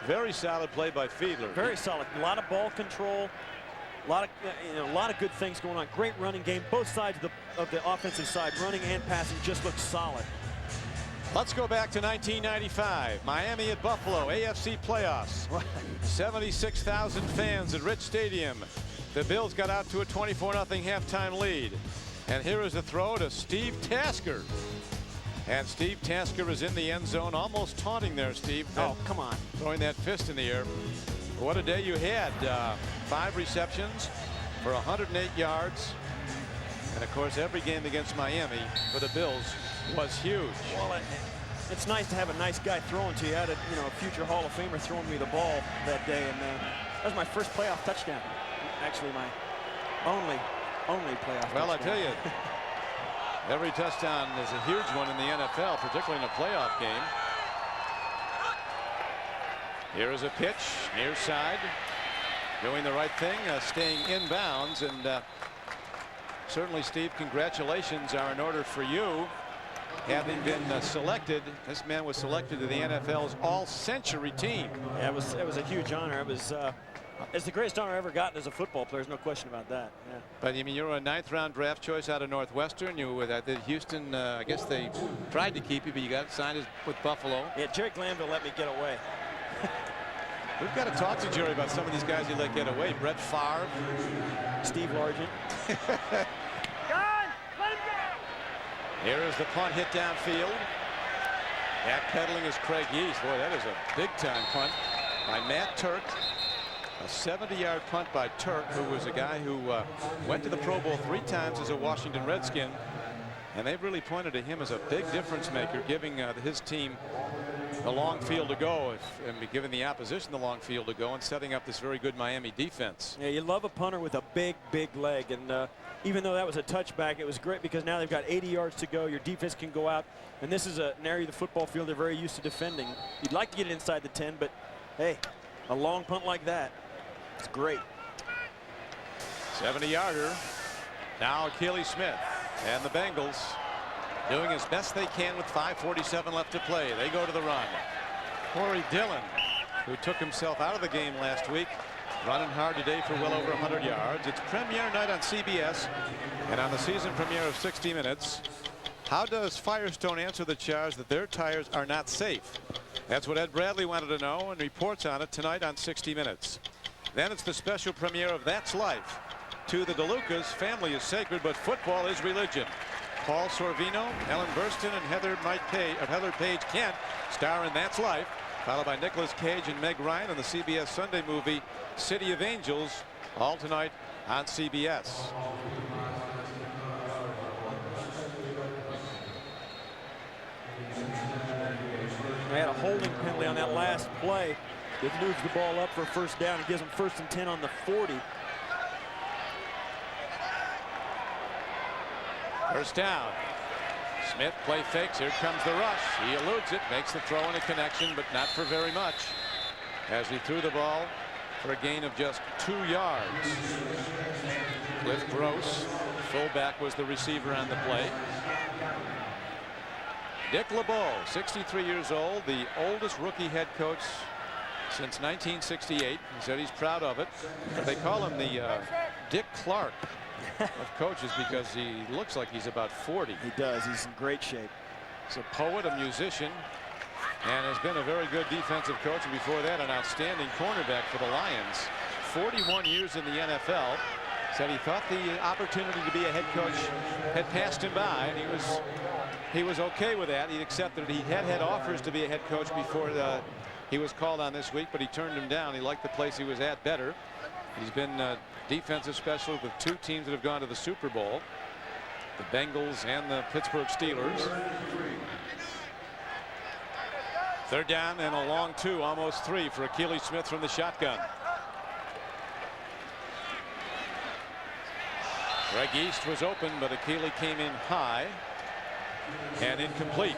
[SPEAKER 1] very solid play by Fiedler.
[SPEAKER 2] Very solid. A lot of ball control. A lot of good things going on. Great running game. Both sides of the offensive side, running and passing, just look solid.
[SPEAKER 1] Let's go back to 1995. Miami at Buffalo, AFC playoffs. 76,000 fans at Rich Stadium. The Bills got out to a 24-0 halftime lead. And here is a throw to Steve Tasker. And Steve Tasker is in the end zone, almost taunting there, Steve.
[SPEAKER 2] Oh, come on.
[SPEAKER 1] Throwing that fist in the air. What a day you had. 5 receptions for 108 yards. And, of course, every game against Miami for the Bills was huge.
[SPEAKER 2] Well, it's nice to have a nice guy throwing to you. I had a future Hall of Famer throwing me the ball that day, and that was my first playoff touchdown. Actually, my only playoff touchdown.
[SPEAKER 1] Well, I tell you, every touchdown is a huge one in the NFL, particularly in a playoff game. Here is a pitch, near side, doing the right thing, staying inbounds, and certainly, Steve, congratulations are in order for you, having been selected. This man was selected to the NFL's all-century team.
[SPEAKER 2] Yeah, it was a huge honor. It's the greatest honor I ever gotten as a football player. There's no question about that. Yeah.
[SPEAKER 1] But I mean, you were a 9th-round draft choice out of Northwestern. You were at Houston. I guess they tried to keep you, but you got signed with Buffalo.
[SPEAKER 2] Yeah, Jerry Glanville let me get away.
[SPEAKER 1] We've got to talk to Jerry about some of these guys he let get away. Brett Favre,
[SPEAKER 2] Steve Largent.
[SPEAKER 1] Here is the punt hit downfield. Backpedaling is Craig Yeast. Boy, that is a big-time punt by Matt Turk. A 70-yard punt by Turk, who was a guy who went to the Pro Bowl 3 times as a Washington Redskin. And they've really pointed to him as a big difference maker, giving his team the long field to go, and giving the opposition the long field to go, and setting up this very good Miami defense.
[SPEAKER 2] Yeah, you love a punter with a big leg. And even though that was a touchback, it was great because now they've got 80 yards to go. Your defense can go out. And this is an area of the football field they're very used to defending. You'd like to get it inside the 10, but hey, a long punt like that, it's great.
[SPEAKER 1] 70-yarder. Now Akili Smith and the Bengals doing as best they can with 5:47 left to play. They go to the run. Corey Dillon, who took himself out of the game last week, running hard today for well over 100 yards. It's premiere night on CBS, and on the season premiere of 60 Minutes, how does Firestone answer the charge that their tires are not safe? That's what Ed Bradley wanted to know, and reports on it tonight on 60 Minutes. Then it's the special premiere of That's Life. To the DeLucas, family is sacred, but football is religion. Paul Sorvino, Ellen Burstyn, and Heather Page Kent star in That's Life, followed by Nicolas Cage and Meg Ryan in the CBS Sunday movie City of Angels, all tonight on CBS.
[SPEAKER 2] They had a holding penalty on that last play. It moves the ball up for a first down and gives them 1st and 10 on the 40.
[SPEAKER 1] First down. Smith play fakes. Here comes the rush. He eludes it, makes the throw and a connection, but not for very much, as he threw the ball for a gain of just 2 yards. Cliff Gross, fullback, was the receiver on the play. Dick LeBeau, 63 years old, the oldest rookie head coach since 1968. He said he's proud of it. But they call him the Dick Clark of coaches because he looks like he's about 40.
[SPEAKER 2] He does. He's in great shape.
[SPEAKER 1] He's a poet, a musician, and has been a very good defensive coach. And before that, an outstanding cornerback for the Lions. 41 years in the NFL. Said he thought the opportunity to be a head coach had passed him by, and he was okay with that. He accepted it. He had offers to be a head coach before he was called on this week, but he turned him down. He liked the place he was at better. He's been defensive specialist with 2 teams that have gone to the Super Bowl, the Bengals and the Pittsburgh Steelers. 3rd down and a long 2, almost 3 for Akili Smith from the shotgun. Greg East was open, but Akili came in high and incomplete.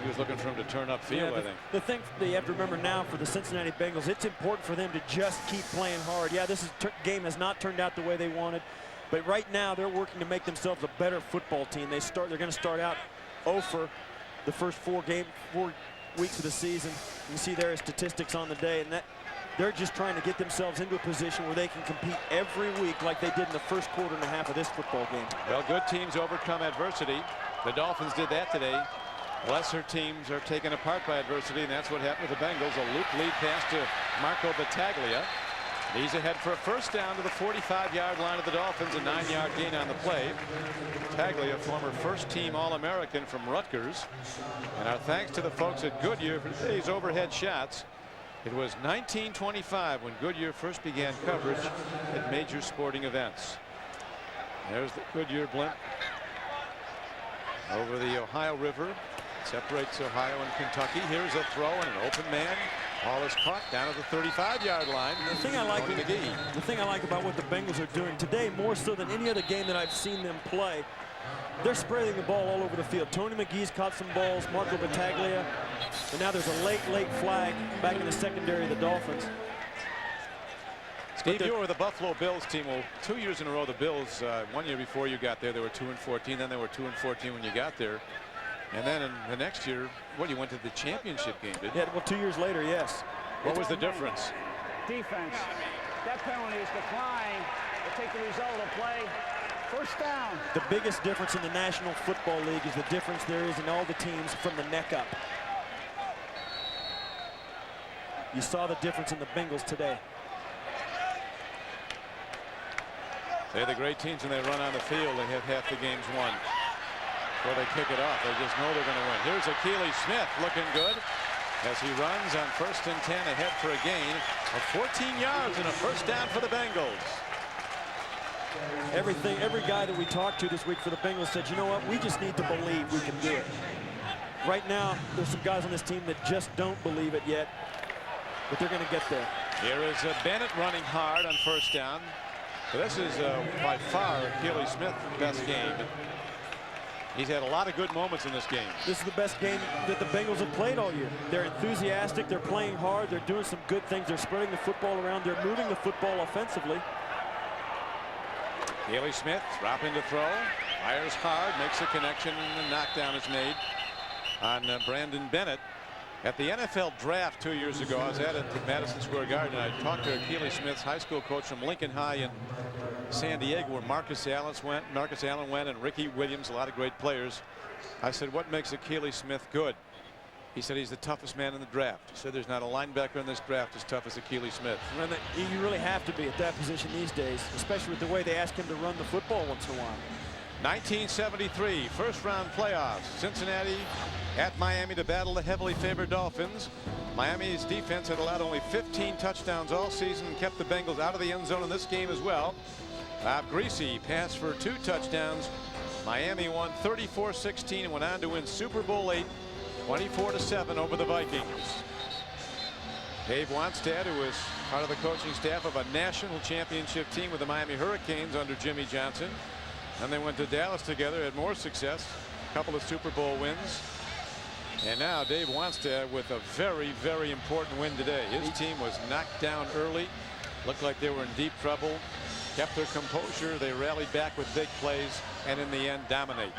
[SPEAKER 1] He was looking for him to turn upfield, I think.
[SPEAKER 2] The thing that you have to remember now for the Cincinnati Bengals, it's important for them to just keep playing hard. Yeah, this game has not turned out the way they wanted, but right now they're working to make themselves a better football team. They're going to start out 0 for the first 4 weeks of the season. You see their statistics on the day, and that they're just trying to get themselves into a position where they can compete every week like they did in the first quarter and a half of this football game.
[SPEAKER 1] Well, good teams overcome adversity. The Dolphins did that today. Lesser teams are taken apart by adversity, and that's what happened with the Bengals. A loop lead pass to Marco Battaglia. He's ahead for a first down to the 45-yard line of the Dolphins, a 9-yard gain on the play. Battaglia, former first-team All-American from Rutgers. And our thanks to the folks at Goodyear for today's overhead shots. It was 1925 when Goodyear first began coverage at major sporting events. There's the Goodyear blimp over the Ohio River. Separates Ohio and Kentucky. Here's a throw and an open man. Ball is caught down at the 35-yard line.
[SPEAKER 2] The thing I like about what the Bengals are doing today, more so than any other game that I've seen them play, they're spreading the ball all over the field. Tony McGee's caught some balls, Marco Battaglia, and now there's a late flag back in the secondary of the Dolphins.
[SPEAKER 1] Steve, you were the Buffalo Bills team. Well, 2 years in a row, the Bills, 1 year before you got there, they were 2-14. Then they were 2-14 when you got there. And then in the next year, you went to the championship game, didn't you?
[SPEAKER 2] Yeah, well, 2 years later, yes.
[SPEAKER 1] What was the difference?
[SPEAKER 4] Defense. That penalty is declined. We'll take the result of the play. First down.
[SPEAKER 2] The biggest difference in the National Football League is the difference there is in all the teams from the neck up. You saw the difference in the Bengals today.
[SPEAKER 1] They're the great teams, and they run on the field. They have half the games won. Before they kick it off, they just know they're going to win. Here's Akili Smith looking good as he runs on 1st and 10 ahead for a gain of 14 yards and a first down for the Bengals.
[SPEAKER 2] Every guy that we talked to this week for the Bengals said, you know what, we just need to believe we can do it. Right now, there's some guys on this team that just don't believe it yet, but they're going to get there.
[SPEAKER 1] Here is Bennett running hard on 1st down. So this is by far Akili Smith's best game. He's had a lot of good moments in this game.
[SPEAKER 2] This is the best game that the Bengals have played all year. They're enthusiastic. They're playing hard. They're doing some good things. They're spreading the football around. They're moving the football offensively.
[SPEAKER 1] Akili Smith dropping to throw. Fires hard. Makes a connection. And the knockdown is made on Brandon Bennett. At the NFL draft 2 years ago, I was at Madison Square Garden, and I talked to Akili Smith's high school coach from Lincoln High in San Diego, where Marcus Allen went, and Ricky Williams, a lot of great players. I said, what makes Akili Smith good? He said he's the toughest man in the draft. He said there's not a linebacker in this draft as tough as Akili Smith.
[SPEAKER 2] And you really have to be at that position these days, especially with the way they ask him to run the football once in a while.
[SPEAKER 1] 1973 first-round playoffs. Cincinnati at Miami to battle the heavily favored Dolphins. Miami's defense had allowed only 15 touchdowns all season and kept the Bengals out of the end zone in this game as well. Greasy passed for 2 touchdowns. Miami won 34-16 and went on to win Super Bowl VIII 24-7 over the Vikings. Dave Wanstead, who was part of the coaching staff of a national championship team with the Miami Hurricanes under Jimmy Johnson. And they went to Dallas together, had more success, a couple of Super Bowl wins. And now Dave Wanstead with a very, very important win today. His team was knocked down early, looked like they were in deep trouble, kept their composure. They rallied back with big plays and in the end dominate.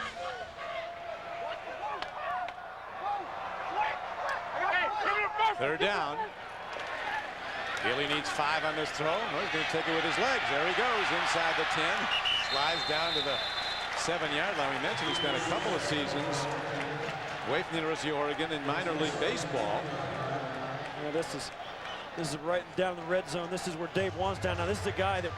[SPEAKER 1] Third down. Gilly needs 5 on this throw. No, he's going to take it with his legs. There he goes inside the 10. Slides down to the 7-yard line. We mentioned he spent a couple of seasons away from the University of Oregon in minor league baseball.
[SPEAKER 2] Yeah, this is right down in the red zone. This is where Dave wants down. Now this is a guy that,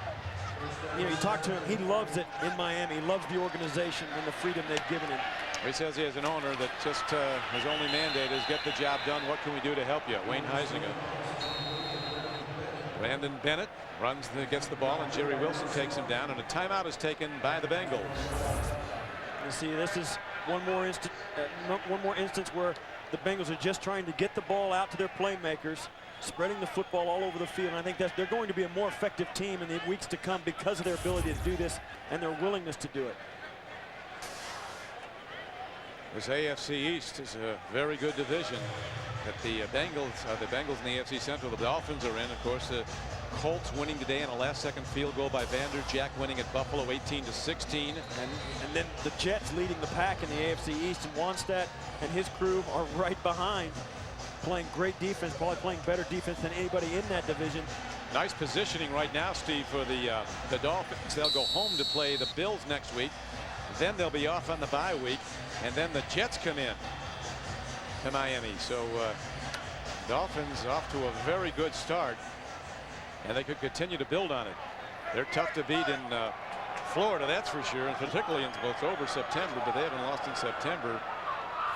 [SPEAKER 2] you know, you talk to him, he loves it in Miami. He loves the organization and the freedom they've given him.
[SPEAKER 1] He says he has an owner that just his only mandate is get the job done. What can we do to help you? Wayne Huizinga. Brandon Bennett gets the ball, and Jerry Wilson takes him down, and a timeout is taken by the Bengals.
[SPEAKER 2] You see, this is one more instance where the Bengals are just trying to get the ball out to their playmakers, spreading the football all over the field. And I think they're going to be a more effective team in the weeks to come because of their ability to do this and their willingness to do it.
[SPEAKER 1] This AFC East is a very good division. That the Bengals in the AFC Central, the Dolphins are in. Of course, the Colts winning today on a last-second field goal by Vander Jack, winning at Buffalo 18-16.
[SPEAKER 2] And then the Jets leading the pack in the AFC East, and Wanstead and his crew are right behind, playing great defense, probably playing better defense than anybody in that division.
[SPEAKER 1] Nice positioning right now, Steve, for the Dolphins. They'll go home to play the Bills next week. Then they'll be off on the bye week, and then the Jets come in to Miami. So Dolphins off to a very good start, and they could continue to build on it. They're tough to beat in Florida, that's for sure, and particularly it's over September, but they haven't lost in September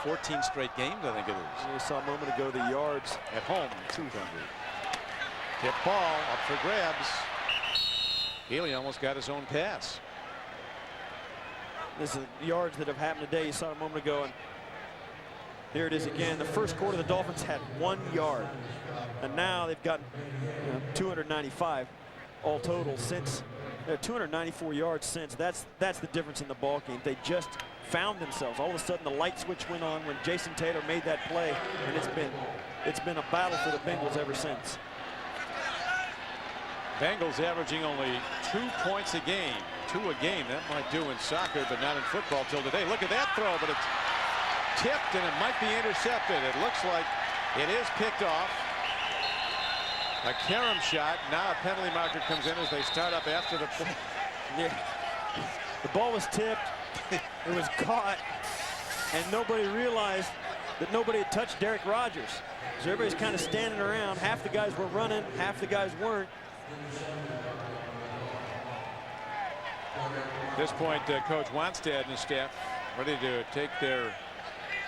[SPEAKER 1] 14 straight games, I think it is.
[SPEAKER 2] You saw a moment ago the yards
[SPEAKER 1] at home, 200. Tip ball up for grabs. Healy almost got his own pass.
[SPEAKER 2] This is yards that have happened today. You saw a moment ago, and here it is again. The first quarter, the Dolphins had 1 yard, and now they've gotten 295 all total since. 294 yards since. That's the difference in the ball game. They just found themselves. All of a sudden, the light switch went on when Jason Taylor made that play, and it's been a battle for the Bengals ever since.
[SPEAKER 1] Bengals averaging only 2 points a game. 2 a game. That might do in soccer, but not in football till today. Look at that throw, but it's tipped and it might be intercepted. It looks like it is picked off. A carom shot. Now a penalty marker comes in as they start up after the play.
[SPEAKER 2] Yeah. The ball was tipped. It was caught, and nobody realized that nobody had touched Derek Rogers. So everybody's kind of standing around. Half the guys were running, half the guys weren't.
[SPEAKER 1] At this point, Coach Wanstead and his staff ready to take their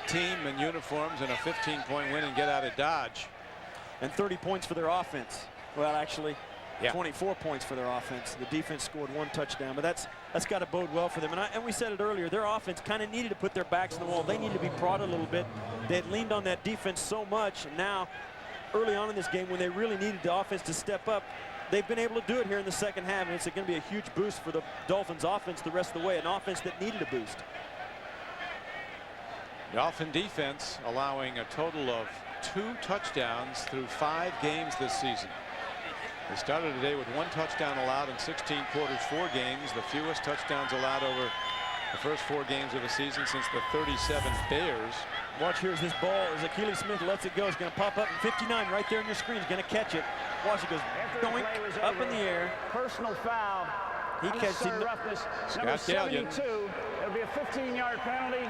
[SPEAKER 1] team and uniforms and a 15-point win and get out of Dodge.
[SPEAKER 2] And 30 points for their offense. Well, actually,
[SPEAKER 1] yeah,
[SPEAKER 2] 24 points for their offense. The defense scored 1 touchdown, but that's got to bode well for them. And we said it earlier, their offense kind of needed to put their backs in the wall. They needed to be prodded a little bit. They had leaned on that defense so much, and now, early on in this game, when they really needed the offense to step up, they've been able to do it here in the second half, and it's going to be a huge boost for the Dolphins offense the rest of the way, an offense that needed a boost.
[SPEAKER 1] Dolphin defense allowing a total of 2 touchdowns through 5 games this season. They started today with 1 touchdown allowed in 16 quarters, 4 games, the fewest touchdowns allowed over the first 4 games of the season since the 37 Bears.
[SPEAKER 2] Watch here as this ball, as Akili Smith lets it go, it's going to pop up in 59 right there on your screen. He's going to catch it. Watch it goes going up in the air.
[SPEAKER 4] Personal foul.
[SPEAKER 2] He catches it.
[SPEAKER 4] Roughness.
[SPEAKER 1] Scott Gallion.
[SPEAKER 4] 72. It'll be a 15-yard penalty.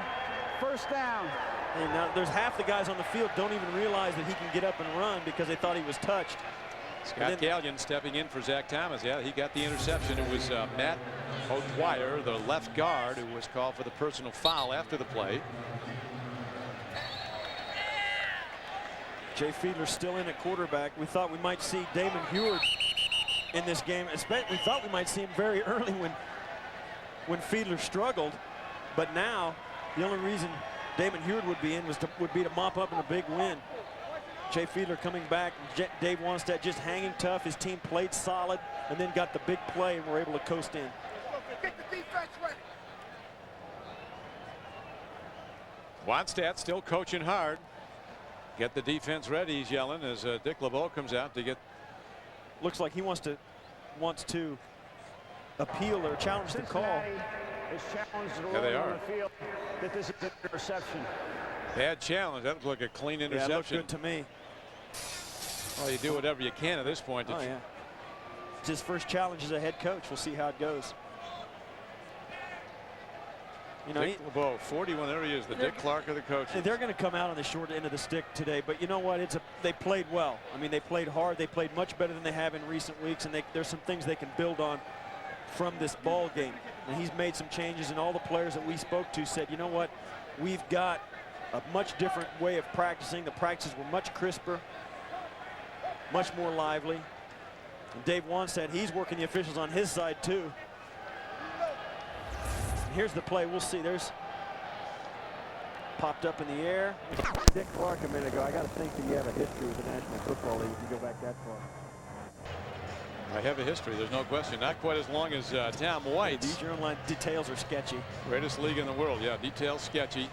[SPEAKER 4] First down.
[SPEAKER 2] And now there's half the guys on the field don't even realize that he can get up and run because they thought he was touched.
[SPEAKER 1] Scott Gallion stepping in for Zach Thomas. Yeah, he got the interception. It was Matt O'Dwyer, the left guard, who was called for the personal foul after the play.
[SPEAKER 2] Jay Fiedler's still in at quarterback. We thought we might see Damon Heward in this game. We thought we might see him very early when Fiedler struggled. But now, the only reason Damon Heward would be in would be to mop up in a big win. Jay Fiedler coming back. Dave Wanstead just hanging tough. His team played solid and then got the big play and were able to coast in.
[SPEAKER 1] Wanstead still coaching hard. Get the defense ready, he's yelling as Dick LeBeau comes out to get.
[SPEAKER 2] Looks like he wants to appeal or challenge the call.
[SPEAKER 1] Yeah, they are.
[SPEAKER 4] That this is an interception.
[SPEAKER 1] Bad challenge. That looked like a clean interception.
[SPEAKER 2] Yeah, it looked good to me.
[SPEAKER 1] Well, you do whatever you can at this point.
[SPEAKER 2] Oh, yeah. It's his first challenge as a head coach. We'll see how it goes. You know,
[SPEAKER 1] Dick LeBeau, 41. There he is, the Dick Clark of the coaches.
[SPEAKER 2] They're going to come out on the short end of the stick today, but you know what? They played well. I mean, they played hard. They played much better than they have in recent weeks, and there's some things they can build on from this ball game. And he's made some changes, and all the players that we spoke to said, you know what? We've got a much different way of practicing. The practices were much crisper, much more lively. And Dave Wanstead, he's working the officials on his side too. And here's the play. We'll see. There's popped up in the air.
[SPEAKER 6] Dick Clark a minute ago. I got to think that you have a history with the National Football League if you go back that far.
[SPEAKER 1] I have a history, there's no question. Not quite as long as Tom White's.
[SPEAKER 2] These your line details are sketchy.
[SPEAKER 1] Greatest league in the world. Yeah, details sketchy.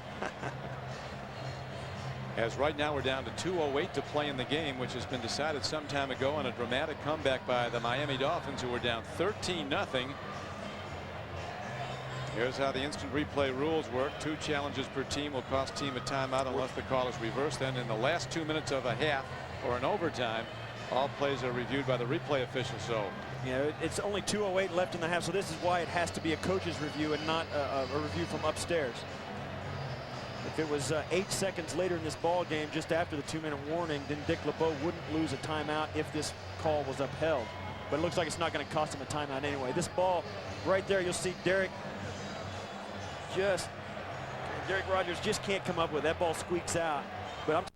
[SPEAKER 1] As right now we're down to 2:08 to play in the game, which has been decided some time ago on a dramatic comeback by the Miami Dolphins, who were down 13-0. Here's how the instant replay rules work. 2 challenges per team will cost team a timeout unless the call is reversed. Then in the last 2 minutes of a half or an overtime, all plays are reviewed by the replay official. So
[SPEAKER 2] yeah, it's only 2:08 left in the half, so this is why it has to be a coach's review and not a review from upstairs. If it was 8 seconds later in this ball game, just after the 2-minute warning, then Dick LeBeau wouldn't lose a timeout if this call was upheld. But it looks like it's not going to cost him a timeout anyway. This ball right there, you'll see Derek Rogers just can't come up with it. That ball squeaks out. But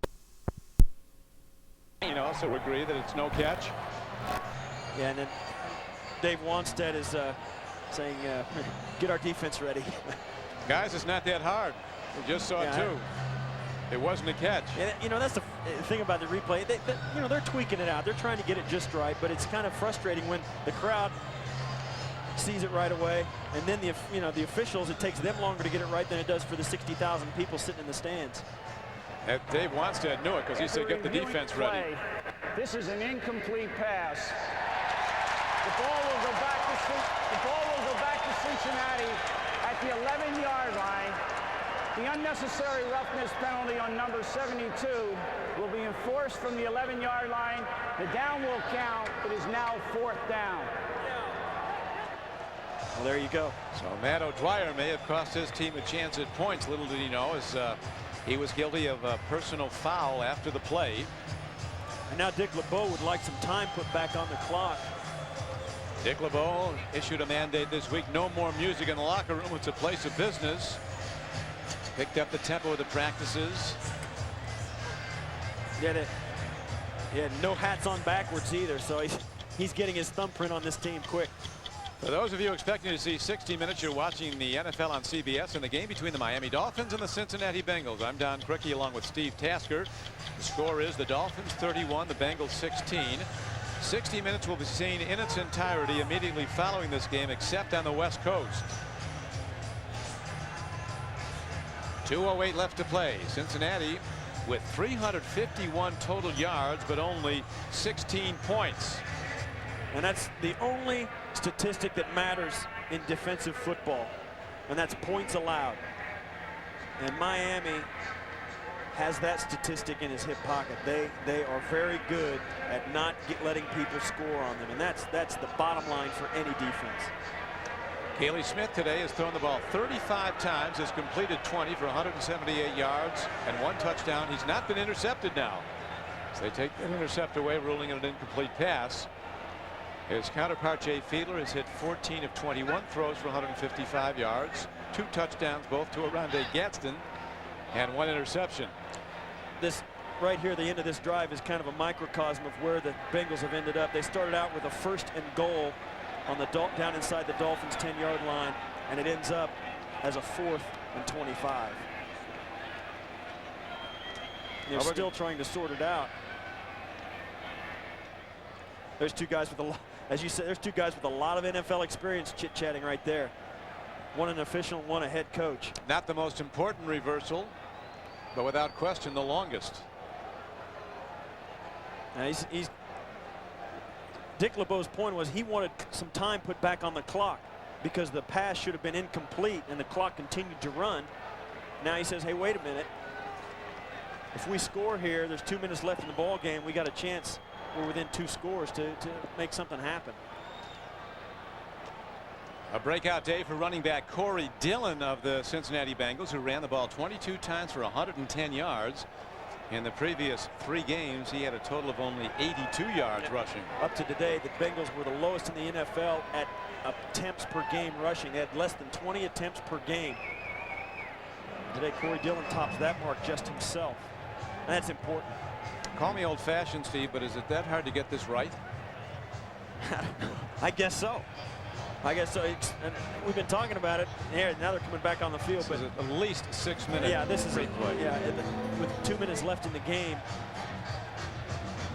[SPEAKER 1] you know, so agree that it's no catch.
[SPEAKER 2] yeah, and then Dave Wanstead is saying, get our defense ready.
[SPEAKER 1] Guys, it's not that hard. We just saw it too. It wasn't a catch.
[SPEAKER 2] And, you know, that's the thing about the replay. You know, they're tweaking it out. They're trying to get it just right, but it's kind of frustrating when the crowd sees it right away, and then the officials, it takes them longer to get it right than it does for the 60,000 people sitting in the stands.
[SPEAKER 1] And Dave Wanstead knew it because he said, "Get the defense ready."
[SPEAKER 4] This is an incomplete pass. The ball will go back to Cincinnati at the 11-yard line. The unnecessary roughness penalty on number 72 will be enforced from the 11-yard line. The down will count. It is now 4th down.
[SPEAKER 2] Well, there you go.
[SPEAKER 1] So Matt O'Dwyer may have cost his team a chance at points. Little did he know, as He was guilty of a personal foul after the play.
[SPEAKER 2] And now Dick LeBeau would like some time put back on the clock.
[SPEAKER 1] Dick LeBeau issued a mandate this week. No more music in the locker room. It's a place of business. Picked up the tempo of the practices.
[SPEAKER 2] Yeah, no hats on backwards either, so he's getting his thumbprint on this team quick.
[SPEAKER 1] For those of you expecting to see 60 minutes, you're watching the NFL on CBS and the game between the Miami Dolphins and the Cincinnati Bengals. I'm Don Criqui along with Steve Tasker. The score is the Dolphins 31, the Bengals 16. 60 minutes will be seen in its entirety immediately following this game, except on the West Coast. 2:08 left to play. Cincinnati with 351 total yards, but only 16 points.
[SPEAKER 2] And that's the only statistic that matters in defensive football, and that's points allowed. And Miami has that statistic in his hip pocket. They are very good at not letting people score on them, and that's the bottom line for any defense.
[SPEAKER 1] Caley Smith today has thrown the ball 35 times, has completed 20 for 178 yards and 1 touchdown. He's not been intercepted now. So they take that intercept away, ruling it an incomplete pass. His counterpart Jay Fiedler has hit 14 of 21 throws for 155 yards, 2 touchdowns, both to Oronde Gadsden, and 1 interception.
[SPEAKER 2] This right here, the end of this drive, is kind of a microcosm of where the Bengals have ended up. They started out with a 1st and goal on the down inside the Dolphins 10-yard line, and it ends up as a 4th and 25. They're still trying to sort it out. There's 2 guys with a lot, as you said, there's 2 guys with a lot of NFL experience chit-chatting right there. One an official, one a head coach.
[SPEAKER 1] Not the most important reversal, but without question the longest.
[SPEAKER 2] Now Dick LeBeau's point was he wanted some time put back on the clock because the pass should have been incomplete and the clock continued to run. Now he says, hey, wait a minute. If we score here, there's 2 minutes left in the ball game. We got a chance. We're within 2 scores to make something happen.
[SPEAKER 1] A breakout day for running back Corey Dillon of the Cincinnati Bengals, who ran the ball 22 times for 110 yards. In the previous 3 games, he had a total of only 82 yards rushing.
[SPEAKER 2] Up to today, the Bengals were the lowest in the NFL at attempts per game rushing. They had less than 20 attempts per game. Today, Corey Dillon tops that mark just himself. And that's important.
[SPEAKER 1] Call me old-fashioned, Steve, but is it that hard to get this right?
[SPEAKER 2] I guess so. I guess so. And we've been talking about it. Here, now they're coming back on the field.
[SPEAKER 1] This is at least 6 minutes.
[SPEAKER 2] Yeah, this is
[SPEAKER 1] replay.
[SPEAKER 2] with 2 minutes left in the game.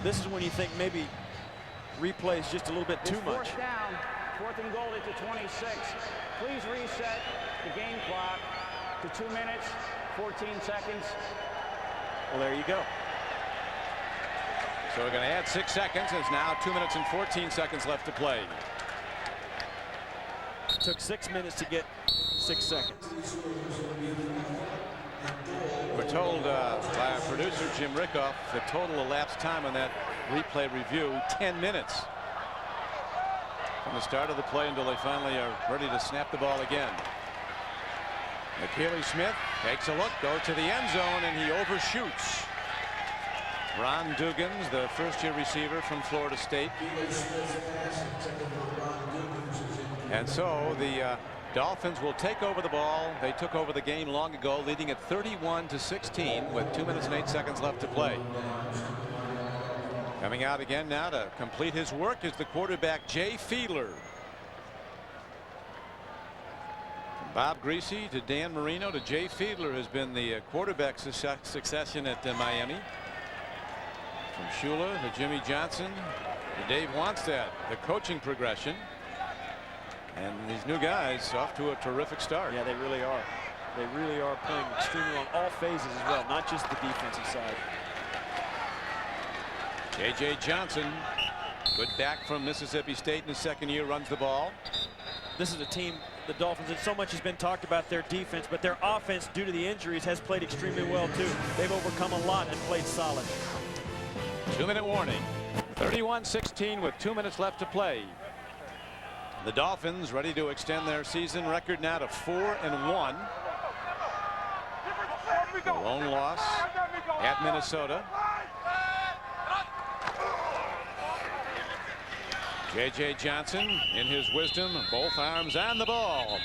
[SPEAKER 2] This is when you think maybe replay is just a little bit too much.
[SPEAKER 4] 4th down, 4th and goal at the 26. Please reset the game clock to 2 minutes, 14 seconds.
[SPEAKER 2] Well, there you go.
[SPEAKER 1] So we're going to add 6 seconds. There's now 2 minutes and 14 seconds left to play.
[SPEAKER 2] Took 6 minutes to get 6 seconds.
[SPEAKER 1] We're told by our producer Jim Rickoff the total elapsed time on that replay review 10 minutes from the start of the play until they finally are ready to snap the ball again. Caley Smith takes a look, goes to the end zone, and he overshoots. Ron Dugans, the 1st-year receiver from Florida State. And so the Dolphins will take over the ball. They took over the game long ago, leading at 31-16 with 2 minutes and 8 seconds left to play. Coming out again now to complete his work is the quarterback Jay Fiedler. From Bob Greasy to Dan Marino to Jay Fiedler has been the quarterback succession at Miami. From Shula to Jimmy Johnson to Dave Wannstedt, the coaching progression. And these new guys off to a terrific start.
[SPEAKER 2] Yeah, they really are. They really are playing extremely well, all phases as well, not just the defensive side.
[SPEAKER 1] J.J. Johnson, good back from Mississippi State in his 2nd year, runs the ball.
[SPEAKER 2] This is a team, the Dolphins, and so much has been talked about their defense, but their offense, due to the injuries, has played extremely well too. They've overcome a lot and played solid.
[SPEAKER 1] 2-minute warning. 31-16 with 2 minutes left to play. The Dolphins ready to extend their season record now to 4-1. A lone loss at Minnesota. J.J. Johnson, in his wisdom, both arms on the ball.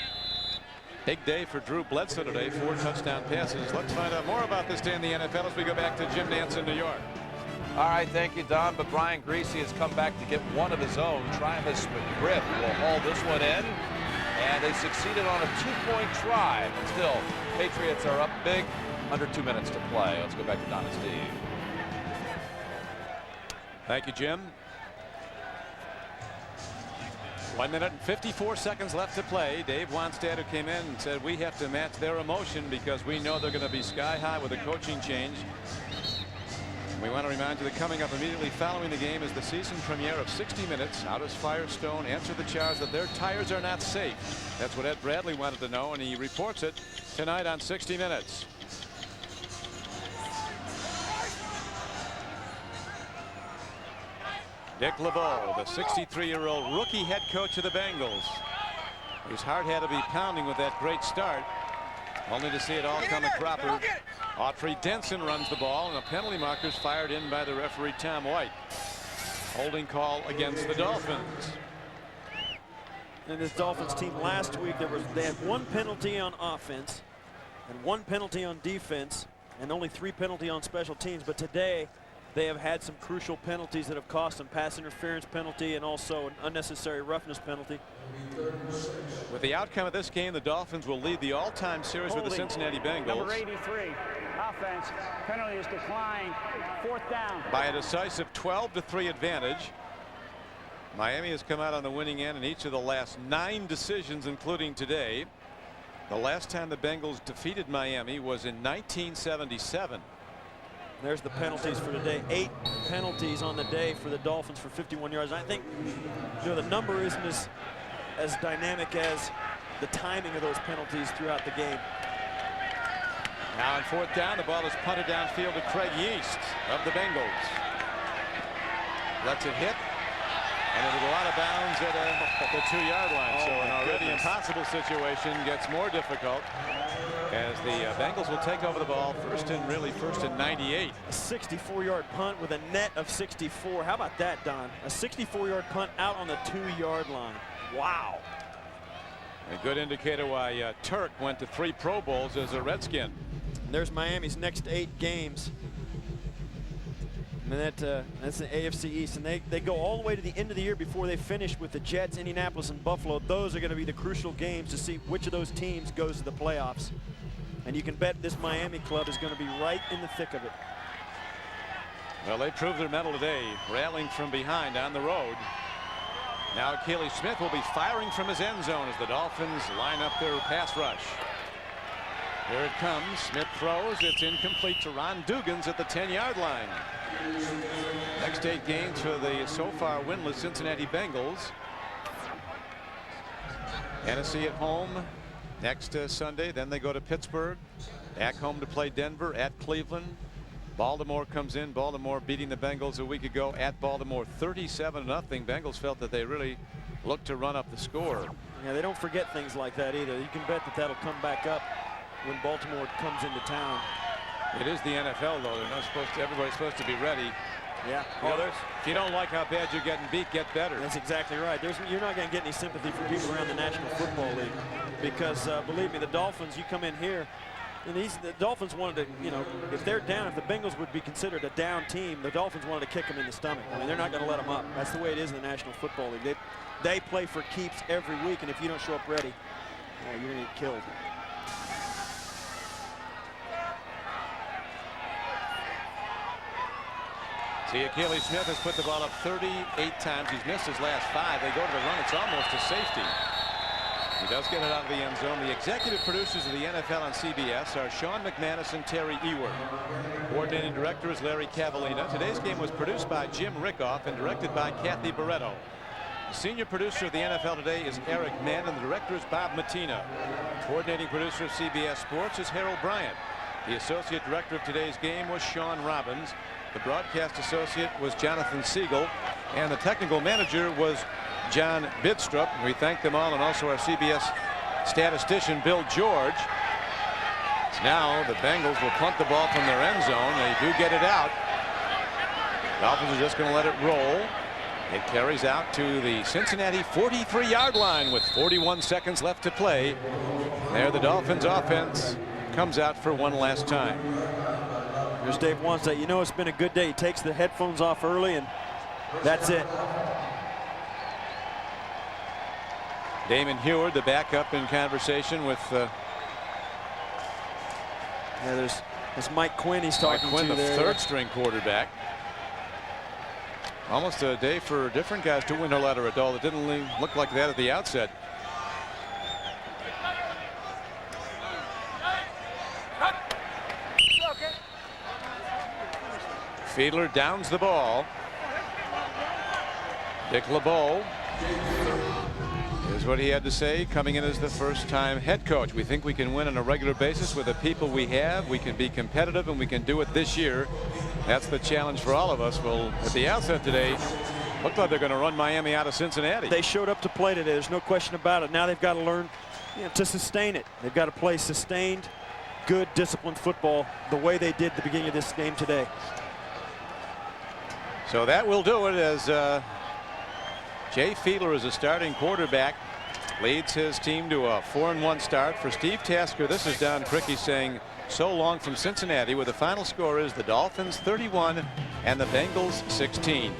[SPEAKER 1] Big day for Drew Bledsoe today, 4 touchdown passes. Let's find out more about this day in the NFL as we go back to Jim Nantz in New York.
[SPEAKER 5] All right, thank you, Don. But Brian Greasy has come back to get one of his own. Travis McGriff will haul this one in. And they succeeded on a 2-point try. But still, Patriots are up big. Under 2 minutes to play. Let's go back to Don and Steve.
[SPEAKER 1] Thank you, Jim. 1 minute and 54 seconds left to play. Dave Wannstedt, who came in and said we have to match their emotion because we know they're going to be sky high with a coaching change. We want to remind you that coming up immediately following the game is the season premiere of 60 Minutes. How does Firestone answer the charge that their tires are not safe? That's what Ed Bradley wanted to know, and he reports it tonight on 60 Minutes. Dick LeBeau, the 63-year-old rookie head coach of the Bengals, whose heart had to be pounding with that great start, only to see it all come a cropper. Autry Denson runs the ball, and a penalty marker is fired in by the referee Tom White. Holding call against the Dolphins.
[SPEAKER 2] And this Dolphins team last week, they had 1 penalty on offense and 1 penalty on defense and only 3 penalty on special teams. But today they have had some crucial penalties that have cost them: pass interference penalty and also an unnecessary roughness penalty.
[SPEAKER 1] With the outcome of this game, the Dolphins will lead the all-time series with the Cincinnati Bengals.
[SPEAKER 4] Number 83, offense. Penalty is declined. 4th down.
[SPEAKER 1] By a decisive 12-3 advantage. Miami has come out on the winning end in each of the last 9 decisions, including today. The last time the Bengals defeated Miami was in 1977.
[SPEAKER 2] There's the penalties for today. 8 penalties on the day for the Dolphins for 51 yards. I think, you know, the number isn't as dynamic as the timing of those penalties throughout the game.
[SPEAKER 1] Now on 4th down, the ball is punted downfield to Craig Yeast of the Bengals. Lets it hit, and it'll go out of bounds at the 2-yard line. So an already impossible situation gets more difficult as the Bengals will take over the ball first and 98.
[SPEAKER 2] A 64-yard punt with a net of 64. How about that, Don? A 64-yard punt out on the 2-yard line. Wow.
[SPEAKER 1] A good indicator why Turk went to 3 Pro Bowls as a Redskin.
[SPEAKER 2] There's Miami's next 8 games. And that's the AFC East, and they go all the way to the end of the year before they finish with the Jets, Indianapolis, and Buffalo. Those are going to be the crucial games to see which of those teams goes to the playoffs. And you can bet this Miami club is going to be right in the thick of it.
[SPEAKER 1] Well, they proved their mettle today, rallying from behind on the road. Now Akili Smith will be firing from his end zone as the Dolphins line up their pass rush. Here it comes. Smith throws. It's incomplete to Ron Dugans at the 10-yard line. Next 8 games for the so far winless Cincinnati Bengals. Tennessee at home next Sunday. Then they go to Pittsburgh. Back home to play Denver, at Cleveland. Baltimore comes in. Baltimore beating the Bengals a week ago at Baltimore 37-0. Bengals felt that they really looked to run up the score.
[SPEAKER 2] Yeah, they don't forget things like that either. You can bet that that'll come back up when Baltimore comes into town.
[SPEAKER 1] It is the NFL, though. They're not supposed to. Everybody's supposed to be ready.
[SPEAKER 2] Yeah.
[SPEAKER 1] If you don't like how bad you're getting beat, get better.
[SPEAKER 2] That's exactly right. You're not going to get any sympathy from people around the National Football League because, believe me, the Dolphins, you come in here, and the Dolphins wanted to, you know, if they're down, if the Bengals would be considered a down team, the Dolphins wanted to kick them in the stomach. I mean, they're not going to let them up. That's the way it is in the National Football League. They play for keeps every week, and if you don't show up ready, you're going to get killed.
[SPEAKER 1] See, Akili Smith has put the ball up 38 times. He's missed his last 5. They go to the run. It's almost a safety. He does get it out of the end zone. The executive producers of the NFL on CBS are Sean McManus and Terry Ewert. Coordinating director is Larry Cavallina. Today's game was produced by Jim Rickoff and directed by Kathy Barretto. The senior producer of the NFL Today is Eric Mann, and the director is Bob Matina. Coordinating producer of CBS Sports is Harold Bryant. The associate director of today's game was Sean Robbins. The broadcast associate was Jonathan Siegel, and the technical manager was John Bidstrup. We thank them all, and also our CBS statistician Bill George. Now the Bengals will punt the ball from their end zone. They do get it out. Dolphins are just going to let it roll. It carries out to the Cincinnati 43-yard line with 41 seconds left to play. There the Dolphins offense comes out for one last time.
[SPEAKER 2] Here's Dave Wannstedt. You know it's been a good day. He takes the headphones off early, and that's it.
[SPEAKER 1] Damon Heward, the backup, in conversation with
[SPEAKER 2] there's Mike Quinn he's talking
[SPEAKER 1] Quinn,
[SPEAKER 2] to
[SPEAKER 1] the
[SPEAKER 2] there.
[SPEAKER 1] third-string quarterback. Almost a day for different guys to win a letter at all. It didn't look like that at the outset. Fiedler downs the ball. Dick LeBeau is what he had to say coming in as the first-time head coach. We think we can win on a regular basis with the people we have. We can be competitive, and we can do it this year. That's the challenge for all of us. Well, at the outset today, looked like they're going to run Miami out of Cincinnati.
[SPEAKER 2] They showed up to play today. There's no question about it. Now they've got to learn to sustain it. They've got to play sustained, good, disciplined football the way they did at the beginning of this game today.
[SPEAKER 1] So that will do it as Jay Fiedler is a starting quarterback. Leads his team to a 4-1 start. For Steve Tasker, this is Don Criqui saying so long from Cincinnati, where the final score is the Dolphins 31 and the Bengals 16.